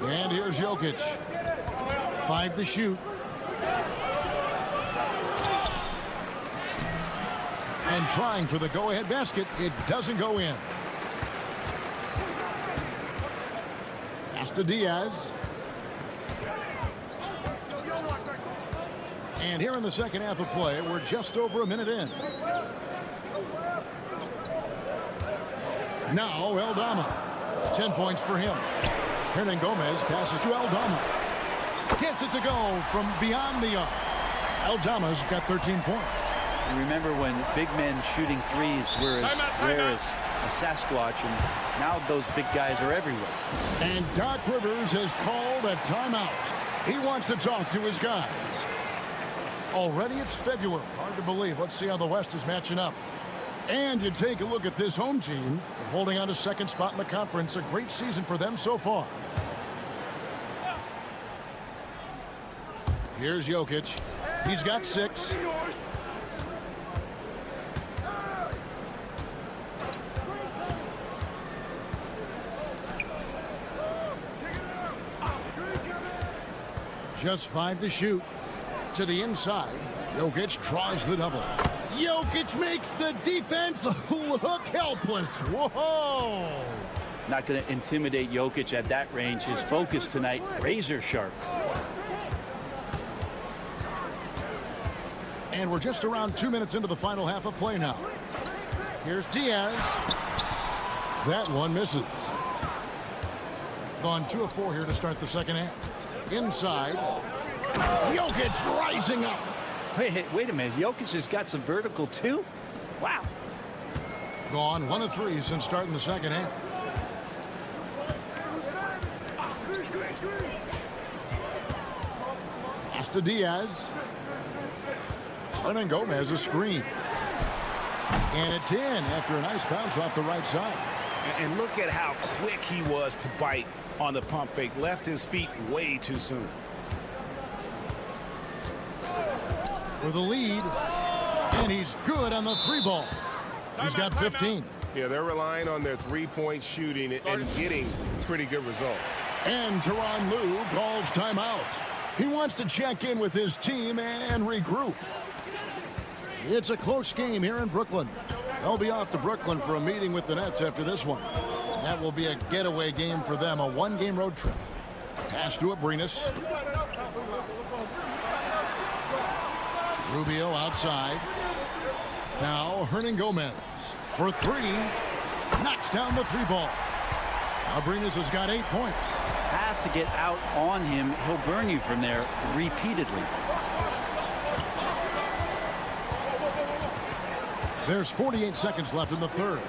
And here's Jokic. 5 to shoot. And trying for the go-ahead basket. It doesn't go in. Pass to Diaz. And here in the second half of play, we're just over a minute in. Now Aldama. 10 points for him. Hernan Gomez passes to Aldama. Gets it to go from beyond the arc. Aldama's got 13 points. And remember when big men shooting threes were as rare as a Sasquatch, and now those big guys are everywhere. And Doc Rivers has called a timeout. He wants to talk to his guys. Already it's February. Hard to believe. Let's see how the West is matching up. And you take a look at this home team. They're holding on to second spot in the conference. A great season for them so far. Here's Jokic. He's got 6. Just 5 to shoot. To the inside. Jokic tries the double. Jokic makes the defense look helpless. Whoa! Not going to intimidate Jokic at that range. His focus tonight, razor sharp. And we're just around 2 minutes into the final half of play now. Here's Diaz. That one misses. Gone 2 of 4 here to start the second half. Inside. Jokic rising up. Wait a minute. Jokic has got some vertical too? Wow. Gone 1 of 3 since starting the second half. Pass to Diaz. Hernan Gomez a screen. And it's in after a nice bounce off the right side. And look at how quick he was to bite on the pump fake. Left his feet way too soon. For the lead. And he's good on the 3-ball. He's got 15. Yeah, they're relying on their three-point shooting and getting pretty good results. And Tyronn Lue calls timeout. He wants to check in with his team and regroup. It's a close game here in Brooklyn. They'll be off to Brooklyn for a meeting with the Nets after this one. That will be a getaway game for them, a one-game road trip. Pass to Abrinas. Rubio outside. Now Hernan Gomez for three. Knocks down the three ball. Abrinas has got 8 points. Have to get out on him. He'll burn you from there repeatedly. There's 48 seconds left in the third.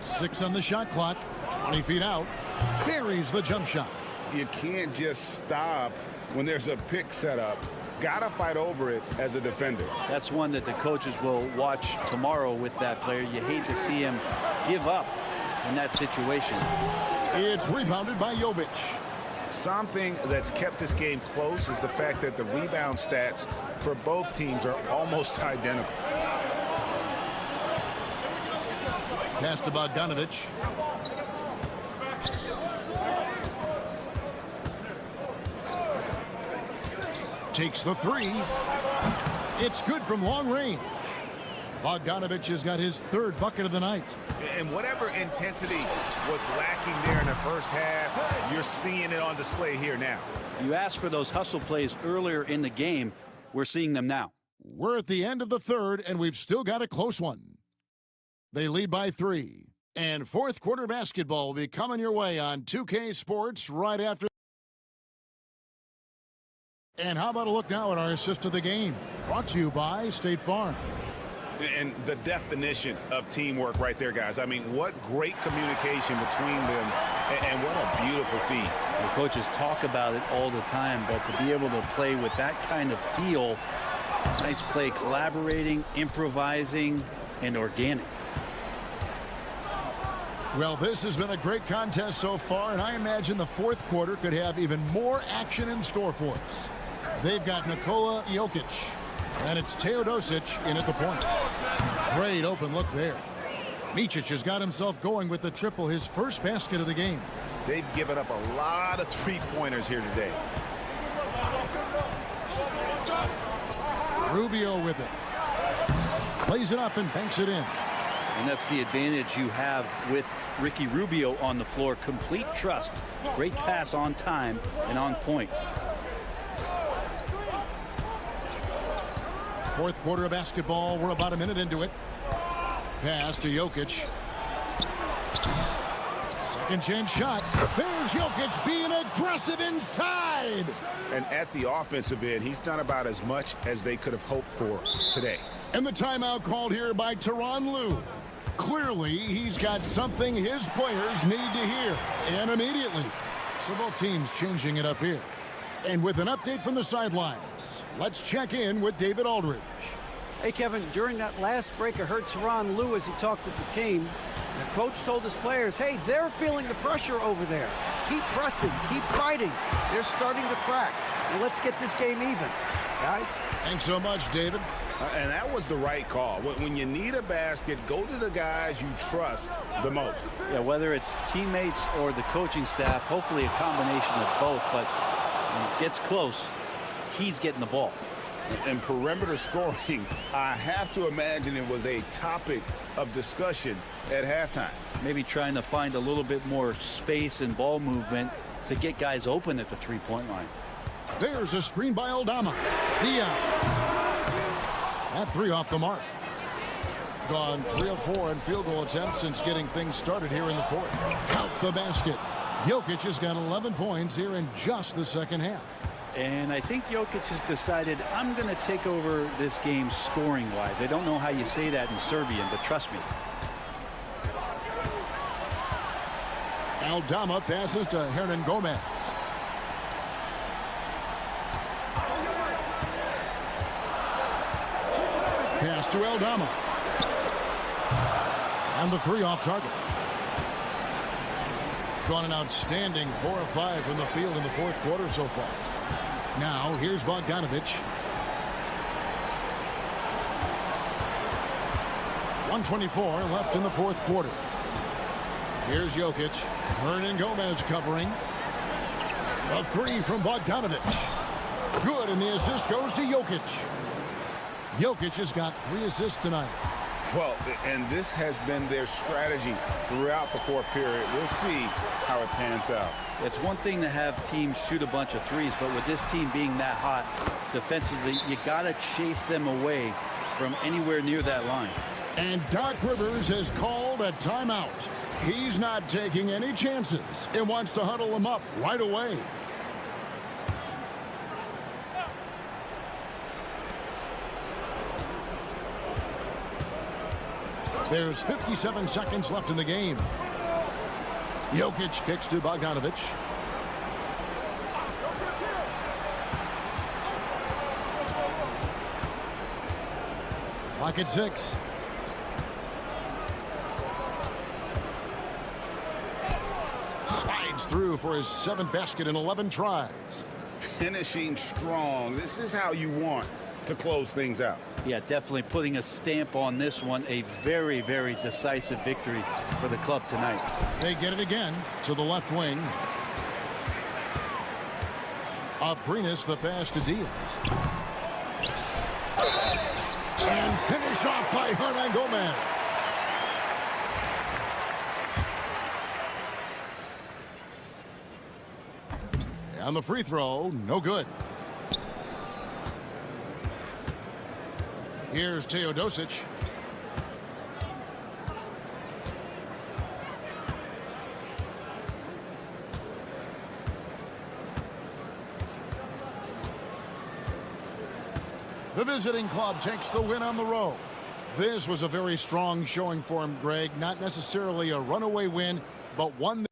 Six on the shot clock. 20 feet out. Buries the jump shot. You can't just stop when there's a pick set up. Gotta fight over it as a defender. That's one that the coaches will watch tomorrow with that player. You hate to see him give up in that situation. It's rebounded by Jovic. Something that's kept this game close is the fact that the rebound stats for both teams are almost identical. Pass to Bogdanovich. Takes the three. It's good from long range. Bogdanovich has got his third bucket of the night. And whatever intensity was lacking there in the first half, you're seeing it on display here now. You asked for those hustle plays earlier in the game. We're seeing them now. We're at the end of the third, and we've still got a close one. They lead by 3. And fourth quarter basketball will be coming your way on 2K Sports right after. And how about a look now at our assist of the game? Brought to you by State Farm. And the definition of teamwork right there, guys. I mean, what great communication between them, and what a beautiful feat. The coaches talk about it all the time, but to be able to play with that kind of feel, nice play, collaborating, improvising, and organic. Well, this has been a great contest so far, and I imagine the fourth quarter could have even more action in store for us. They've got Nikola Jokic, and it's Teodosic in at the point. Great open look there. Micic has got himself going with the triple, his first basket of the game. They've given up a lot of three-pointers here today. Rubio with it. Plays it up and banks it in. And that's the advantage you have with Ricky Rubio on the floor. Complete trust. Great pass on time and on point. Fourth quarter of basketball. We're about a minute into it. Pass to Jokic. Second chance shot. There's Jokic being aggressive inside. And at the offensive end, he's done about as much as they could have hoped for today. And the timeout called here by Tyronn Lue. Clearly, he's got something his players need to hear, and immediately. So both teams changing it up here. And with an update from the sidelines, let's check in with David Aldridge. Hey, Kevin, during that last break, I heard Tyronn Lue as he talked with the team. The coach told his players, hey, they're feeling the pressure over there. Keep pressing, keep fighting. They're starting to crack. Now let's get this game even, guys. Thanks so much, David. And that was the right call. When you need a basket, go to the guys you trust the most. Yeah, whether it's teammates or the coaching staff, hopefully a combination of both. But when it gets close, he's getting the ball. And perimeter scoring, I have to imagine it was a topic of discussion at halftime. Maybe trying to find a little bit more space and ball movement to get guys open at the three-point line. There's a screen by Aldama. Diaz. That three off the mark. Gone 3 of 4 in field goal attempts since getting things started here in the fourth. Count the basket. Jokic has got 11 points here in just the second half. And I think Jokic has decided, I'm going to take over this game scoring-wise. I don't know how you say that in Serbian, but trust me. Aldama passes to Hernan Gomez. Pass to Aldama. And the three off target. Gone an outstanding 4 of 5 from the field in the fourth quarter so far. Now here's Bogdanovich. 1:24 left in the fourth quarter. Here's Jokic. Hernan Gomez covering. A three from Bogdanovich. Good, and the assist goes to Jokic. Jokic has got 3 assists tonight. Well, and this has been their strategy throughout the fourth period. We'll see how it pans out. It's one thing to have teams shoot a bunch of threes, but with this team being that hot defensively, you got to chase them away from anywhere near that line. And Doc Rivers has called a timeout. He's not taking any chances and wants to huddle them up right away. There's 57 seconds left in the game. Jokic kicks to Bogdanovic. Clock at 6. Slides through for his 7th basket in 11 tries. Finishing strong. This is how you want to close things out. Yeah, definitely putting a stamp on this one. A very, very decisive victory for the club tonight. They get it again to the left wing. Abrinas the pass to Diaz. And finish off by Hernan Gomez. And the free throw, no good. Here's Teodosic. The visiting club takes the win on the road. This was a very strong showing for him, Greg. Not necessarily a runaway win, but one that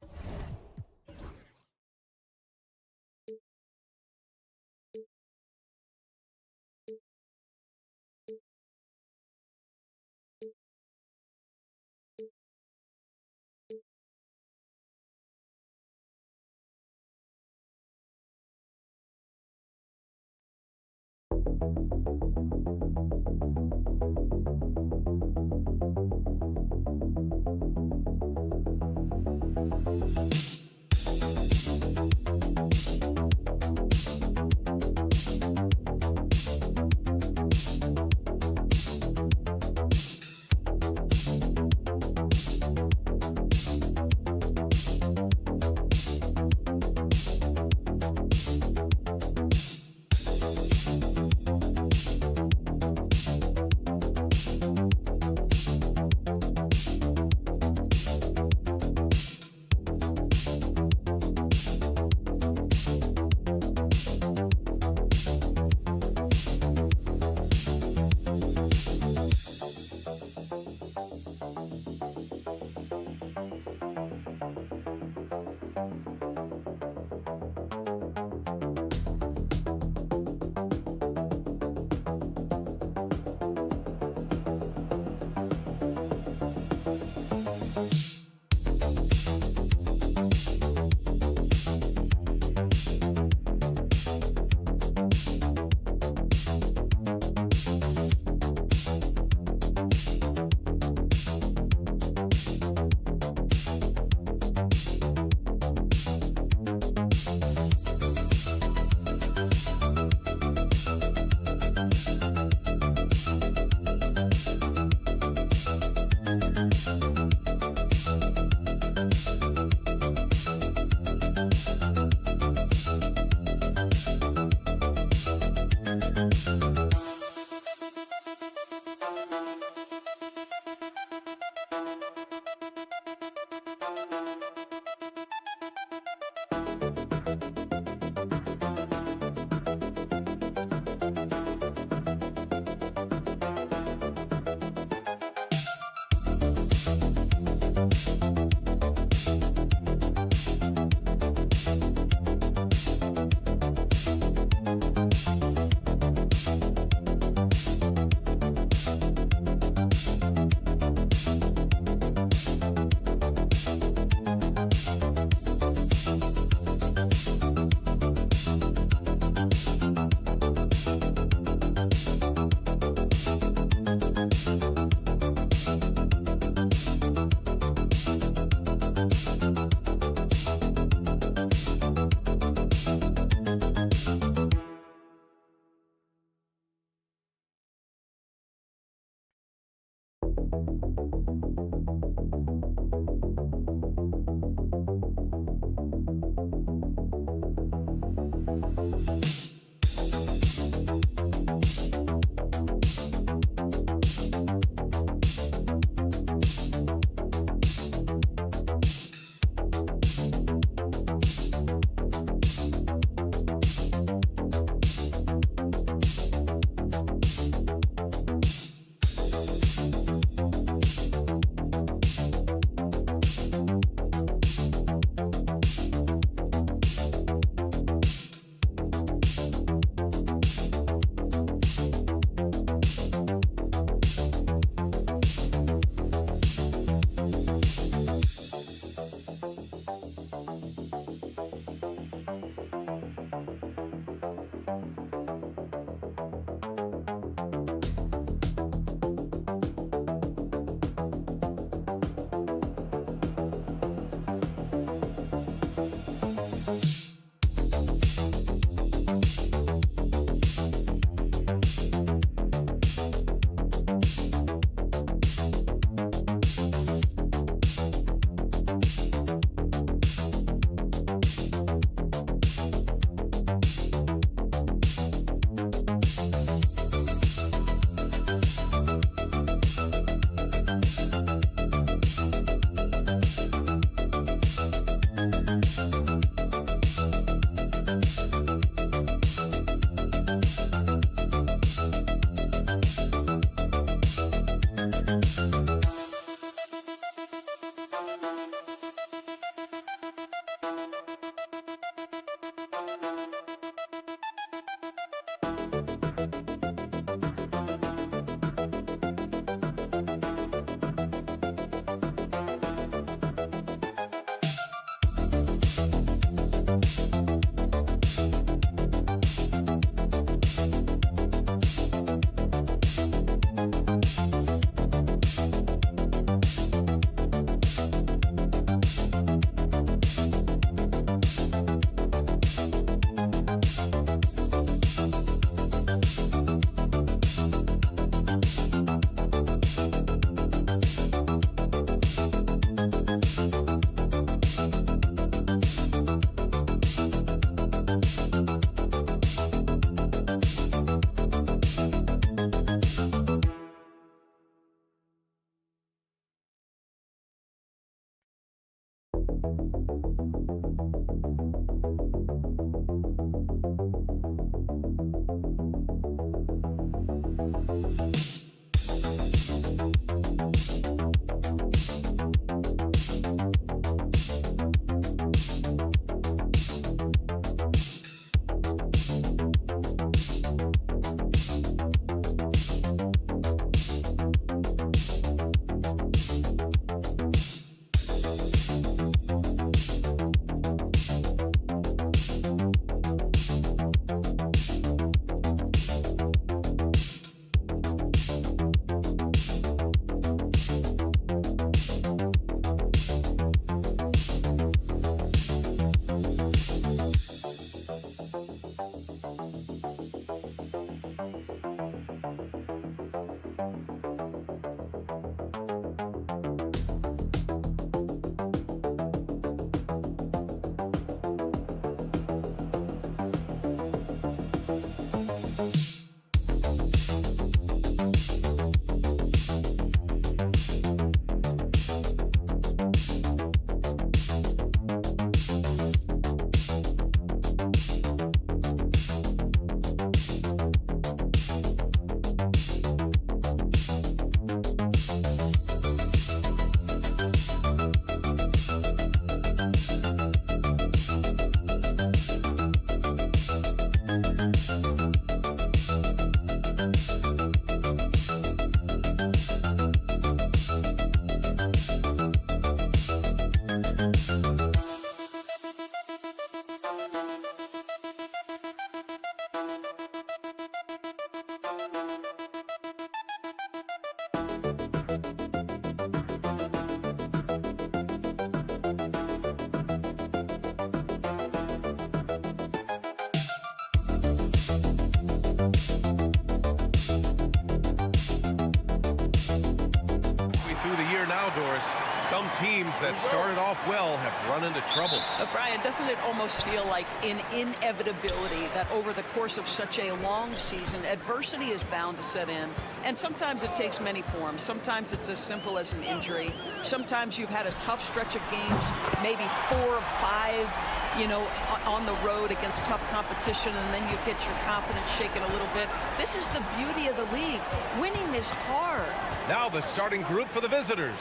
Some teams that started off well have run into trouble. Brian, doesn't it almost feel like an inevitability that over the course of such a long season, adversity is bound to set in? And sometimes it takes many forms. Sometimes it's as simple as an injury. Sometimes you've had a tough stretch of games, maybe 4 or 5, you know, on the road against tough competition, and then you get your confidence shaken a little bit. This is the beauty of the league. Winning is hard. Now the starting group for the visitors.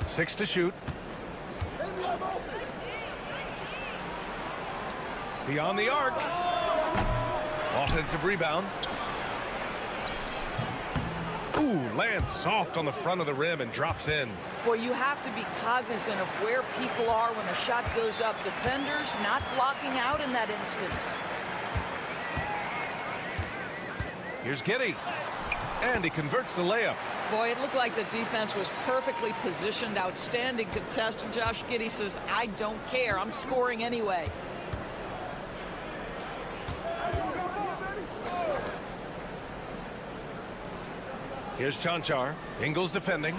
Six to shoot. Beyond the arc. Offensive rebound. Ooh, lands soft on the front of the rim and drops in. Boy, you have to be cognizant of where people are when the shot goes up. Defenders not blocking out in that instance. Here's Giddey. And he converts the layup. Boy, it looked like the defense was perfectly positioned. Outstanding contest. And Josh Giddey says, I don't care. I'm scoring anyway. Here's Chanchar. Ingles defending.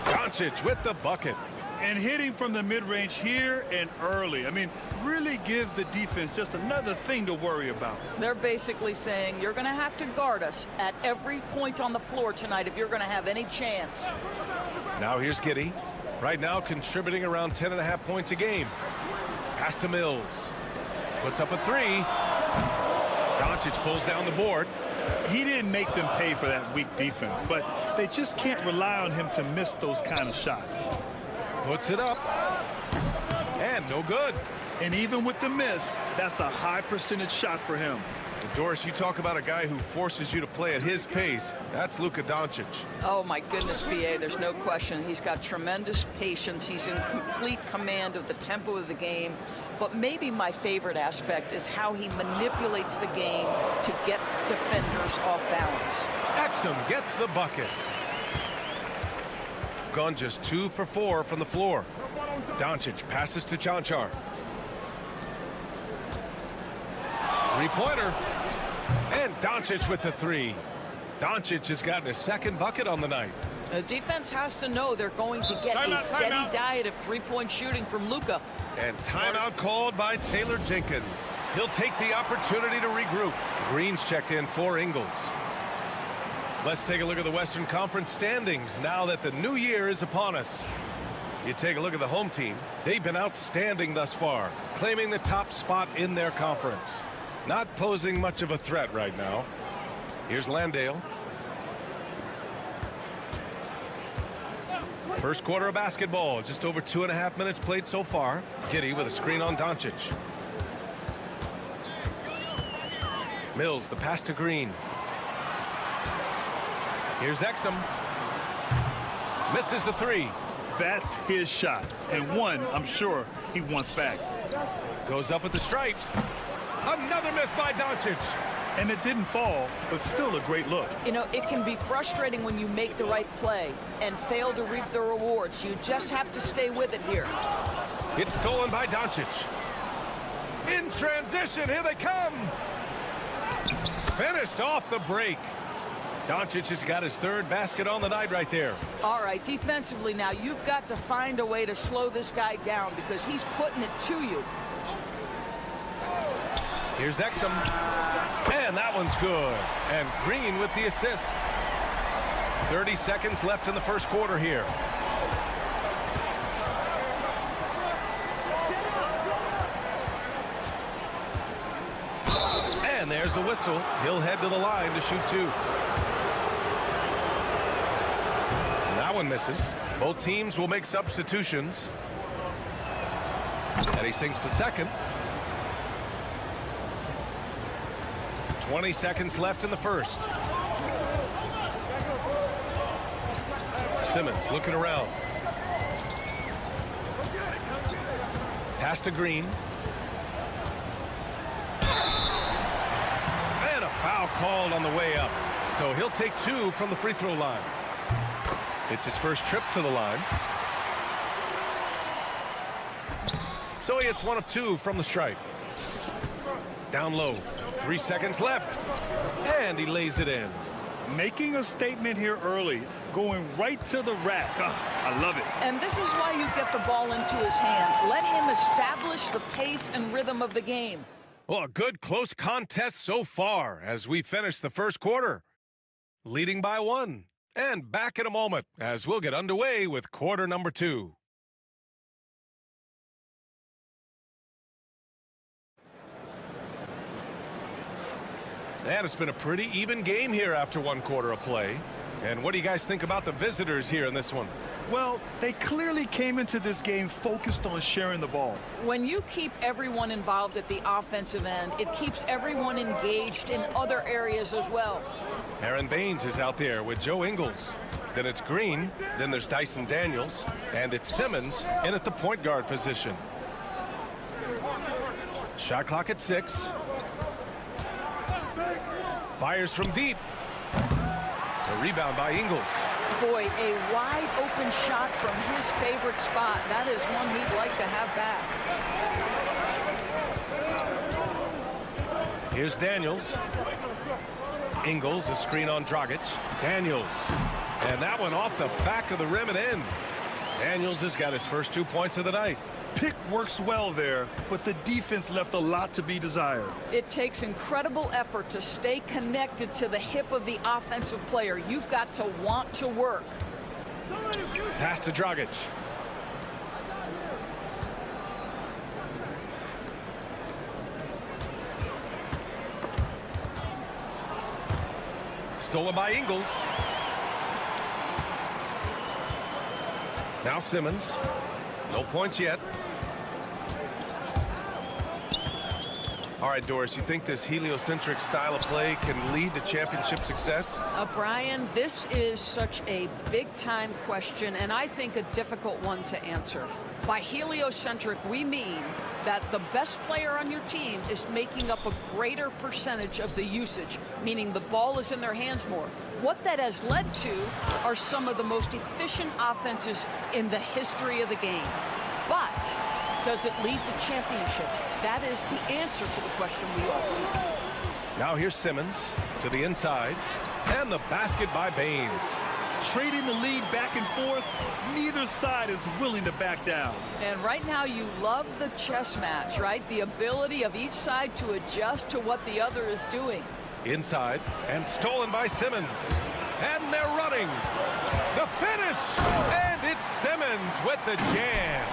Doncic with the bucket. And hitting from the mid-range here and early. I mean, really give the defense just another thing to worry about. They're basically saying you're going to have to guard us at every point on the floor tonight if you're going to have any chance. Now here's Giddey. Right now contributing around 10.5 points a game. Pass to Mills. Puts up a 3. Doncic pulls down the board. He didn't make them pay for that weak defense, but they just can't rely on him to miss those kind of shots. Puts it up. And no good. And even with the miss, that's a high percentage shot for him. Doris, you talk about a guy who forces you to play at his pace. That's Luka Doncic. Oh, my goodness, B.A., there's no question. He's got tremendous patience. He's in complete command of the tempo of the game. But maybe my favorite aspect is how he manipulates the game to get defenders off balance. Exum gets the bucket. Gone just 2 for 4 from the floor. Doncic passes to Chanchar. Three-pointer. And Doncic with the 3. Doncic has gotten his second bucket on the night. The defense has to know they're going to get a steady diet of three-point shooting from Luka. And timeout called by Taylor Jenkins. He'll take the opportunity to regroup. Green's checked in for Ingles. Let's take a look at the Western Conference standings now that the new year is upon us. You take a look at the home team. They've been outstanding thus far, claiming the top spot in their conference. Not posing much of a threat right now. Here's Landale. First quarter of basketball, just over 2.5 minutes played so far. Giddey with a screen on Doncic. Mills, the pass to Green. Here's Exum. Misses the 3. That's his shot, and one I'm sure he wants back. Goes up at the stripe. Another miss by Doncic. And it didn't fall, but still a great look. You know, it can be frustrating when you make the right play and fail to reap the rewards. You just have to stay with it here. It's stolen by Doncic. In transition, here they come. Finished off the break. Doncic has got his 3rd basket on the night right there. All right, defensively now, you've got to find a way to slow this guy down because he's putting it to you. Here's Exum. And that one's good. And Green with the assist. 30 seconds left in the first quarter here. And there's a whistle. He'll head to the line to shoot 2. That one misses. Both teams will make substitutions. And he sinks the second. 20 seconds left in the first. Simmons looking around. Pass to Green. And a foul called on the way up. So he'll take 2 from the free throw line. It's his first trip to the line. So he hits 1 of 2 from the stripe. Down low. 3 seconds left. And he lays it in. Making a statement here early, going right to the rack. I love it. And this is why you get the ball into his hands. Let him establish the pace and rhythm of the game. Well, a good close contest so far as we finish the first quarter. Leading by 1. And back in a moment as we'll get underway with quarter number 2. And it's been a pretty even game here after 1 quarter of play. And what do you guys think about the visitors here in this one? Well, they clearly came into this game focused on sharing the ball. When you keep everyone involved at the offensive end, it keeps everyone engaged in other areas as well. Aaron Baines is out there with Joe Ingles. Then it's Green. Then there's Dyson Daniels. And it's Simmons in at the point guard position. Shot clock at 6. Fires from deep. A rebound by Ingles. Boy, a wide open shot from his favorite spot. That is one he'd like to have back. Here's Daniels. Ingles, a screen on Dragic. Daniels. And that one off the back of the rim and in. Daniels has got his first 2 points of the night. Pick works well there, but the defense left a lot to be desired. It takes incredible effort to stay connected to the hip of the offensive player. You've got to want to work. Pass to Dragic. Stolen by Ingles. Now Simmons. No points yet. All right, Doris, you think this heliocentric style of play can lead to championship success? Brian, this is such a big-time question, and I think a difficult one to answer. By heliocentric, we mean that the best player on your team is making up a greater percentage of the usage, meaning the ball is in their hands more. What that has led to are some of the most efficient offenses in the history of the game. But does it lead to championships? That is the answer to the question we all see. Now here's Simmons to the inside, and the basket by Baines. Trading the lead back and forth, neither side is willing to back down. And right now you love the chess match, right? The ability of each side to adjust to what the other is doing. Inside, and stolen by Simmons. And they're running. The finish! And it's Simmons with the jam.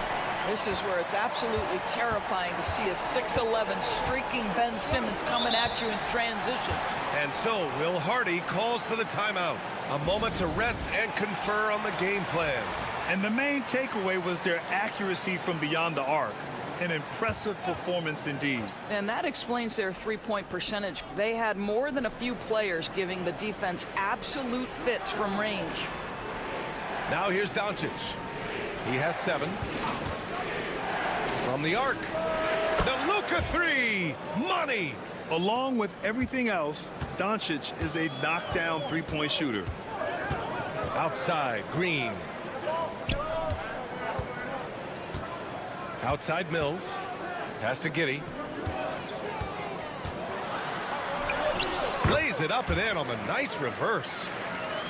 This is where it's absolutely terrifying to see a 6'11" streaking Ben Simmons coming at you in transition. And so Will Hardy calls for the timeout. A moment to rest and confer on the game plan. And the main takeaway was their accuracy from beyond the arc. An impressive performance indeed. And that explains their three-point percentage. They had more than a few players giving the defense absolute fits from range. Now here's Doncic. He has 7. From the arc. The Luka 3. Money. Along with everything else, Doncic is a knockdown three-point shooter. Outside, Green. Outside Mills. Pass to Giddey. Lays it up and in on the nice reverse.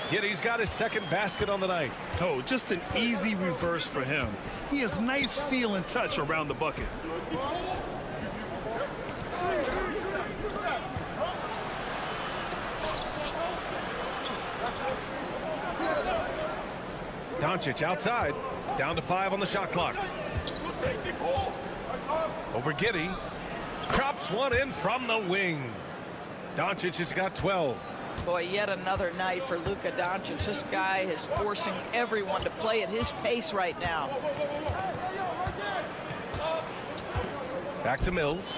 Giddey's got his second basket on the night. Oh, just an easy reverse for him. He has nice feel and touch around the bucket. Doncic outside. Down to 5 on the shot clock. Over Giddey. Drops one in from the wing. Doncic has got 12. Boy, yet another night for Luka Doncic. This guy is forcing everyone to play at his pace right now. Back to Mills.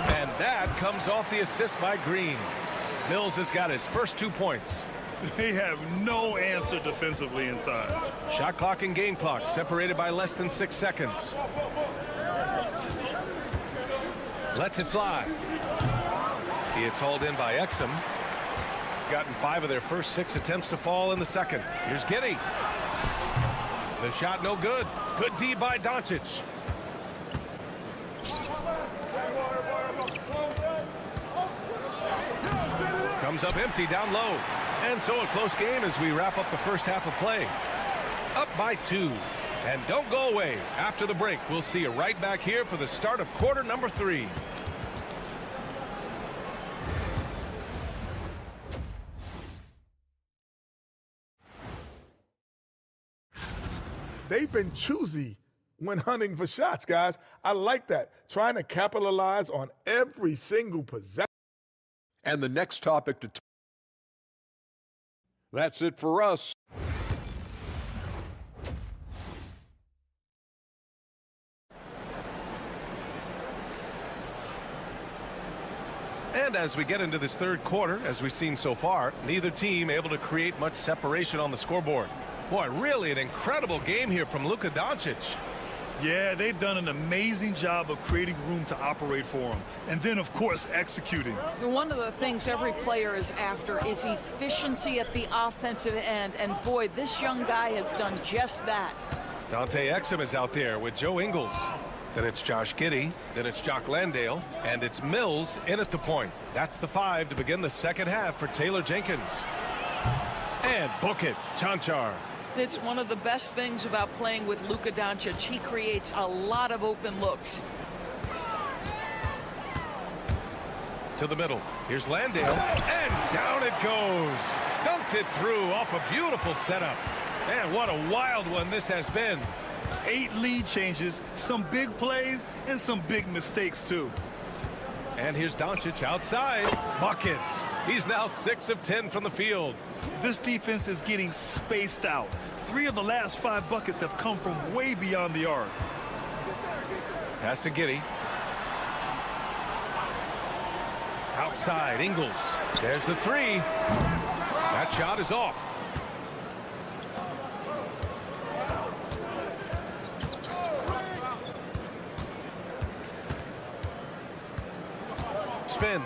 And that comes off the assist by Green. Mills has got his first 2 points. They have no answer defensively inside. Shot clock and game clock separated by less than 6 seconds. Lets it fly. It's hauled in by Exum. Gotten 5 of their first 6 attempts to fall in the second. Here's Giddey. The shot no good. Good D by Doncic. comes up empty down low. And so a close game as we wrap up the first half of play. Up by 2. And don't go away. After the break, we'll see you right back here for the start of quarter number 3. They've been choosy when hunting for shots, guys. I like that. Trying to capitalize on every single possession. And the next topic to that's it for us. And as we get into this third quarter, as we've seen so far, neither team able to create much separation on the scoreboard. Boy, really an incredible game here from Luka Doncic. Yeah, they've done an amazing job of creating room to operate for him. And then, of course, executing. One of the things every player is after is efficiency at the offensive end. And boy, this young guy has done just that. Dante Exum is out there with Joe Ingles. Then it's Josh Giddey. Then it's Jock Landale. And it's Mills in at the point. That's the 5 to begin the second half for Taylor Jenkins. And book it, Chanchar. It's one of the best things about playing with Luka Doncic. He creates a lot of open looks. To the middle. Here's Landale. And down it goes. Dunked it through off a beautiful setup. Man, what a wild one this has been. 8 lead changes, some big plays, and some big mistakes, too. And here's Doncic outside. Buckets. He's now 6 of 10 from the field. This defense is getting spaced out. 3 of the last 5 buckets have come from way beyond the arc. Pass to Giddey. Outside, Ingles. There's the 3. That shot is off. Spins.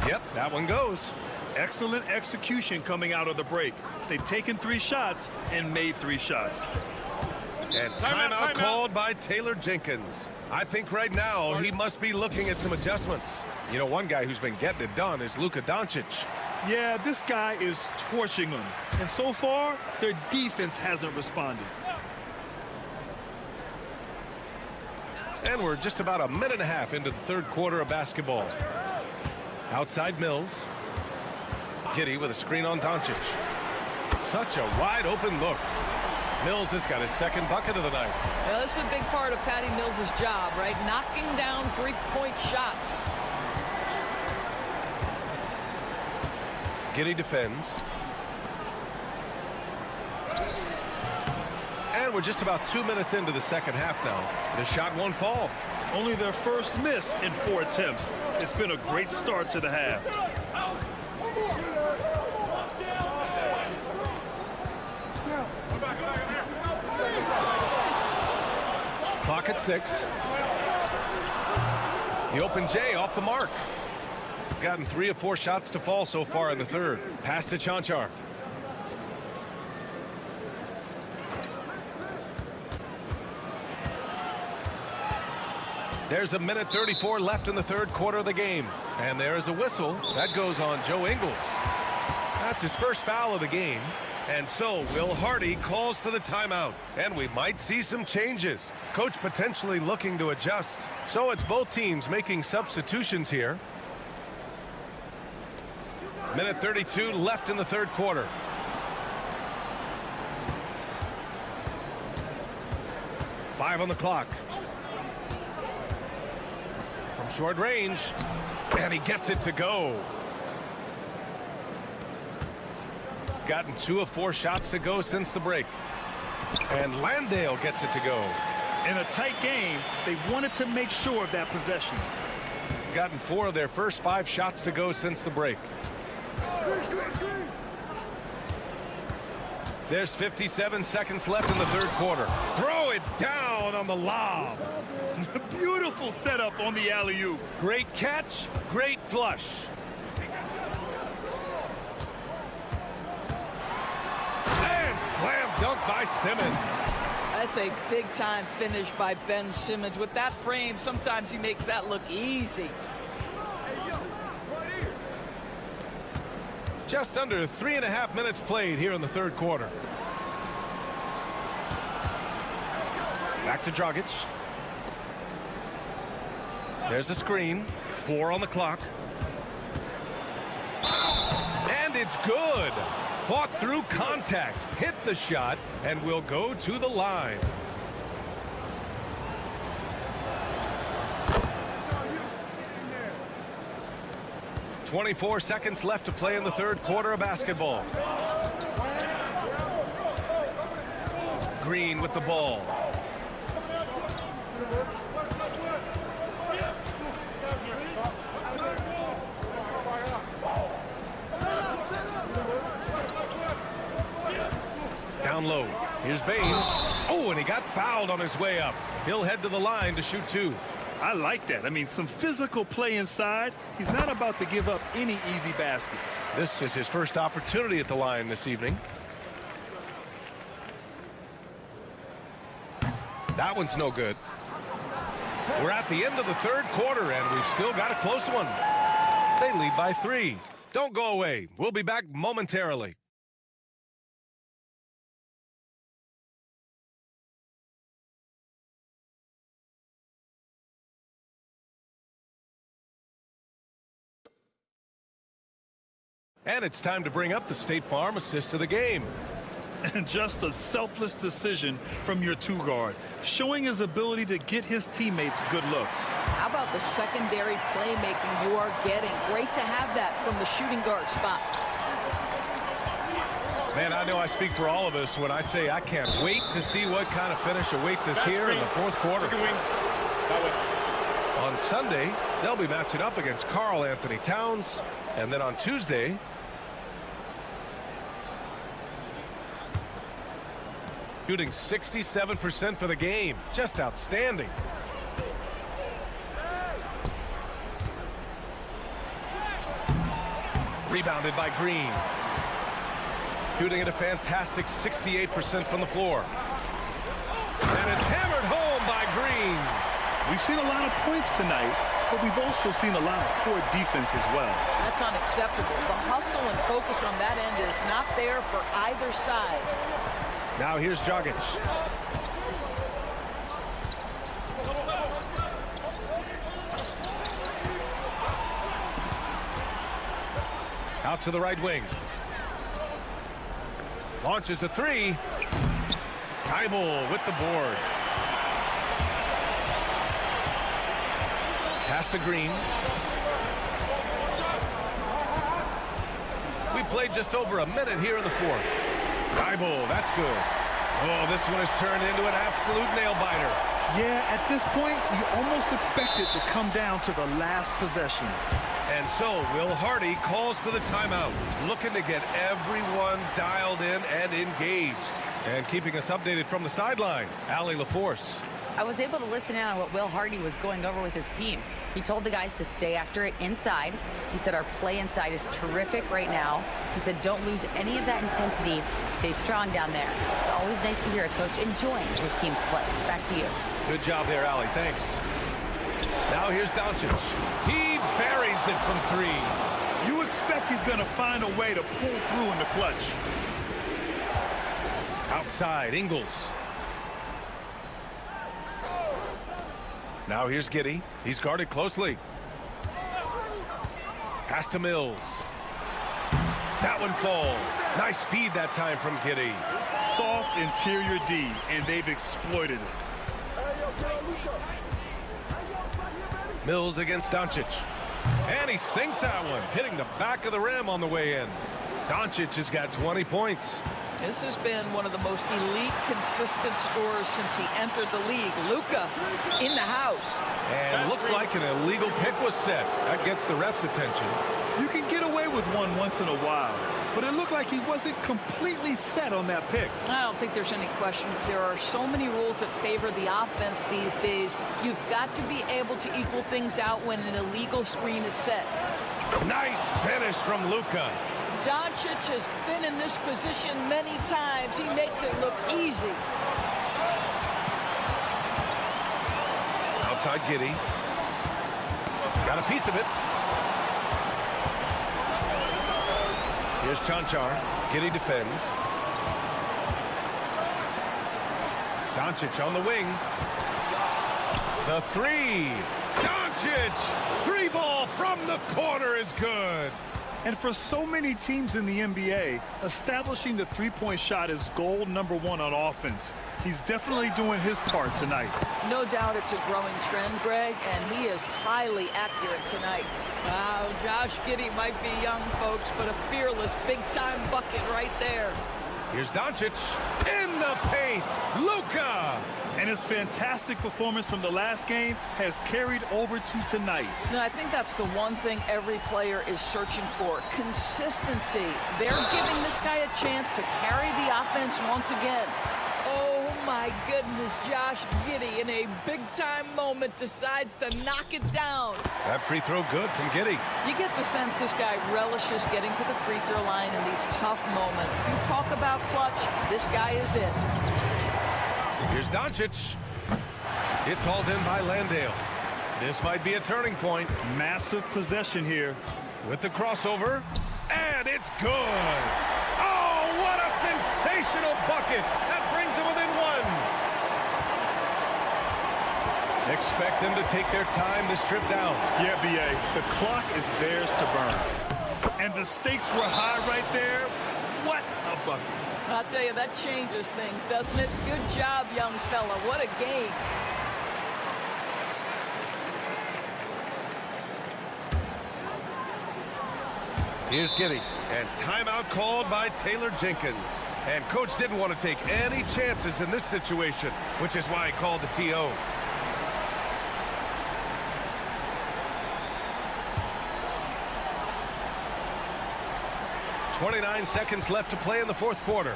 Yep, that one goes. Excellent execution coming out of the break. They've taken 3 shots and made 3 shots. And timeout called by Taylor Jenkins. I think right now he must be looking at some adjustments. You know, one guy who's been getting it done is Luka Doncic. Yeah, this guy is torching them. And so far, their defense hasn't responded. And we're just about a minute and a half into the third quarter of basketball. Outside Mills. Giddey with a screen on Doncic. Such a wide open look. Mills has got his second bucket of the night. Now, this is a big part of Patty Mills' job, right? Knocking down three-point shots. Giddey defends. And we're just about 2 minutes into the second half now. The shot won't fall. Only their first miss in 4 attempts. It's been a great start to the half. Clock at 6. The open J off the mark. Gotten 3 of 4 shots to fall so far in the third. Pass to Chanchar. There's a minute 34 left in the third quarter of the game. And there's a whistle. That goes on Joe Ingles. That's his first foul of the game. And so Will Hardy calls for the timeout. And we might see some changes. Coach potentially looking to adjust. So it's both teams making substitutions here. Minute 32 left in the third quarter. Five on the clock. From short range. And he gets it to go. Gotten 2 of 4 shots to go since the break. And Landale gets it to go. In a tight game, they wanted to make sure of that possession. Gotten 4 of their first 5 shots to go since the break. There's 57 seconds left in the third quarter. Throw it down on the lob. Beautiful setup on the alley-oop. Great catch, great flush. And slam dunk by Simmons. That's a big-time finish by Ben Simmons. With that frame, sometimes he makes that look easy. Just under 3.5 minutes played here in the third quarter. Back to Dragic. There's a screen. 4 on the clock. And it's good. Fought through contact. Hit the shot and will go to the line. "24 seconds left to play in the third quarter of basketball. Green with the ball. Down low. Here's Baines. Oh, and he got fouled on his way up. He'll head to the line to shoot 2. I like that. I mean, some physical play inside. He's not about to give up any easy baskets. This is his first opportunity at the line this evening. That one's no good. We're at the end of the third quarter, and we've still got a close one. They lead by 3. Don't go away. We'll be back momentarily. And it's time to bring up the State Farm assist of the game. And just a selfless decision from your 2 guard, showing his ability to get his teammates good looks. How about the secondary playmaking you are getting? Great to have that from the shooting guard spot. Man, I know I speak for all of us when I say I can't wait to see what kind of finish awaits us here in the fourth quarter. On Sunday, they'll be matching up against Karl Anthony Towns. And then on Tuesday, shooting 67% for the game. Just outstanding. Rebounded by Green. Shooting at a fantastic 68% from the floor. And it's hammered home by Green. We've seen a lot of points tonight, but we've also seen a lot of poor defense as well. That's unacceptable. The hustle and focus on that end is not there for either side. Now here's Dragic. Out to the right wing. Launches a 3. Tybal with the board. Pass to Green. We played just over a minute here in the fourth. Tybal, that's good. Oh, this one has turned into an absolute nail-biter. Yeah, at this point, you almost expect it to come down to the last possession. And so Will Hardy calls for the timeout, looking to get everyone dialed in and engaged. And keeping us updated from the sideline, Allie LaForce. I was able to listen in on what Will Hardy was going over with his team. He told the guys to stay after it inside. He said our play inside is terrific right now. He said don't lose any of that intensity. Stay strong down there. It's always nice to hear a coach enjoying his team's play. Back to you. Good job there, Allie. Thanks. Now here's Doncic. He buries it from 3. You expect he's going to find a way to pull through in the clutch. Outside, Ingles. Now here's Giddey. He's guarded closely. Pass to Mills. That one falls. Nice feed that time from Giddey. Soft interior D, and they've exploited it. Mills against Doncic. And he sinks that one, hitting the back of the rim on the way in. Doncic has got 20 points. This has been one of the most elite, consistent scorers since he entered the league. Luka in the house. And it looks like an illegal pick was set. That gets the ref's attention. You can get away with one once in a while, but it looked like he wasn't completely set on that pick. I don't think there's any question. There are so many rules that favor the offense these days. You've got to be able to equal things out when an illegal screen is set. Nice finish from Luka. Doncic has been in this position many times. He makes it look easy. Outside Giddey. Got a piece of it. Here's Chanchar. Giddy defends. Doncic on the wing. The three. Doncic! Three ball from the corner is good. And for so many teams in the NBA, establishing the three-point shot is goal number one on offense. He's definitely doing his part tonight. No doubt it's a growing trend, Greg, and he is highly accurate tonight. Wow, Josh Giddey might be young, folks, but a fearless big-time bucket right there. Here's Doncic in the paint. Luka! And his fantastic performance from the last game has carried over to tonight. No, I think that's the one thing every player is searching for. Consistency. They're giving this guy a chance to carry the offense once again. Oh, my goodness, Josh Giddey in a big-time moment decides to knock it down. That free throw good from Giddey. You get the sense this guy relishes getting to the free throw line in these tough moments. You talk about clutch, this guy is it. Here's Doncic. It's hauled in by Landale. This might be a turning point. Massive possession here. With the crossover. And it's good. Oh, what a sensational bucket. That brings them within one. Expect them to take their time this trip down. Yeah, B.A. The clock is theirs to burn. And the stakes were high right there. What a bucket. I'll tell you, that changes things, doesn't it? Good job, young fella. What a game. Here's Giddey. And timeout called by Taylor Jenkins. And coach didn't want to take any chances in this situation, which is why he called the TO. .29 seconds left to play in the fourth quarter.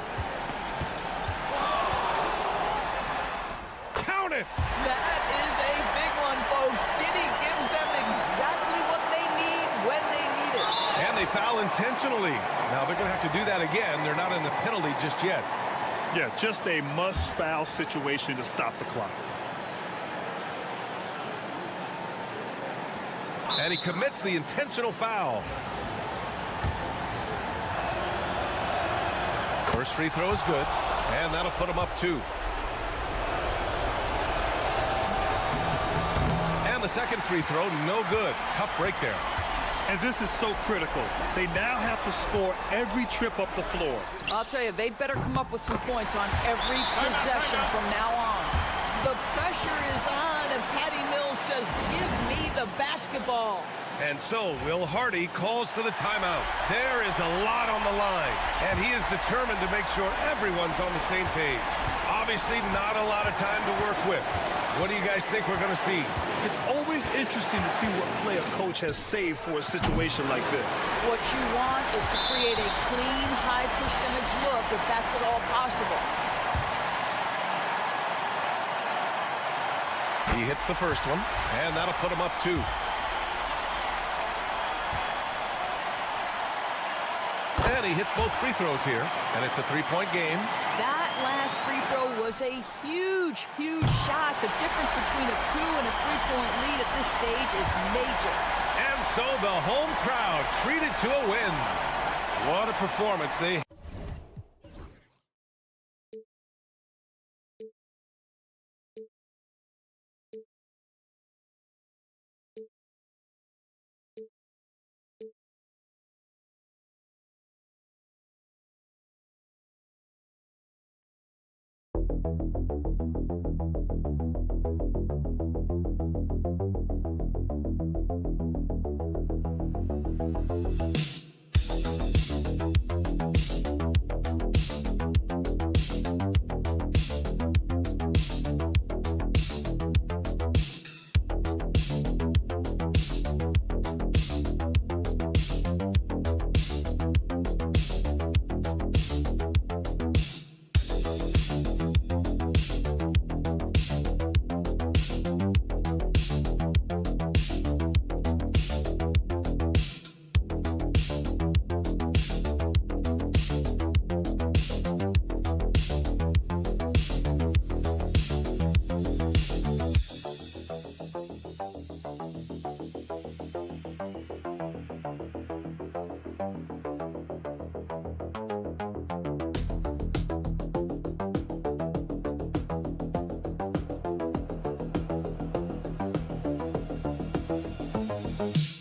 Count it! That is a big one, folks. Giddey gives them exactly what they need when they need it. And they foul intentionally. Now they're going to have to do that again. They're not in the penalty just yet. Yeah, just a must-foul situation to stop the clock. And he commits the intentional foul. First free throw is good, and that'll put him up 2. And the second free throw, no good. Tough break there. And this is so critical. They now have to score every trip up the floor. I'll tell you, they better come up with some points on every possession from now on. The pressure is on, and Patty Mills says, give me the basketball. And so Will Hardy calls for the timeout. There is a lot on the line, and he is determined to make sure everyone's on the same page. Obviously not a lot of time to work with. What do you guys think we're going to see? It's always interesting to see what play a coach has saved for a situation like this. What you want is to create a clean, high-percentage look if that's at all possible. He hits the first one, and that'll put him up 2. And he hits both free throws here, and it's a 3-point game. That last free throw was a huge, huge shot. The difference between a 2 and a 3-point lead at this stage is major. And so the home crowd treated to a win. What a performance they Bye.